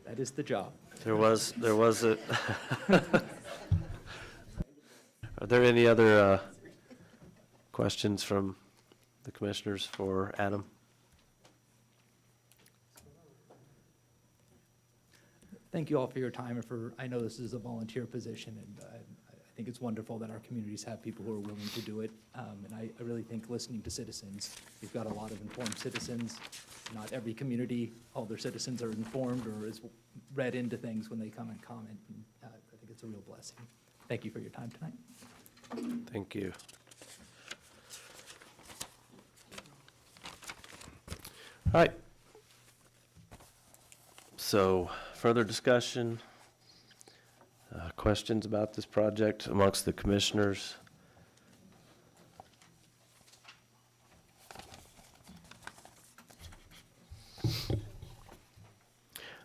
That is the job. There was a. Are there any other questions from the commissioners for Adam? Thank you all for your time and for, I know this is a volunteer position, and I think it's wonderful that our communities have people who are willing to do it. And I really think listening to citizens, we've got a lot of informed citizens. Not every community, all their citizens are informed or is read into things when they come and comment. And I think it's a real blessing. Thank you for your time tonight. Thank you. All right. So, further discussion, questions about this project amongst the commissioners? I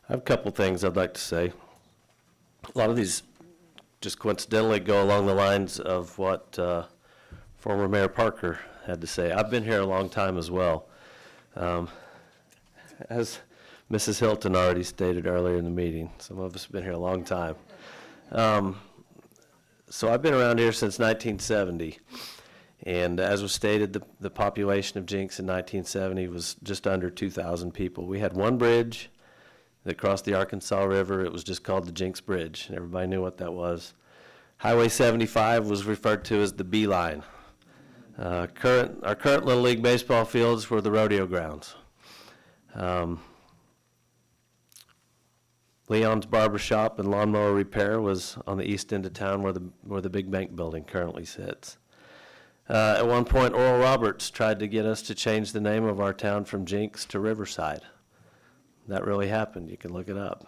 have a couple things I'd like to say. A lot of these just coincidentally go along the lines of what former Mayor Parker had to say. I've been here a long time as well. As Mrs. Hilton already stated earlier in the meeting, some of us have been here a long time. So I've been around here since 1970. And as was stated, the population of Jenks in 1970 was just under 2,000 people. We had one bridge that crossed the Arkansas River. It was just called the Jenks Bridge, and everybody knew what that was. Highway 75 was referred to as the B line. Our current Little League baseball fields were the rodeo grounds. Leon's Barber Shop and Lawnmower Repair was on the east end of town where the big bank building currently sits. At one point, Oral Roberts tried to get us to change the name of our town from Jenks to Riverside. That really happened. You can look it up.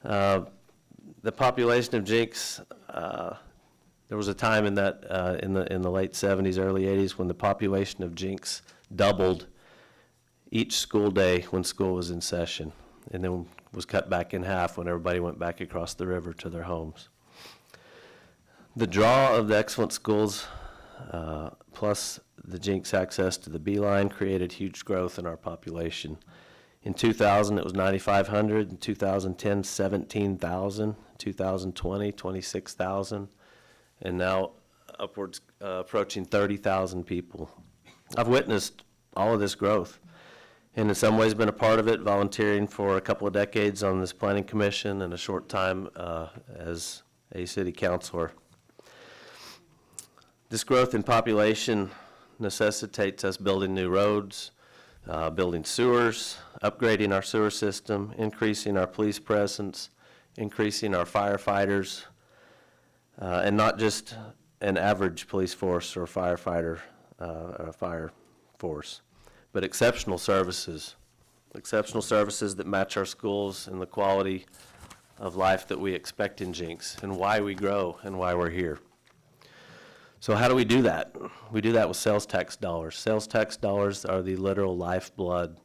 The population of Jenks, there was a time in that in the late 70s, early 80s, when the population of Jenks doubled each school day when school was in session, and then was cut back in half when everybody went back across the river to their homes. The draw of the excellent schools, plus the Jenks access to the B line, created huge growth in our population. In 2000, it was 9,500. In 2010, 17,000. 2020, 26,000. And now upwards, approaching 30,000 people. I've witnessed all of this growth, and in some ways been a part of it, volunteering for a couple of decades on this planning commission and a short time as a city councilor. This growth in population necessitates us building new roads, building sewers, upgrading our sewer system, increasing our police presence, increasing our firefighters, and not just an average police force or firefighter or fire force, but exceptional services that match our schools and the quality of life that we expect in Jenks and why we grow and why we're here. So how do we do that? We do that with sales tax dollars. Sales tax dollars are the literal lifeblood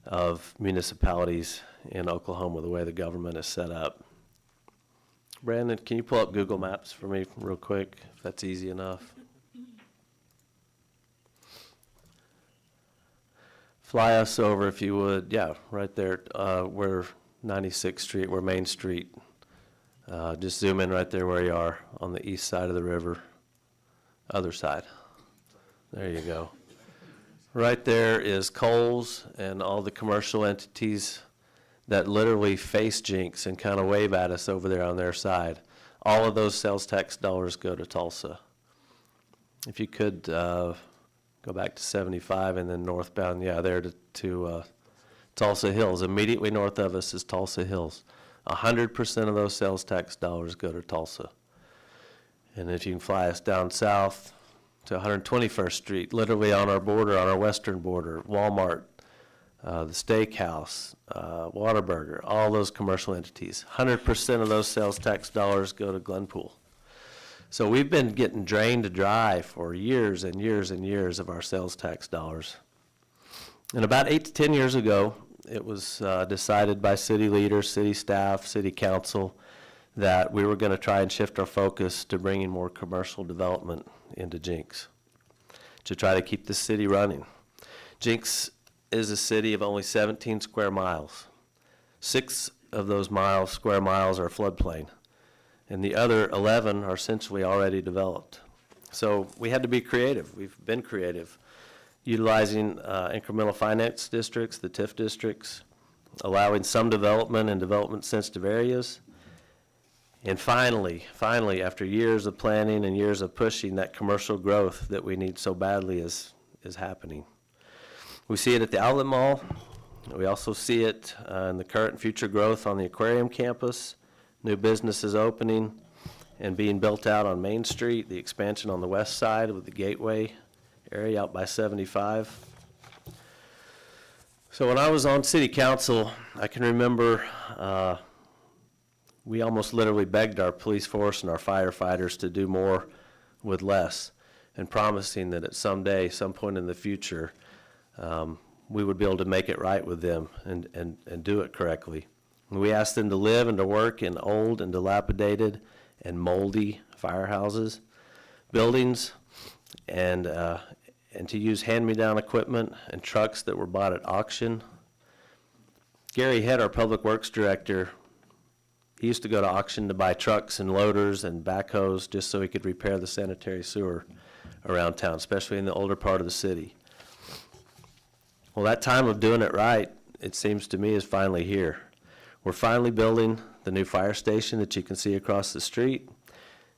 of municipalities in Oklahoma, the way the government is set up. Brandon, can you pull up Google Maps for me real quick, if that's easy enough? Fly us over, if you would. Yeah, right there, where 96th Street, where Main Street. Just zoom in right there where you are, on the east side of the river. Other side. There you go. Right there is Kohl's and all the commercial entities that literally face Jenks and kind of wave at us over there on their side. All of those sales tax dollars go to Tulsa. If you could go back to 75 and then northbound, yeah, there to Tulsa Hills. Immediately north of us is Tulsa Hills. 100% of those sales tax dollars go to Tulsa. And if you can fly us down south to 121st Street, literally on our border, on our western border, Walmart, the steakhouse, Whataburger, all those commercial entities, 100% of those sales tax dollars go to Glenpool. So we've been getting drained dry for years and years and years of our sales tax dollars. And about 8 to 10 years ago, it was decided by city leaders, city staff, city council, that we were going to try and shift our focus to bringing more commercial development into Jenks to try to keep the city running. Jenks is a city of only 17 square miles. 6 of those square miles are floodplain, and the other 11 are essentially already developed. So we had to be creative. We've been creative, utilizing incremental finance districts, the TIF districts, allowing some development in development-sensitive areas. And finally, after years of planning and years of pushing, that commercial growth that we need so badly is happening. We see it at the Outlet Mall. We also see it in the current and future growth on the aquarium campus, new businesses opening and being built out on Main Street, the expansion on the west side with the Gateway area out by 75. So when I was on city council, I can remember we almost literally begged our police force and our firefighters to do more with less, and promising that at some point in the future, we would be able to make it right with them and do it correctly. And we asked them to live and to work in old and dilapidated and moldy firehouses, buildings, and to use hand-me-down equipment and trucks that were bought at auction. Gary Head, our public works director, He used to go to auction to buy trucks and loaders and backhoes just so he could repair the sanitary sewer around town, especially in the older part of the city. Well, that time of doing it right, it seems to me, is finally here. We're finally building the new fire station that you can see across the street.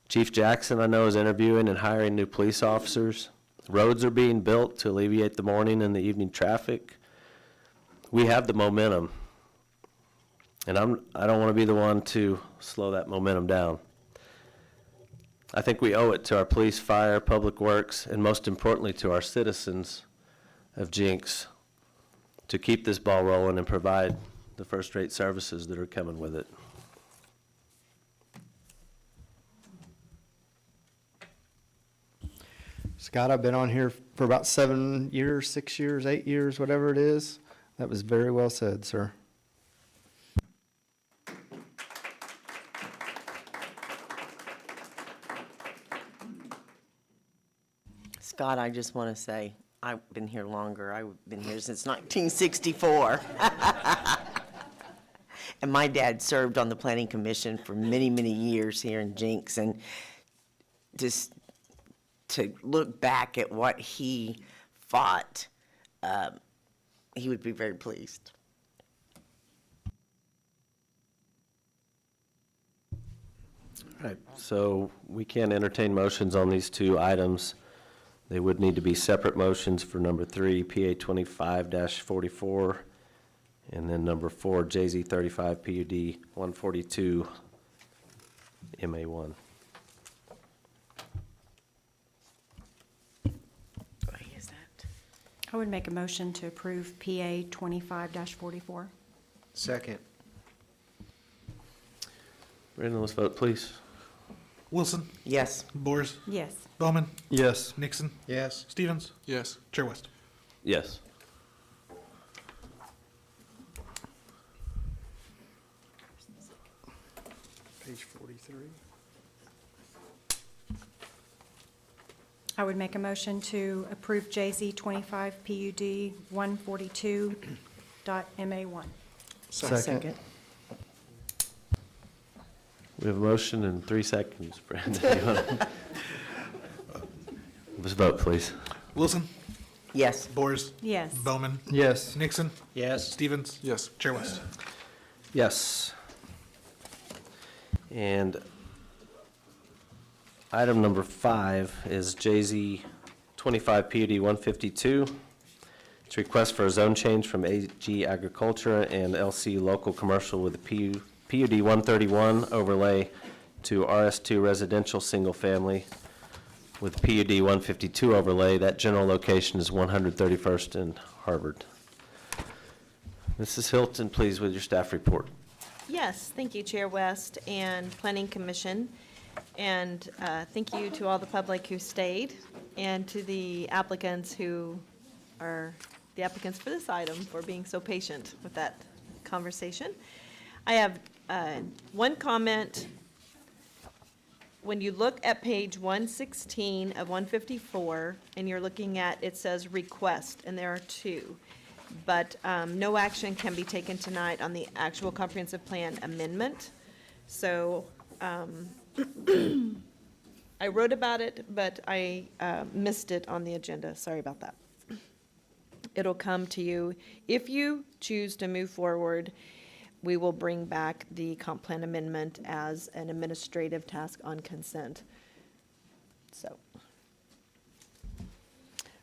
Chief Jackson, I know, is interviewing and hiring new police officers. Roads are being built to alleviate the morning and the evening traffic. We have the momentum. And I don't want to be the one to slow that momentum down. I think we owe it to our police, fire, public works, and most importantly to our citizens of Jenks to keep this ball rolling and provide the first-rate services that are coming with it. Scott, I've been on here for about 7 years, 6 years, 8 years, whatever it is. That was very well said, sir. Scott, I just want to say, I've been here longer. I've been here since 1964. And my dad served on the planning commission for many, many years here in Jenks. And just to look back at what he fought, he would be very pleased. All right, so we can't entertain motions on these two items. They would need to be separate motions for number 3, PA 25-44, and then number 4, JZ 35 PUD 142 MA1. I would make a motion to approve PA 25-44. Second. Brandon, let's vote, please. Wilson, Yes. Boers, Yes. Bowman, Yes. Nixon, Yes. Stevens, Yes. Chair West. Yes. Page 43. I would make a motion to approve JZ 25 PUD 142.MA1. Second. We have a motion in 3 seconds, Brandon. You wanna- Let's vote, please. Wilson, Yes. Boers, Yes. Bowman, Yes. Nixon, Yes. Stevens, Yes. Chair West. Yes. And item number 5 is JZ 25 PUD 152. It's a request for a zone change from AG Agriculture and LC Local Commercial with a PUD 131 overlay to RS2 Residential Single Family with PUD 152 overlay. That general location is 131st and Harvard. Mrs. Hilton, please, with your staff report. Yes, thank you, Chair West and Planning Commission. And thank you to all the public who stayed and to the applicants who are the applicants for this item for being so patient with that conversation. I have one comment. When you look at page 116 of 154 and you're looking at, it says request, and there are 2. But no action can be taken tonight on the actual comprehensive plan amendment. So I wrote about it, but I missed it on the agenda. Sorry about that. It'll come to you. If you choose to move forward, we will bring back the comp plan amendment as an administrative task on consent. So.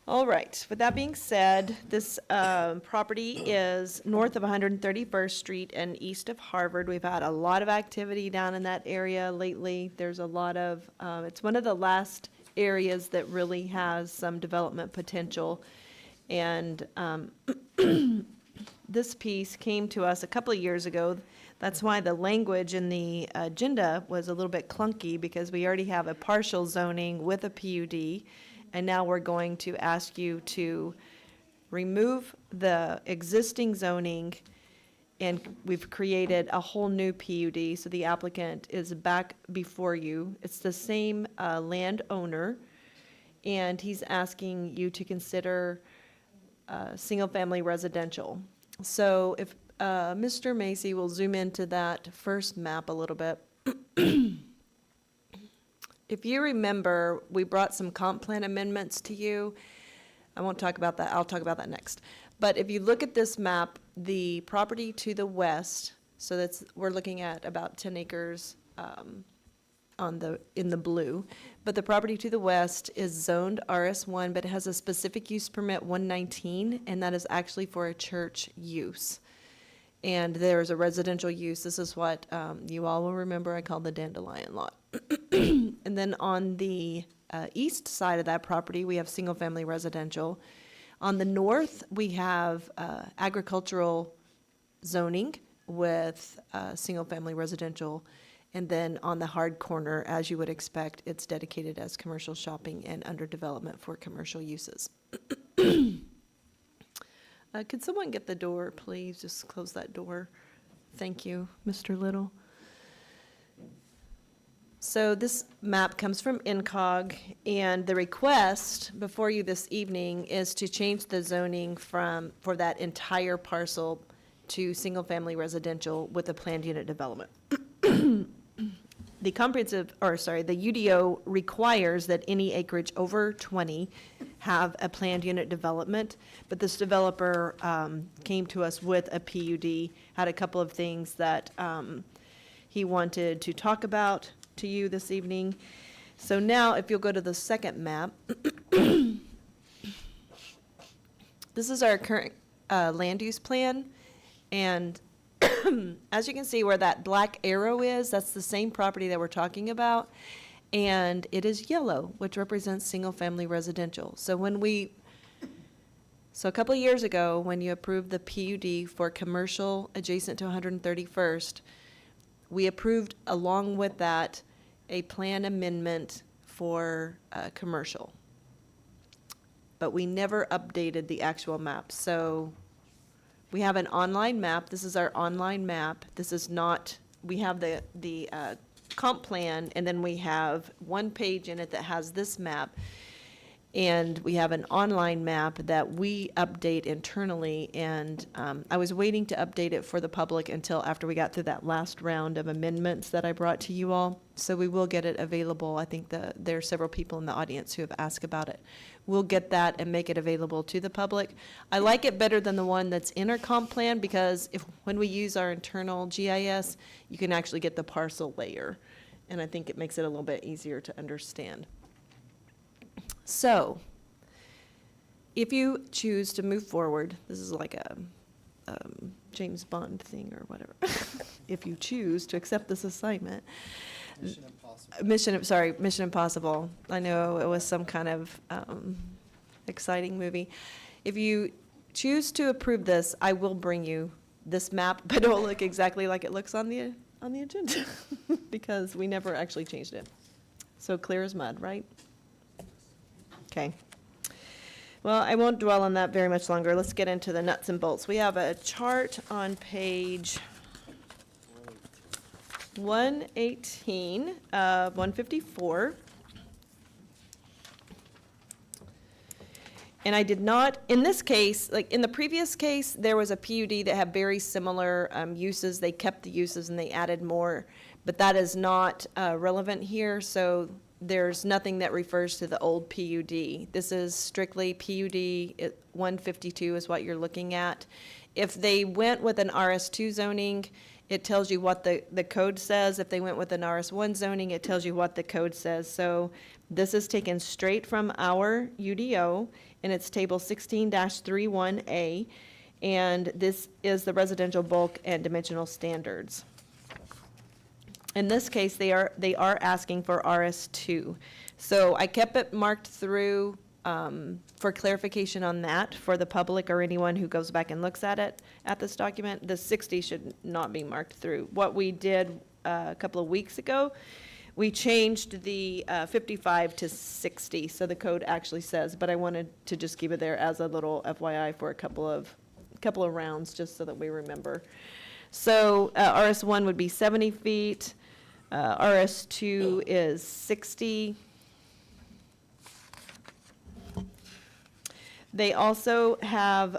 All right, with that being said, this property is north of 131st Street and east of Harvard. We've had a lot of activity down in that area lately. There's a lot of, it's one of the last areas that really has some development potential. And this piece came to us a couple of years ago. That's why the language in the agenda was a little bit clunky, because we already have a partial zoning with a PUD. And now we're going to ask you to remove the existing zoning, and we've created a whole new PUD, so the applicant is back before you. It's the same landowner, and he's asking you to consider single-family residential. So if Mr. Macy will zoom into that first map a little bit. If you remember, we brought some comp plan amendments to you. I won't talk about that. I'll talk about that next. But if you look at this map, the property to the west, so we're looking at about 10 acres in the blue. But the property to the west is zoned RS1, but it has a specific use permit 119, and that is actually for a church use. And there's a residential use. This is what you all will remember I called the dandelion lot. And then on the east side of that property, we have single-family residential. On the north, we have agricultural zoning with single-family residential. And then on the hard corner, as you would expect, it's dedicated as commercial shopping and under development for commercial uses. Could someone get the door, please? Just close that door. Thank you, Mr. Little. So this map comes from INCOG, and the request before you this evening is to change the zoning for that entire parcel to single-family residential with a planned unit development. The UDO requires that any acreage over 20 have a planned unit development, but this developer came to us with a PUD, had a couple of things that he wanted to talk about to you this evening. So now, if you'll go to the second map, this is our current land use plan, and as you can see where that black arrow is, that's the same property that we're talking about, and it is yellow, which represents single-family residential. So a couple of years ago, when you approved the PUD for commercial adjacent to 131st, we approved along with that a plan amendment for commercial. But we never updated the actual map. So we have an online map. This is our online map. This is not, we have the comp plan, and then we have one page in it that has this map. And we have an online map that we update internally, and I was waiting to update it for the public until after we got through that last round of amendments that I brought to you all. So we will get it available. I think there are several people in the audience who have asked about it. We'll get that and make it available to the public. I like it better than the one that's in our comp plan, because when we use our internal GIS, you can actually get the parcel layer, and I think it makes it a little bit easier to understand. So, if you choose to move forward, this is like a James Bond thing or whatever. If you choose to accept this assignment. Mission Impossible. I know it was some kind of exciting movie. If you choose to approve this, I will bring you this map, but it will look exactly like it looks on the agenda because we never actually changed it. So clear as mud, right? Okay. Well, I won't dwell on that very much longer. Let's get into the nuts and bolts. We have a chart on page 118 of 154. And I did not, in this case, like in the previous case, there was a PUD that had very similar uses. They kept the uses and they added more, but that is not relevant here. So there's nothing that refers to the old PUD. This is strictly PUD 152 is what you're looking at. If they went with an RS2 zoning, it tells you what the code says. If they went with an RS1 zoning, it tells you what the code says. So this is taken straight from our UDO, and it's table 16-31A, and this is the residential bulk and dimensional standards. In this case, they are asking for RS2. So I kept it marked through for clarification on that for the public or anyone who goes back and looks at it at this document. The 60 should not be marked through. What we did a couple of weeks ago, we changed the 55 to 60. So the code actually says, but I wanted to just keep it there as a little FYI for a couple of rounds, just so that we remember. So RS1 would be 70 feet. RS2 is 60. They also have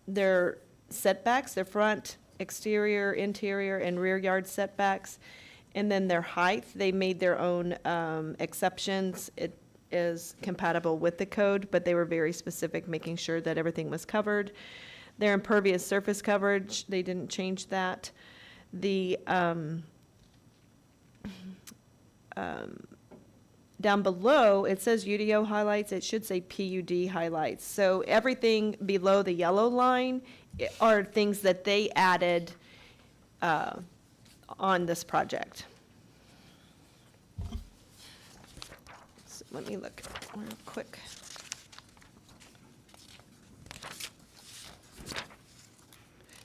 their setbacks, their front, exterior, interior, and rear yard setbacks. And then their height, they made their own exceptions. It is compatible with the code, but they were very specific, making sure that everything was covered. Their impervious surface coverage, they didn't change that. The, down below, it says UDO highlights, it should say PUD highlights. So everything below the yellow line are things that they added on this project. So let me look real quick.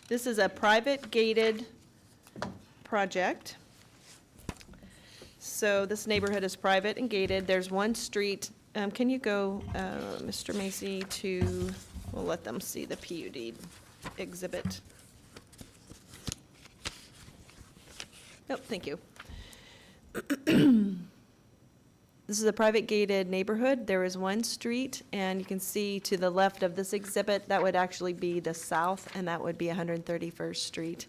This is a private gated project. So this neighborhood is private and gated. There's one street. Can you go, Mr. Macy, to, we'll let them see the PUD exhibit. Nope, thank you. This is a private gated neighborhood. There is one street, and you can see to the left of this exhibit, that would actually be the south, and that would be 131st Street.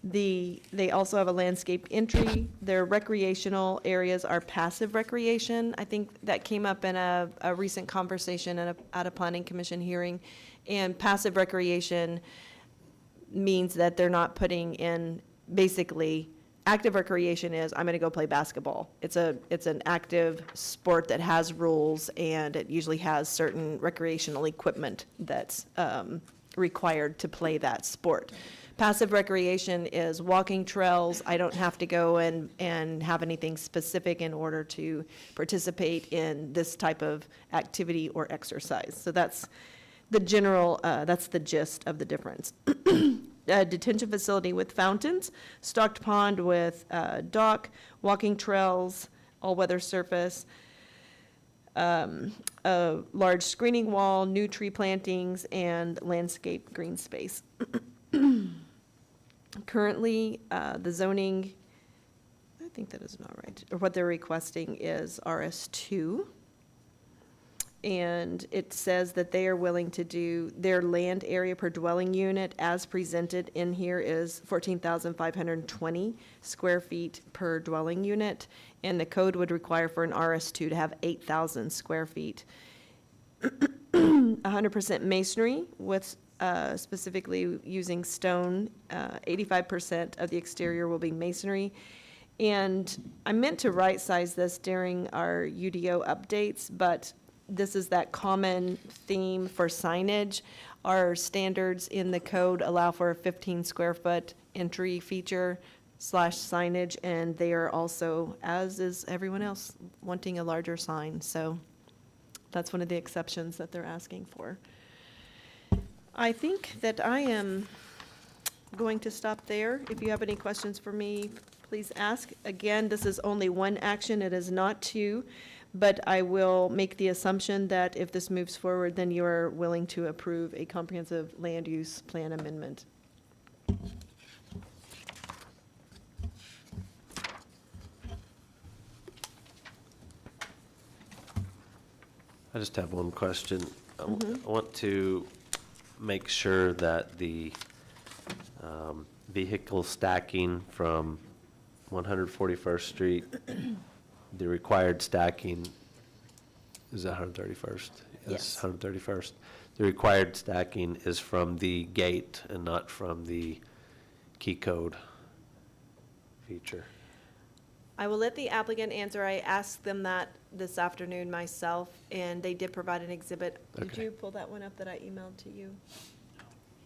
They also have a landscape entry. Their recreational areas are passive recreation. I think that came up in a recent conversation at a planning commission hearing. And passive recreation means that they're not putting in, basically, active recreation is, I'm gonna go play basketball. It's an active sport that has rules, and it usually has certain recreational equipment that's required to play that sport. Passive recreation is walking trails. I don't have to go and have anything specific in order to participate in this type of activity or exercise. So that's the general, that's the gist of the difference. A detention facility with fountains, stocked pond with dock, walking trails, all-weather surface, a large screening wall, new tree plantings, and landscape green space. Currently, the zoning, I think that is not right, or what they're requesting is RS2. And it says that they are willing to do, their land area per dwelling unit as presented in here is 14,520 square feet per dwelling unit. And the code would require for an RS2 to have 8,000 square feet. 100% masonry with specifically using stone. 85% of the exterior will be masonry. And I meant to right-size this during our UDO updates, but this is that common theme for signage. Our standards in the code allow for a 15 square foot entry feature / signage, and they are also, as is everyone else, wanting a larger sign. So that's one of the exceptions that they're asking for. I think that I am going to stop there. If you have any questions for me, please ask. Again, this is only one action. It is not two. But I will make the assumption that if this moves forward, then you are willing to approve a comprehensive land use plan amendment. I just have one question. I want to make sure that the vehicle stacking from 141st Street, the required stacking, is that 131st? Yes. 131st. The required stacking is from the gate and not from the key code feature. I will let the applicant answer. I asked them that this afternoon myself, and they did provide an exhibit. Did Okay. you pull that one up that I emailed to you?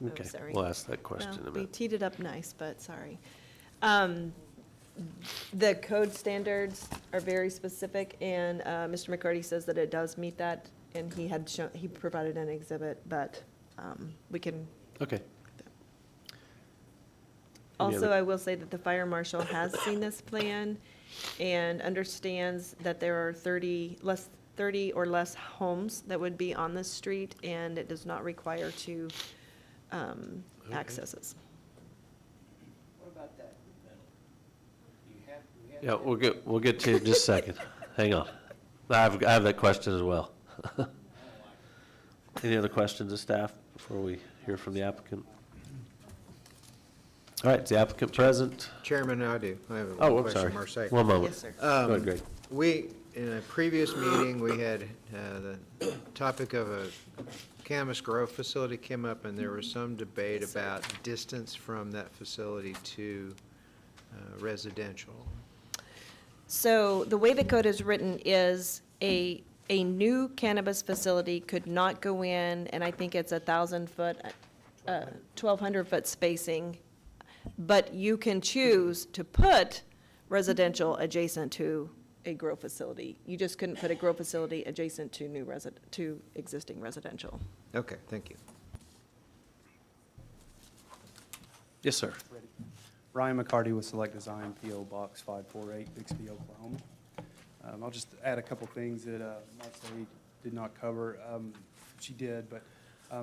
Okay, sorry. we'll ask that question in a Well, we minute. teed it up nice, but sorry. The code standards are very specific, and Mr. McCarty says that it does meet that, and he provided an exhibit, but we can. Okay. Any Also, other- I will say that the fire marshal has seen this plan and understands that there are 30 or less homes that would be on this street, and it does not require two accesses. Yeah, we'll get to you in just a second. Hang on. I have that question as well. Any other questions of staff before we hear from the applicant? All right, is the applicant present? Chairman, I do. I have a Oh, I'm question, sorry. Marseille. One moment. Yes, sir. Go ahead, Greg. We, in a previous meeting, we had, the topic of a cannabis grow facility came up, and there was some debate about distance from that facility to residential. So the way the code is written is a new cannabis facility could not go in, and I think it's 1,000-foot, 1,200-foot spacing, but you can choose to put residential adjacent to a grow facility. You just couldn't put a grow facility adjacent to to existing residential. Okay, thank you. Yes, sir. Ryan McCarty with Select Design, P.O. Box 548, Bixby, Oklahoma. I'll just add a couple things that Marcy did not cover. She did, but,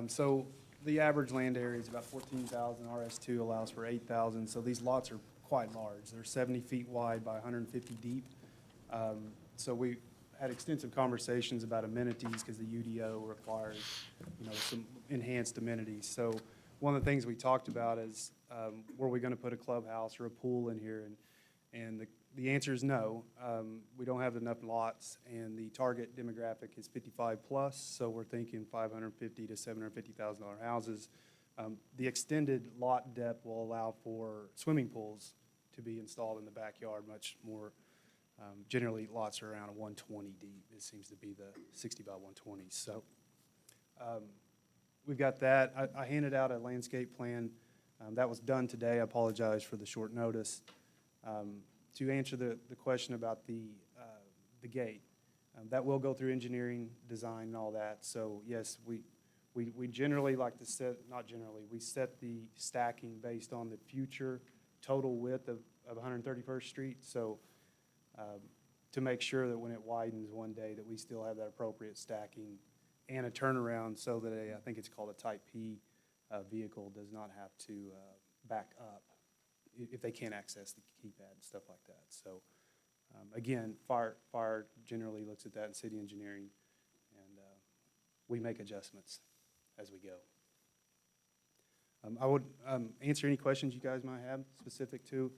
so the average land area is about 14,000. RS2 allows for 8,000, so these lots are quite large. They're 70 feet wide by 150 deep. So we had extensive conversations about amenities because the UDO requires, some enhanced amenities. So one of the things we talked about is, were we going to put a clubhouse or a pool in here? And the answer is no. We don't have enough lots, and the target demographic is 55 plus, so we're thinking $550,000 to $750,000 houses. The extended lot depth will allow for swimming pools to be installed in the backyard, much more. Generally, lots are around 120 deep. It seems to be the 60 by 120. So we've got that. I handed out a landscape plan. That was done today. I apologize for the short notice. To answer the question about the gate, that will go through engineering, design, and all that. So yes, we generally like to set, not generally, we set the stacking based on the future total width of 131st Street. So to make sure that when it widens one day that we still have that appropriate stacking and a turnaround so that I think it's called a Type P vehicle does not have to back up if they can't access the keypad and stuff like that. So again, fire generally looks at that in city engineering, and we make adjustments as we go. I would answer any questions you guys might have specific to.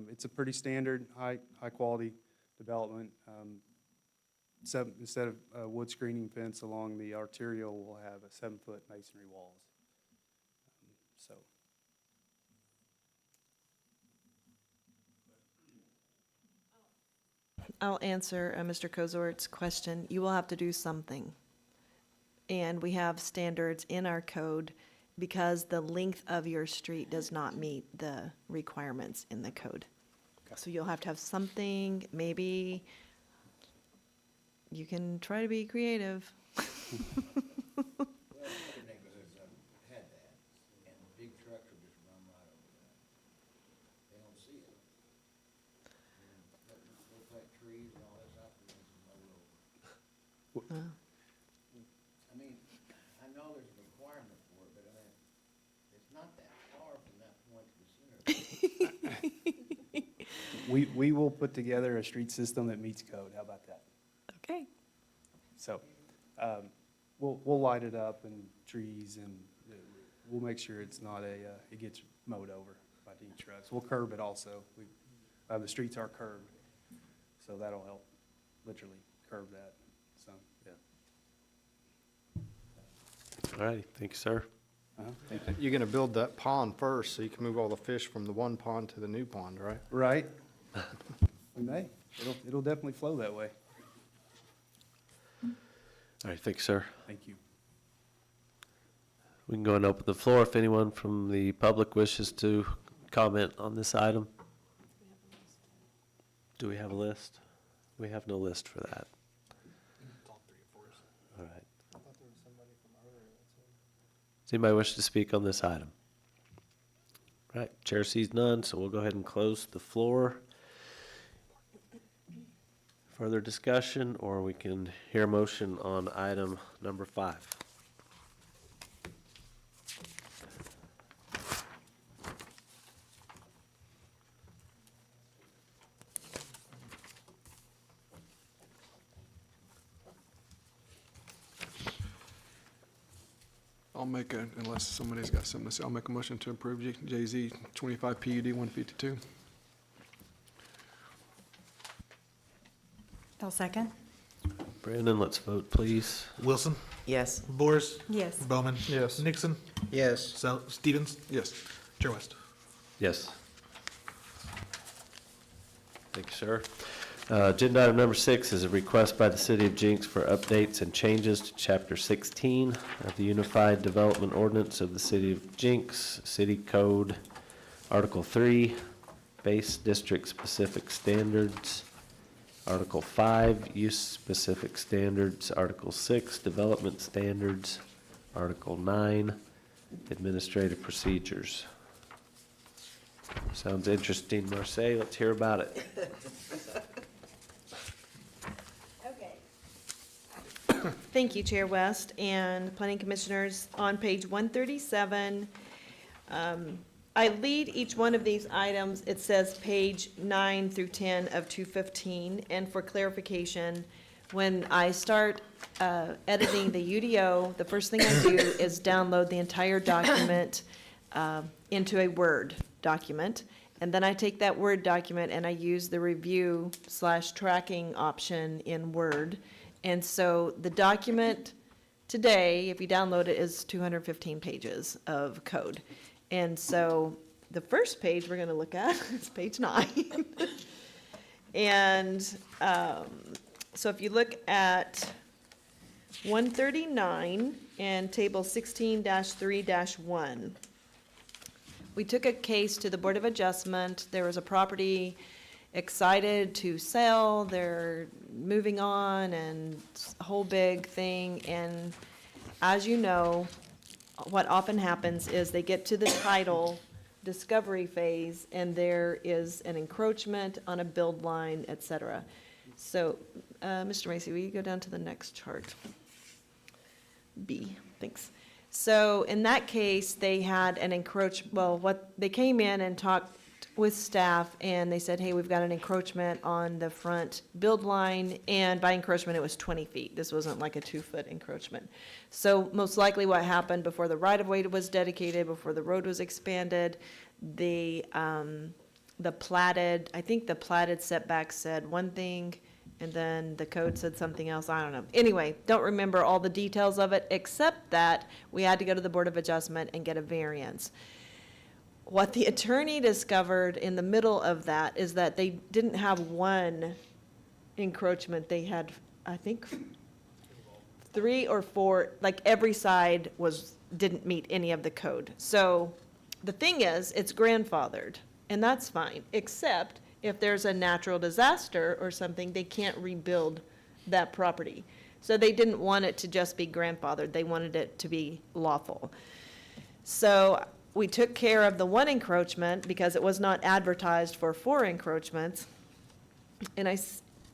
It's a pretty standard, high quality development. So instead of wood screening fence along the arterial, we'll have a 7-foot masonry walls. So. I'll answer Mr. Kozort's question. You will have to do something. And we have standards in our code because the length of your street does not meet the requirements in the code. So you'll have to have something, maybe you can try to be creative. I mean, I know there's a requirement for it, but I mean, it's not that far from that point to the center. We will put together a street system that meets code. How about that? Okay. So we'll light it up and trees, and we'll make sure it's not it gets mowed over by D trucks. We'll curb it also. The streets are curbed, so that'll help literally curb that. So, yeah. All right, thank you, sir. Thank you. You're gonna build that pond first, so you can move all the fish from the one pond to the new pond, right? Right. We may. It'll definitely flow that way. All right, thank you, sir. Thank you. We can go and open the floor if anyone from the public wishes to comment on this item. Do we have a list? We have no list for that. All right. Does anybody wish to speak on this item? All right, chair sees none, so we'll go ahead and close the floor. Further discussion, or we can hear a motion on item number 5. I'll make a, unless somebody's got something to say, I'll make a motion to approve JZ 25 PUD 152. I'll second. Brandon, let's vote, please. Wilson, Yes. Boris, Yes. Bowman. Yes. Nixon, Yes. Stevens, Yes. Chair West. Yes. Thank you, sir. Agenda item number 6 is a request by the City of Jenks for updates and changes to Chapter 16 of the Unified Development Ordinance of the City of Jenks, City Code, Article 3, Base District Specific Standards, Article 5, Use Specific Standards, Article 6, Development Standards, Article 9, Administrative Procedures. Sounds interesting, Marseille. Let's hear about it. Thank you, Chair West and Planning Commissioners. On page 137, I lead each one of these items. It says page 9 through 10 of 215. And for clarification, when I start editing the UDO, the first thing I do is download the entire document into a Word document. And then I take that Word document and I use the review/tracking option in Word. And so the document today, if you download it, is 215 pages of code. And so the first page we're going to look at is page 9. And so if you look at 139 and table 16-3-1, we took a case to the Board of Adjustment. There was a property excited to sell, they're moving on, and a whole big thing. And as you know, what often happens is they get to the title discovery phase, and there is an encroachment on a build line, et cetera. So, Mr. Macy, will you go down to the next chart? B, thanks. So in that case, they had an they came in and talked with staff, and they said, hey, we've got an encroachment on the front build line, and by encroachment, it was 20 feet. This wasn't like a 2-foot encroachment. So most likely what happened before the right-of-way was dedicated, before the road was expanded, the platted setback said one thing, and then the code said something else, I don't know. Anyway, don't remember all the details of it, except that we had to go to the Board of Adjustment and get a variance. What the attorney discovered in the middle of that is that they didn't have one encroachment. They had, I think, 3 or 4, like every side didn't meet any of the code. So the thing is, it's grandfathered, and that's fine, except if there's a natural disaster or something, they can't rebuild that property. So they didn't want it to just be grandfathered. They wanted it to be lawful. So we took care of the one encroachment because it was not advertised for 4 encroachments. And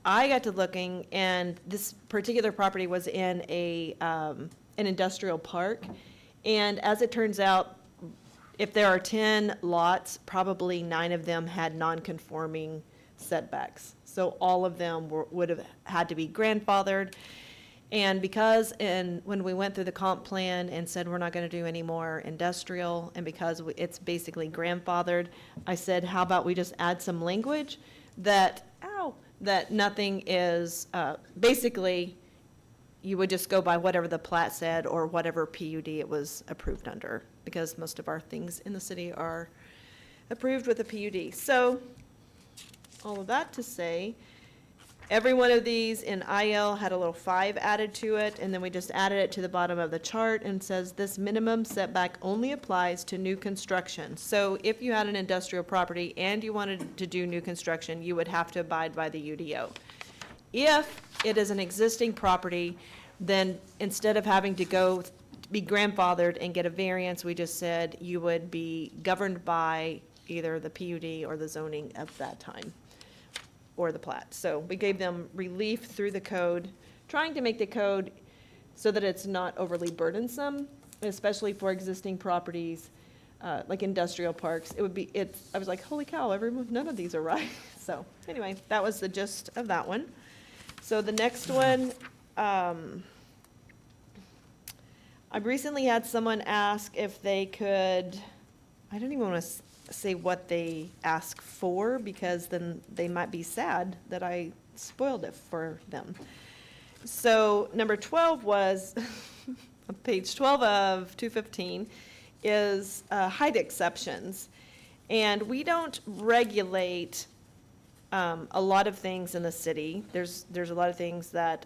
I got to looking, and this particular property was in an industrial park. And as it turns out, if there are 10 lots, probably 9 of them had non-conforming setbacks. So all of them would have had to be grandfathered. And because when we went through the comp plan and said we're not going to do any more industrial, and because it's basically grandfathered, I said, how about we just add some language that nothing is, basically, you would just go by whatever the plat said or whatever PUD it was approved under, because most of our things in the city are approved with a PUD. So all of that to say, every one of these in IL had a little 5 added to it, and then we just added it to the bottom of the chart and says this minimum setback only applies to new construction. So if you had an industrial property and you wanted to do new construction, you would have to abide by the UDO. If it is an existing property, then instead of having to go be grandfathered and get a variance, we just said you would be governed by either the PUD or the zoning of that time, or the plat. So we gave them relief through the code, trying to make the code so that it's not overly burdensome, especially for existing properties, like industrial parks. I was like, holy cow, none of these are right. So anyway, that was the gist of that one. So the next one, I recently had someone ask if they could, I don't even want to say what they ask for, because then they might be sad that I spoiled it for them. So number 12 was, on page 12 of 215, is height exceptions. And we don't regulate a lot of things in the city. There's a lot of things that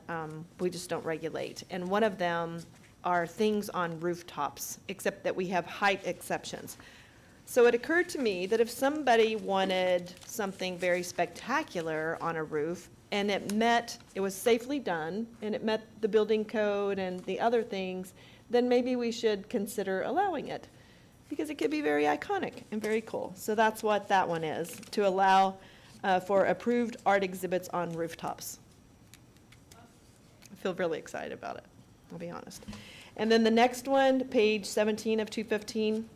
we just don't regulate. And one of them are things on rooftops, except that we have height exceptions. So it occurred to me that if somebody wanted something very spectacular on a roof, and it was safely done, and it met the building code and the other things, then maybe we should consider allowing it, because it could be very iconic and very cool. So that's what that one is, to allow for approved art exhibits on rooftops. I feel really excited about it, I'll be honest. And then the next one, page 17 of 215,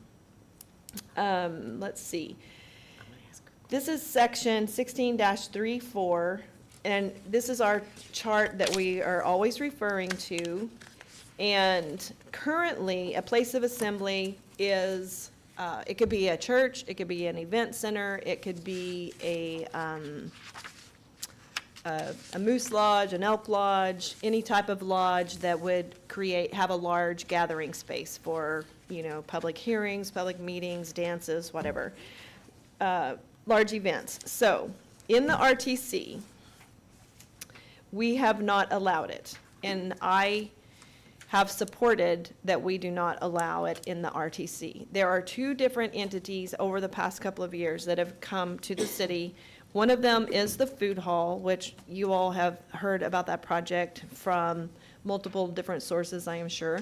let's see. This is section 16-34, and this is our chart that we are always referring to. And currently, a place of assembly is, it could be a church, it could be an event center, it could be a moose lodge, an elk lodge, any type of lodge that would have a large gathering space for, public hearings, public meetings, dances, whatever, large events. So in the RTC, we have not allowed it. And I have supported that we do not allow it in the RTC. There are two different entities over the past couple of years that have come to the city. One of them is the food hall, which you all have heard about that project from multiple different sources, I am sure.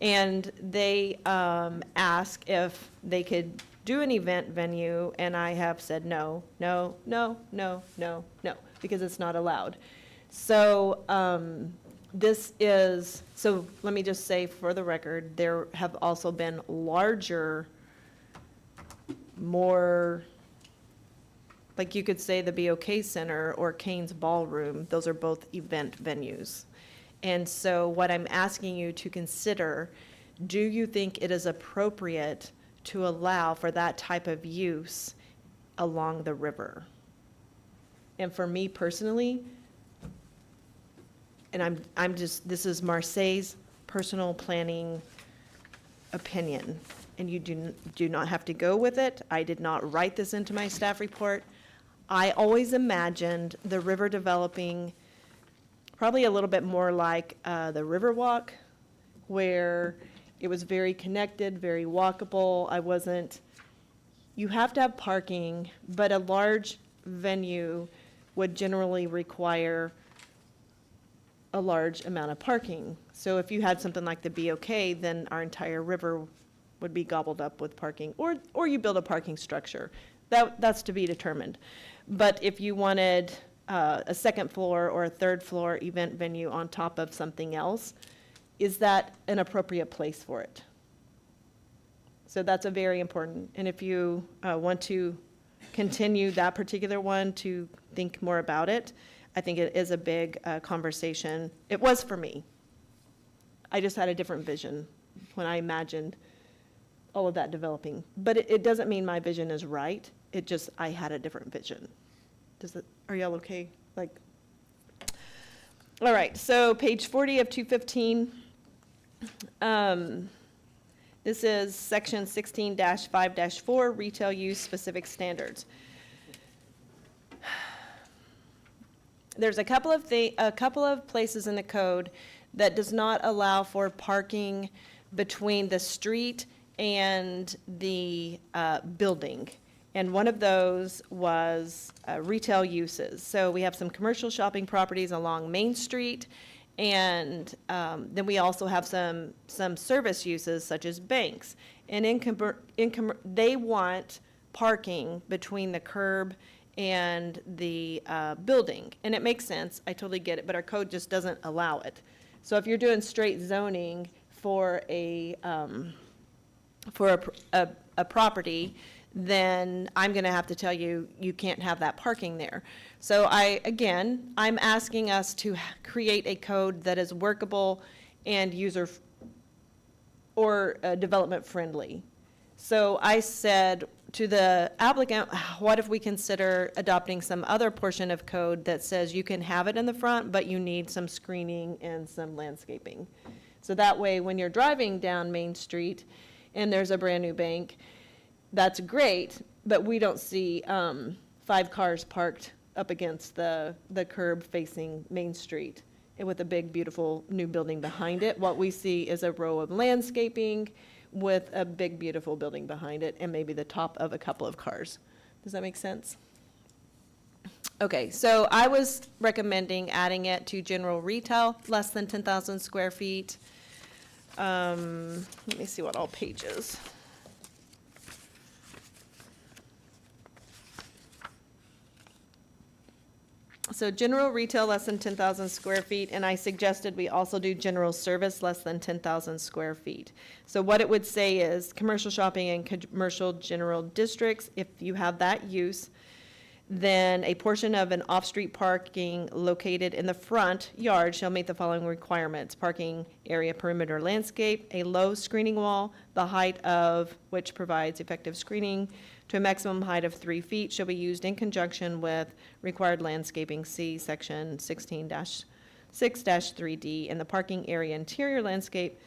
And they ask if they could do an event venue, and I have said no, no, no, no, no, no, because it's not allowed. So so let me just say for the record, there have also been larger, more, like you could say the BOK Center or Kane's Ballroom, those are both event venues. And so what I'm asking you to consider, do you think it is appropriate to allow for that type of use along the river? And for me personally, and this is Marseille's personal planning opinion, and you do not have to go with it. I did not write this into my staff report. I always imagined the river developing probably a little bit more like the Riverwalk, where it was very connected, very walkable. You have to have parking, but a large venue would generally require a large amount of parking. So if you had something like the BOK, then our entire river would be gobbled up with parking, or you build a parking structure. That's to be determined. But if you wanted a second floor or a third floor event venue on top of something else, is that an appropriate place for it? So that's a very important, and if you want to continue that particular one to think more about it, I think it is a big conversation. It was for me. I just had a different vision when I imagined all of that developing. But it doesn't mean my vision is right. It just, I had a different vision. Are y'all okay? All right, so page 40 of 215. This is section 16-5-4, retail use specific standards. There's a couple of places in the code that does not allow for parking between the street and the building. And one of those was retail uses. So we have some commercial shopping properties along Main Street, and then we also have some service uses such as banks. And they want parking between the curb and the building. And it makes sense, I totally get it, but our code just doesn't allow it. So if you're doing straight zoning for a property, then I'm gonna have to tell you, you can't have that parking there. So I'm asking us to create a code that is workable and or development friendly. So I said to the applicant, what if we consider adopting some other portion of code that says you can have it in the front, but you need some screening and some landscaping? So that way, when you're driving down Main Street and there's a brand-new bank, that's great, but we don't see 5 cars parked up against the curb facing Main Street and with a big, beautiful new building behind it. What we see is a row of landscaping with a big, beautiful building behind it and maybe the top of a couple of cars. Does that make sense? Okay, so I was recommending adding it to general retail, less than 10,000 square feet. Let me see what all pages. So general retail, less than 10,000 square feet, and I suggested we also do general service, less than 10,000 square feet. So what it would say is, commercial shopping and commercial general districts, if you have that use, then a portion of an off-street parking located in the front yard shall meet the following requirements: parking area, perimeter landscape, a low screening wall, the height of which provides effective screening to a maximum height of 3 feet, shall be used in conjunction with required landscaping, see section 16-6-3D, and the parking area interior landscape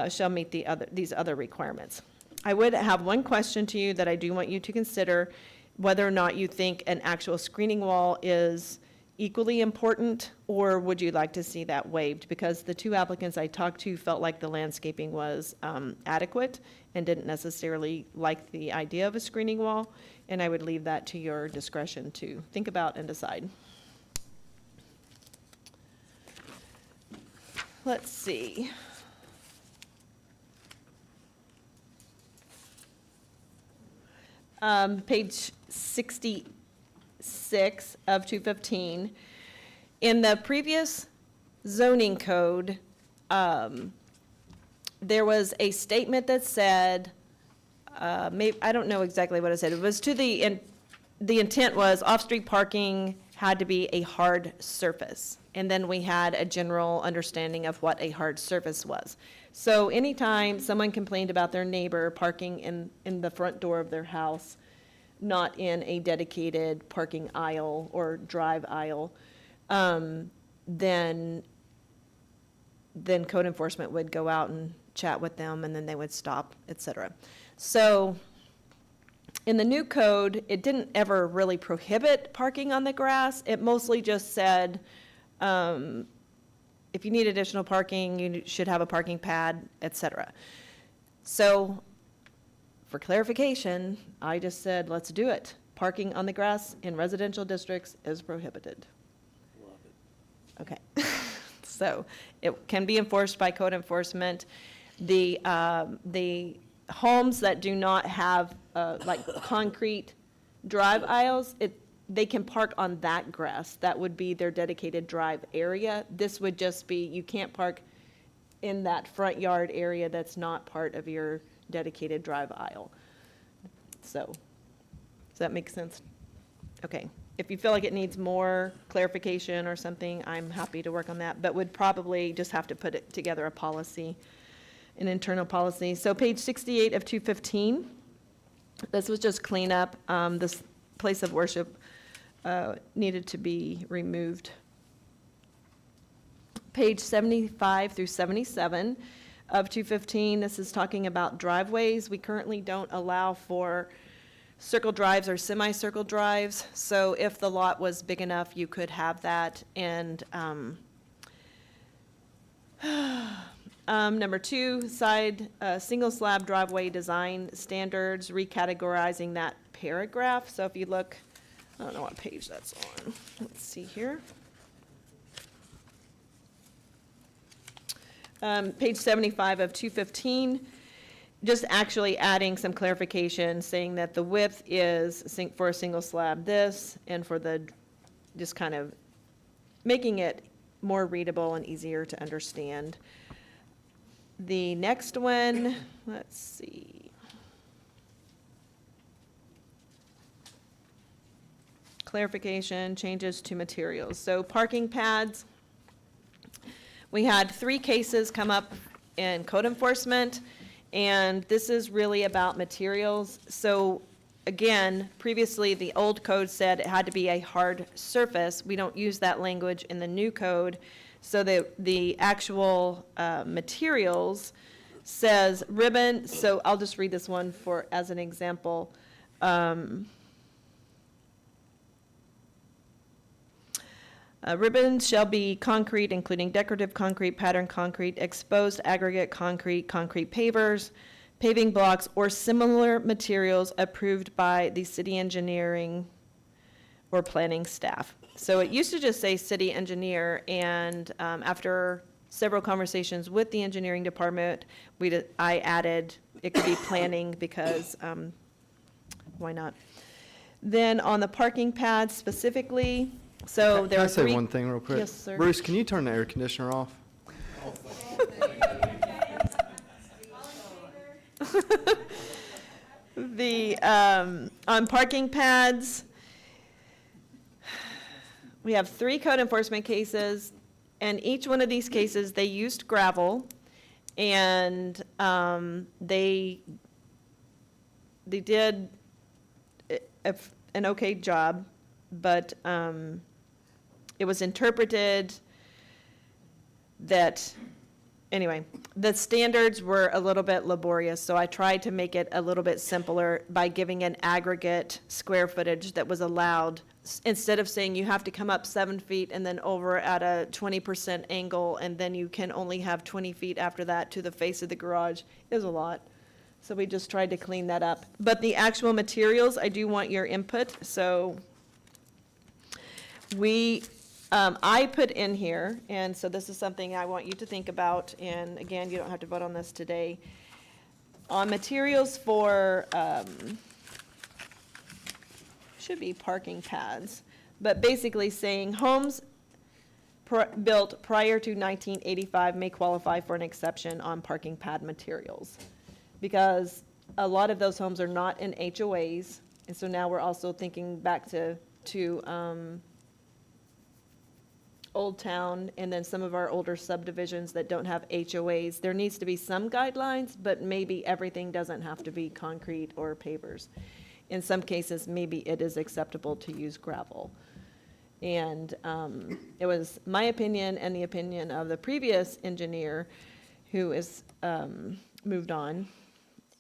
shall meet these other requirements. I would have one question to you that I do want you to consider, whether or not you think an actual screening wall is equally important, or would you like to see that waived? Because the 2 applicants I talked to felt like the landscaping was adequate and didn't necessarily like the idea of a screening wall, and I would leave that to your discretion to think about and decide. Let's see. Page 66 of 215. In the previous zoning code, there was a statement that said, I don't know exactly what it said. It was to the intent was off-street parking had to be a hard surface. And then we had a general understanding of what a hard surface was. So anytime someone complained about their neighbor parking in the front door of their house, not in a dedicated parking aisle or drive aisle, then code enforcement would go out and chat with them, and then they would stop, et cetera. So in the new code, it didn't ever really prohibit parking on the grass. It mostly just said, if you need additional parking, you should have a parking pad, et cetera. So for clarification, I just said, let's do it. Parking on the grass in residential districts is prohibited. Love it. Okay. So it can be enforced by code enforcement. The homes that do not have like concrete drive aisles, they can park on that grass. That would be their dedicated drive area. This would just be, you can't park in that front yard area that's not part of your dedicated drive aisle. So, does that make sense? Okay. If you feel like it needs more clarification or something, I'm happy to work on that, but would probably just have to put it together a policy, an internal policy. So page 68 of 215, this was just cleanup. This place of worship needed to be removed. Page 75 through 77 of 215, this is talking about driveways. We currently don't allow for circle drives or semicircle drives. So if the lot was big enough, you could have that. And number 2, side single slab driveway design standards, recategorizing that paragraph. So if you look, I don't know what page that's on. Let's see here. Page 75 of 215, just actually adding some clarification, saying that the width is for a single slab this, and for the, just kind of making it more readable and easier to understand. The next one, let's see. Clarification, changes to materials. So parking pads. We had 3 cases come up and code enforcement, and this is really about materials. So again, previously, the old code said it had to be a hard surface. We don't use that language in the new code. So the actual materials says ribbon, so I'll just read this one as an example. Ribbons shall be concrete, including decorative concrete, patterned concrete, exposed aggregate concrete, concrete pavers, paving blocks, or similar materials approved by the city engineering or planning staff. So it used to just say city engineer, and after several conversations with the engineering department, I added it could be planning because why not? Then on the parking pads specifically, so there Can I are say three. one thing real quick? Yes, sir. Bruce, can you turn the air conditioner off? On parking pads, we have 3 code enforcement cases, and each one of these cases, they used gravel, and they did an okay job, but it was interpreted that, anyway, the standards were a little bit laborious, so I tried to make it a little bit simpler by giving an aggregate square footage that was allowed. Instead of saying you have to come up 7 feet and then over at a 20% angle, and then you can only have 20 feet after that to the face of the garage, it was a lot. So we just tried to clean that up. But the actual materials, I do want your input, so I put in here, and so this is something I want you to think about, and again, you don't have to vote on this today. On materials for, should be parking pads, but basically saying homes built prior to 1985 may qualify for an exception on parking pad materials. Because a lot of those homes are not in HOAs, and so now we're also thinking back to Old Town, and then some of our older subdivisions that don't have HOAs. There needs to be some guidelines, but maybe everything doesn't have to be concrete or pavers. In some cases, maybe it is acceptable to use gravel. And it was my opinion and the opinion of the previous engineer who is moved on.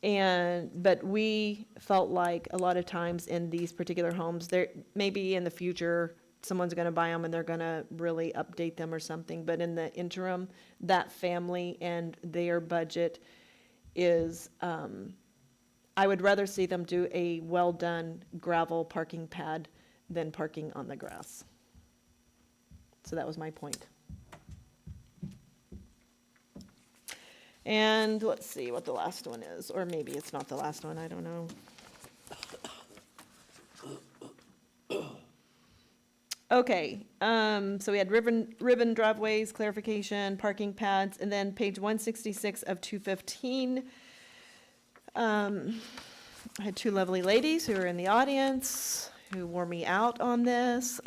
But we felt like a lot of times in these particular homes, there maybe in the future, someone's going to buy them and they're going to really update them or something. But in the interim, that family and their budget is, I would rather see them do a well-done gravel parking pad than parking on the grass. So that was my point. And let's see what the last one is, or maybe it's not the last one, I don't know. Okay, so we had ribbon driveways, clarification, parking pads, and then page 166 of 215. I had 2 lovely ladies who are in the audience who wore me out on this.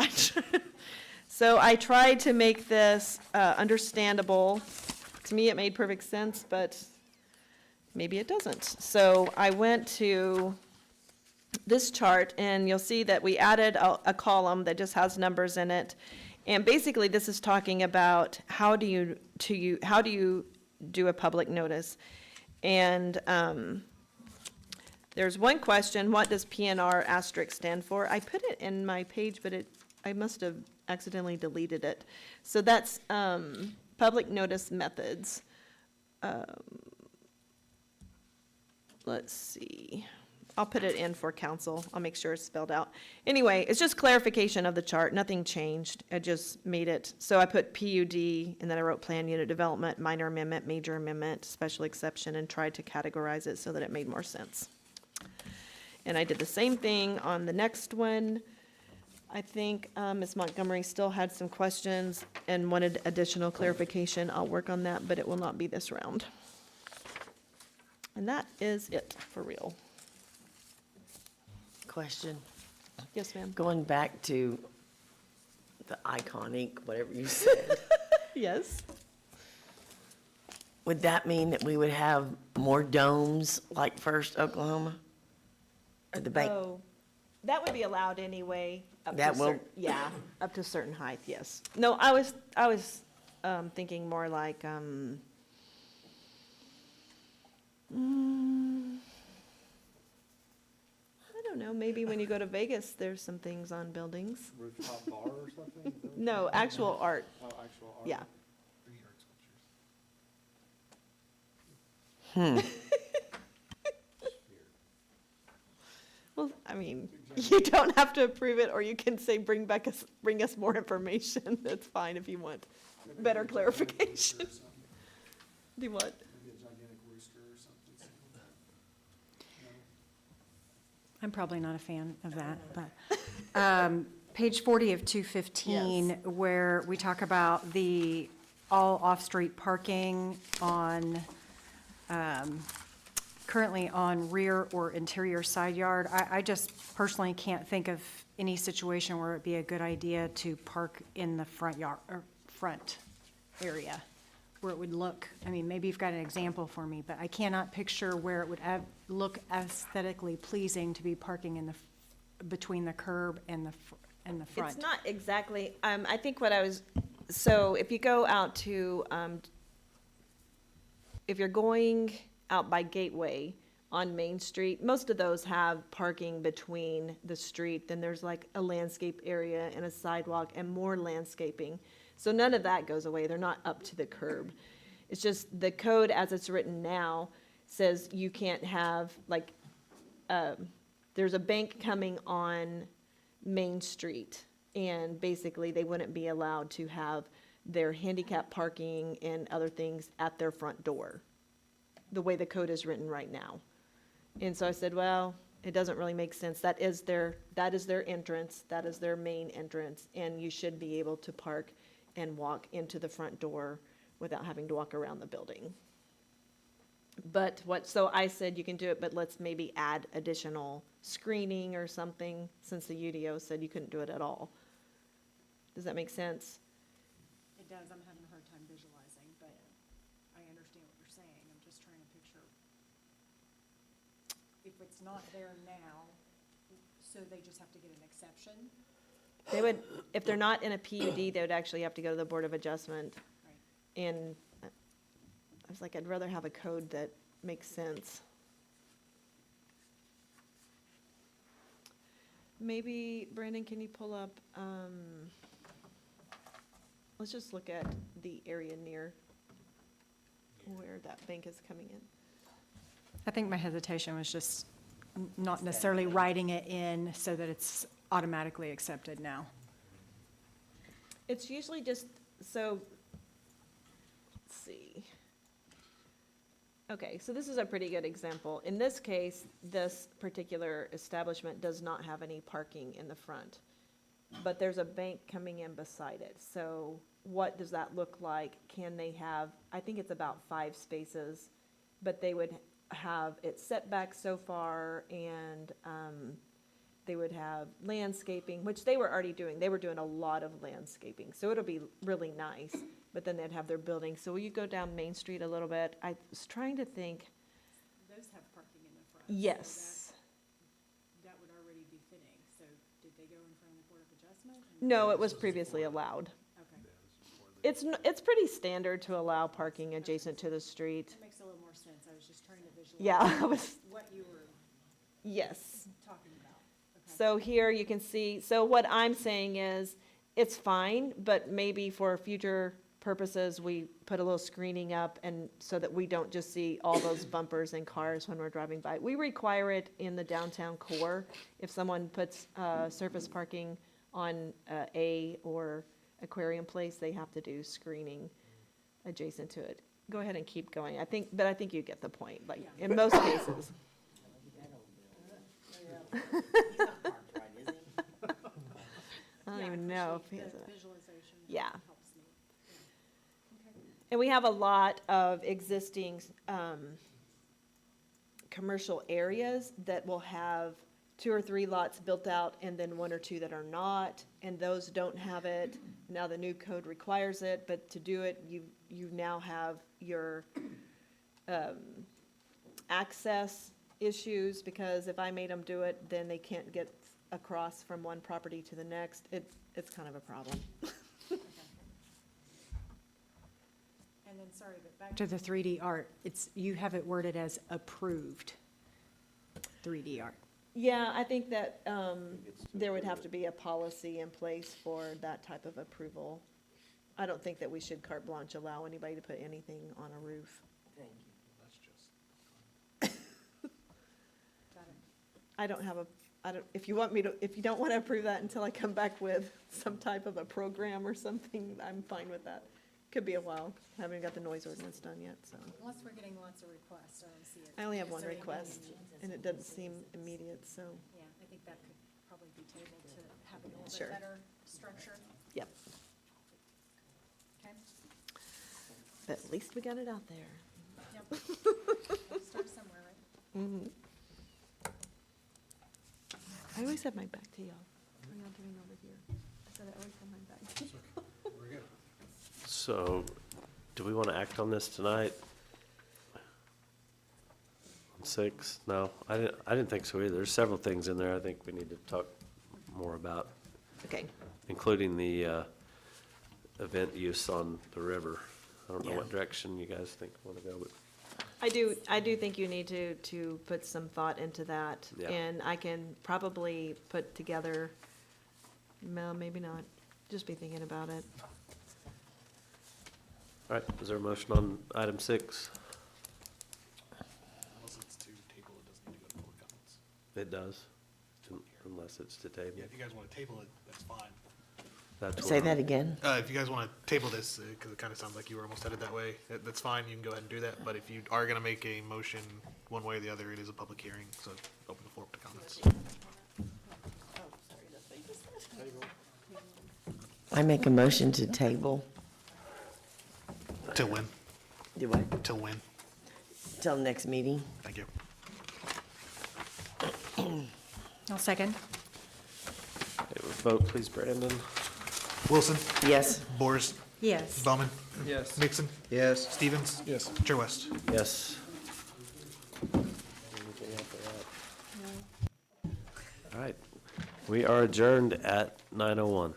So I tried to make this understandable. To me, it made perfect sense, but maybe it doesn't. So I went to this chart, and you'll see that we added a column that just has numbers in it. And basically, this is talking about how do you do a public notice. And there's one question: what does PNR asterisk stand for? I put it in my page, but I must have accidentally deleted it. So that's public notice methods. Let's see. I'll put it in for council. I'll make sure it's spelled out. Anyway, it's just clarification of the chart. Nothing changed. I just made it. So I put PUD, and then I wrote plan unit development, minor amendment, major amendment, special exception, and tried to categorize it so that it made more sense. And I did the same thing on the next one. I think Ms. Montgomery still had some questions and wanted additional clarification. I'll work on that, but it will not be this round. And that is it for real. Question. Yes, ma'am. Going back to the iconic, whatever you said. Yes. Would that mean that we would have more domes like First Oklahoma? Or the bank? Oh, that would be allowed anyway. Up to That will- yeah, up to a certain height, yes. No, I was thinking more like, I don't know, maybe when you go to Vegas, there's some things on buildings. Rooftop bar or something? No, actual art, Oh, actual art. yeah. Well, I mean, you don't have to approve it, or you can say, bring us more information. That's fine if you want better clarification. Do what? Maybe a gigantic rooster or something. I'm probably not a fan of that, but, page 40 of 215, Yes. where we talk about the all off-street parking on, currently on rear or interior side yard. I just personally can't think of any situation where it'd be a good idea to park in the front yard, or front area, where it would look, I mean, maybe you've got an example for me, but I cannot picture where it would look aesthetically pleasing to be parking in the, between the curb and the front. It's not exactly, I think what I was, so if you go out to, if you're going out by Gateway on Main Street, most of those have parking between the street, then there's like a landscape area and a sidewalk and more landscaping. So none of that goes away, they're not up to the curb. It's just the code as it's written now says you can't have, like, there's a bank coming on Main Street, and basically they wouldn't be allowed to have their handicap parking and other things at their front door, the way the code is written right now. And so I said, well, it doesn't really make sense. That is their entrance, that is their main entrance, and you should be able to park and walk into the front door without having to walk around the building. But so I said you can do it, but let's maybe add additional screening or something, since the UDO said you couldn't do it at all. Does that make sense? It does, I'm having a hard time visualizing, but I understand what you're saying, I'm just trying to picture. If it's not there now, so they just have to get an exception? They would, if they're not in a PUD, they would actually have to go to the Board of Adjustment. And I was like, I'd rather have a code that makes sense. Maybe, Brandon, can you pull up, let's just look at the area near where that bank is coming in. I think my hesitation was just not necessarily writing it in so that it's automatically accepted now. It's usually just, so, let's see. Okay, so this is a pretty good example. In this case, this particular establishment does not have any parking in the front, but there's a bank coming in beside it. So what does that look like? Can they have, I think it's about 5 spaces, but they would have it set back so far, and they would have landscaping, which they were already doing. They were doing a lot of landscaping, so it'll be really nice. But then they'd have their building. So will you go down Main Street a little bit? I was trying to think. Those have parking in the front. Yes. That would already be fitting, so did they go in front of the Board of Adjustment? No, it was previously allowed. Okay. It's pretty standard to allow parking adjacent to the street. That makes a little more sense, I was just trying to visualize. Yeah, I was, What you were yes. talking about. Okay. So here you can see, so what I'm saying is, it's fine, but maybe for future purposes, we put a little screening up, and so that we don't just see all those bumpers and cars when we're driving by. We require it in the downtown core. If someone puts surface parking on A or Aquarium Place, they have to do screening adjacent to it. Go ahead and keep going. I think you get the point, like, in most cases. I don't even know if he has a. Visualization. Yeah. Helps me. And we have a lot of existing commercial areas that will have 2 or 3 lots built out and then 1 or 2 that are not, and those don't have it. Now the new code requires it, but to do it, you now have your access issues, because if I made them do it, then they can't get across from one property to the next. It's kind of a problem. And then, sorry, but back to the 3D art, you have it worded as approved 3D art. Yeah, I think that there would have to be a policy in place for that type of approval. I don't think that we should carte blanche allow anybody to put anything on a roof. I don't have if you don't want to approve that until I come back with some type of a program or something, I'm fine with that. Could be a while. Haven't got the noise ordinance done yet, so. Unless we're getting lots of requests, I don't see it. I only have one request, and it doesn't seem immediate, so. Yeah, I think that could probably be tabled to have a little Sure. bit better structure. Yep. Okay? But at least we got it out there. Yep. Start somewhere, right? Mhm. I always have my back to y'all. What are y'all doing over here? I said I always have my back to you. So, do we want to act on this tonight? On 6? No, I didn't think so either. There's several things in there I think we need to talk more about, Okay. including the event use on the river. I don't know Yeah. what direction you guys think want to go, but I do think you need to put some thought into that. Yeah. And I can probably put together, no, maybe not, just be thinking about it. all right, is there a motion on item 6? Unless it's to table, it doesn't need to go to public comments. It does, unless it's to table. Yeah, if you guys want to table it, that's fine. That's Say what- that again? If you guys want to table this, because it kind of sounds like you were almost headed that way, that's fine, you can go ahead and do that. But if you are going to make a motion one way or the other, it is a public hearing, so open the floor up to comments. I make a motion to table. Till when? Do what? Till when? Till next meeting. Thank you. I'll second. Okay, vote please, Brandon. Wilson? Yes. Boers? Yes. Bowman? Yes. Nixon? Yes. Stevens? Yes. Chair West? Yes. Anything after that? All right, we are adjourned at 9:01.